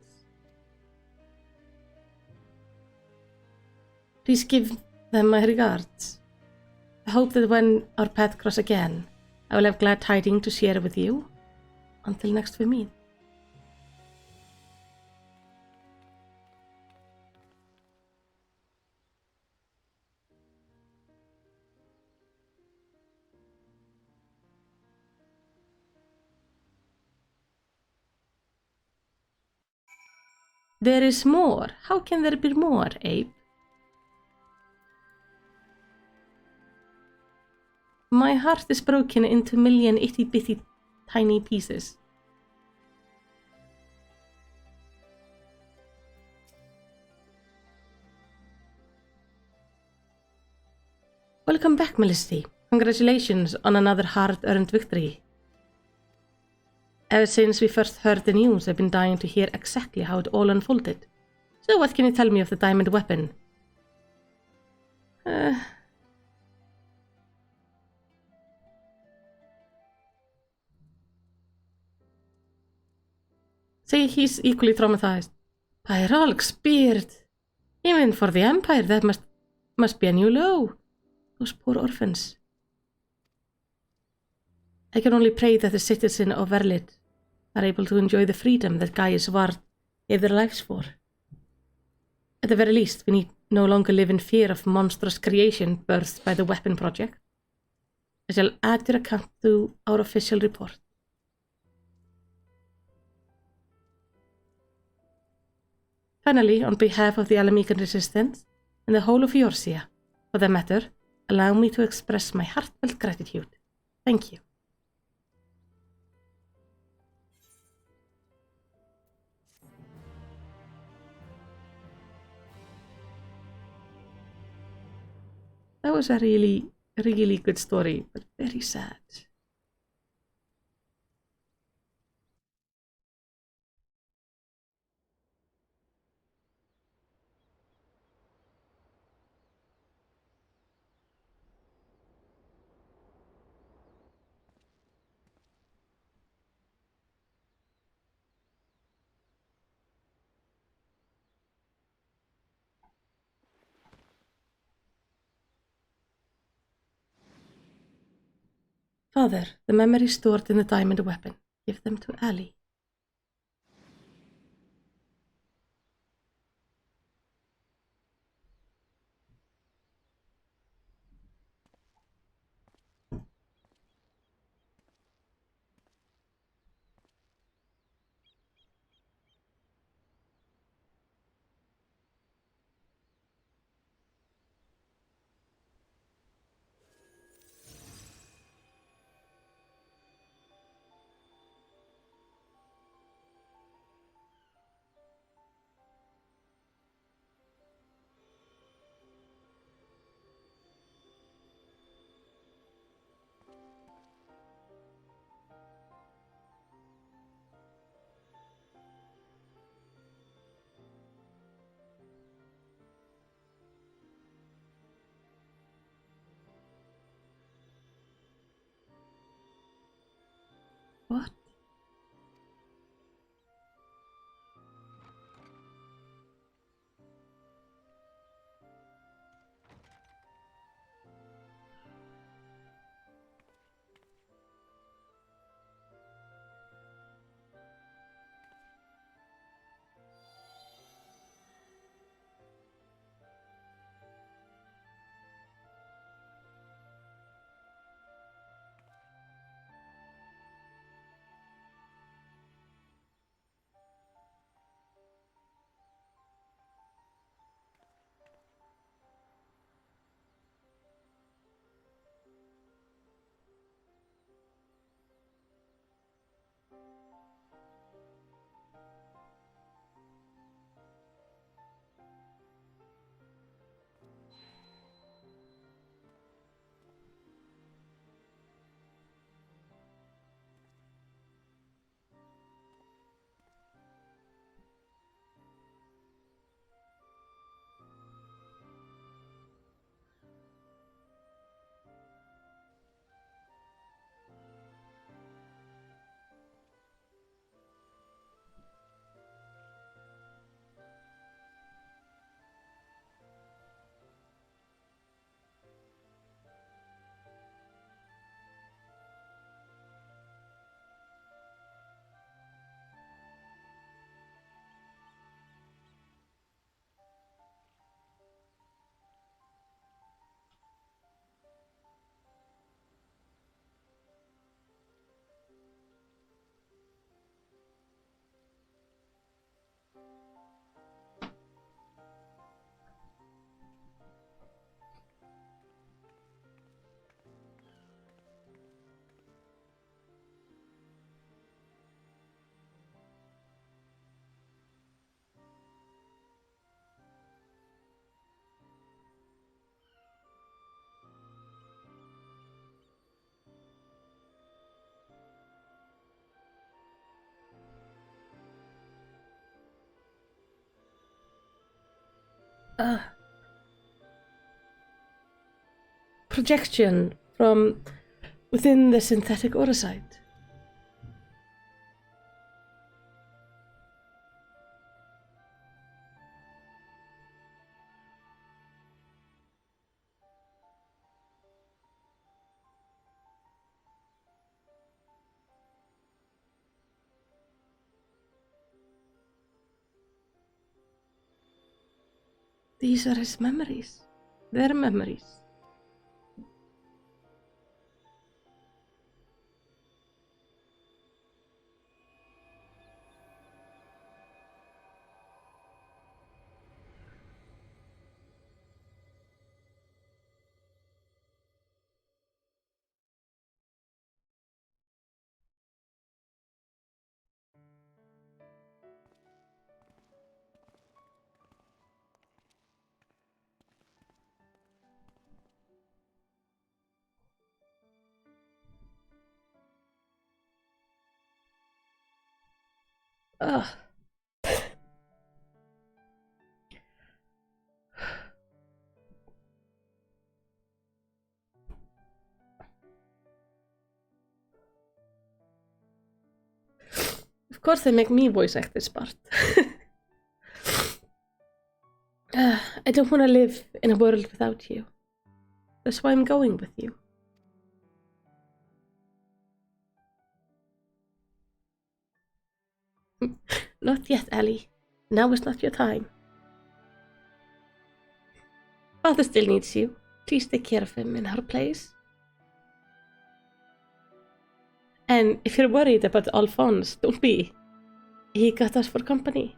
Please give them my regards. I hope that when our paths cross again, I will have glad tidings to share with you. Until next we meet. There is more. How can there be more, Abe? My heart is broken into million itty-bitty tiny pieces. Welcome back, Melisty. Congratulations on another hard-earned victory. Ever since we first heard the news, I've been dying to hear exactly how it all unfolded. So what can you tell me of the diamond weapon? See, he's equally traumatized. Pyrrhol's beard. Even for the Empire, that must be a new low. Those poor orphans. I can only pray that the citizens of Verlit are able to enjoy the freedom that Gaius Vard gave their lives for. At the very least, we need no longer live in fear of monstrous creation birthed by the weapon project. I shall add your account to our official report. Finally, on behalf of the Alamican Resistance and the whole of Eorzea, for that matter, allow me to express my heartfelt gratitude. Thank you. That was a really, really good story, but very sad. Father, the memories stored in the diamond weapon. Give them to Ali. What? Projection from within the synthetic orosite. These are his memories. Their memories. Ugh. Of course they make me voice act this part. I don't want to live in a world without you. That's why I'm going with you. Not yet, Ellie. Now is not your time. Father still needs you. Please take care of him in her place. And if you're worried about Alphonse, don't be. He got us for company.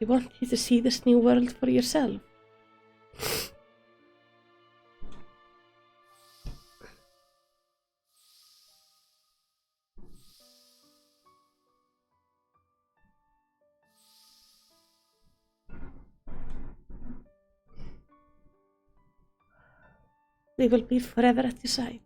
I want you to see this new world for yourself. They will be forever at your side.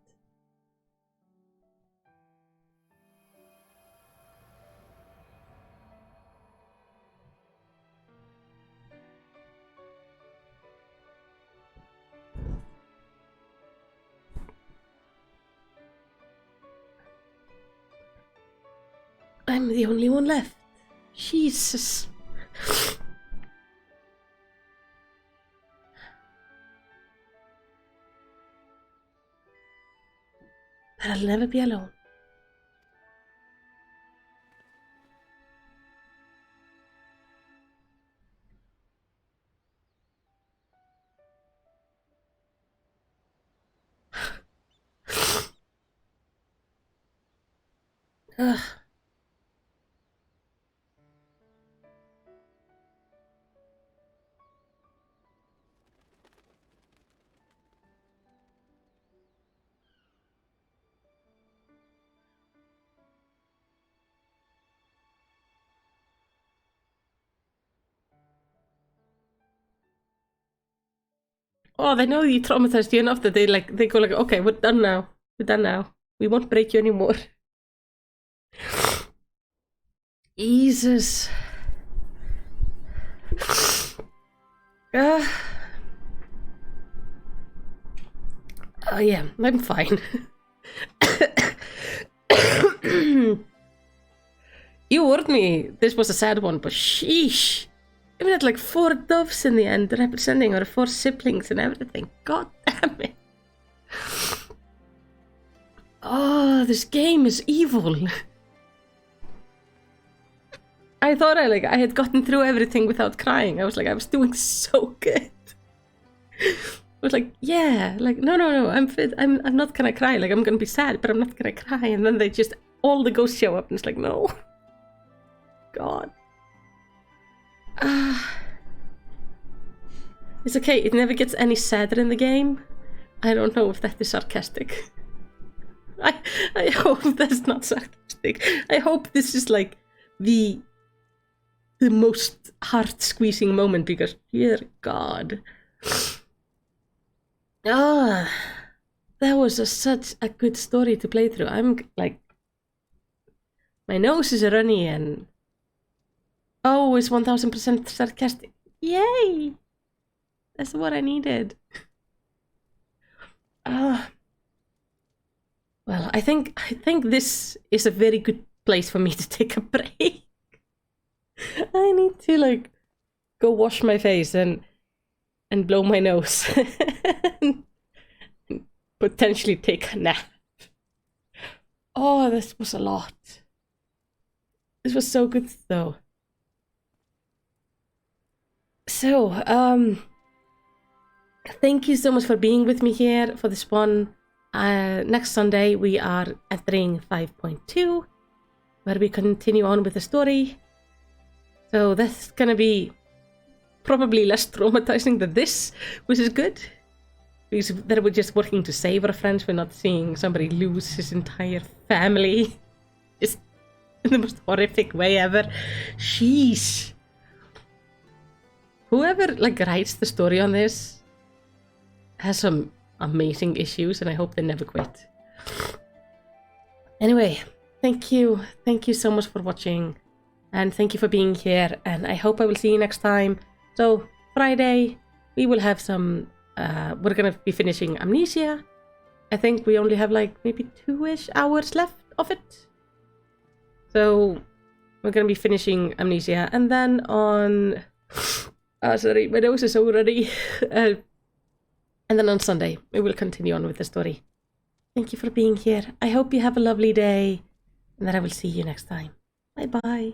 I'm the only one left. Jesus. But I'll never be alone. Ugh. Oh, they know you traumatized you enough that they go like, okay, we're done now. We're done now. We won't break you anymore. Jesus. Oh yeah, I'm fine. You warned me this was a sad one, but sheesh. We had like 4 doves in the end representing our 4 siblings and everything. God damn it. Oh, this game is evil. I thought I had gotten through everything without crying. I was doing so good. I was like, yeah, like, no, I'm fit. I'm not gonna cry. Like, I'm gonna be sad, but I'm not gonna cry. And then they just, all the ghosts show up and it's like, no. God. It's okay, it never gets any sadder in the game. I don't know if that is sarcastic. I hope that's not sarcastic. I hope this is like the most heart-squeezing moment because, dear God. That was such a good story to play through. I'm like, my nose is runny and oh, it's 1000% sarcastic. Yay! That's what I needed. Well, I think this is a very good place for me to take a break. I need to like go wash my face and blow my nose and potentially take a nap. Oh, this was a lot. This was so good though. So, thank you so much for being with me here for this one. Next Sunday we are entering 5.2, where we continue on with the story. So that's gonna be probably less traumatizing than this, which is good. Because that we're just working to save our friends, we're not seeing somebody lose his entire family. Just in the most horrific way ever. Sheesh. Whoever like writes the story on this has some amazing issues and I hope they never quit. Anyway, thank you so much for watching and thank you for being here and I hope I will see you next time. So Friday we will have some we're gonna be finishing Amnesia. I think we only have like maybe 2-ish hours left of it. So we're gonna be finishing Amnesia and then on sorry, my nose is already And then on Sunday, we will continue on with the story. Thank you for being here. I hope you have a lovely day, and that I will see you next time. Bye-bye.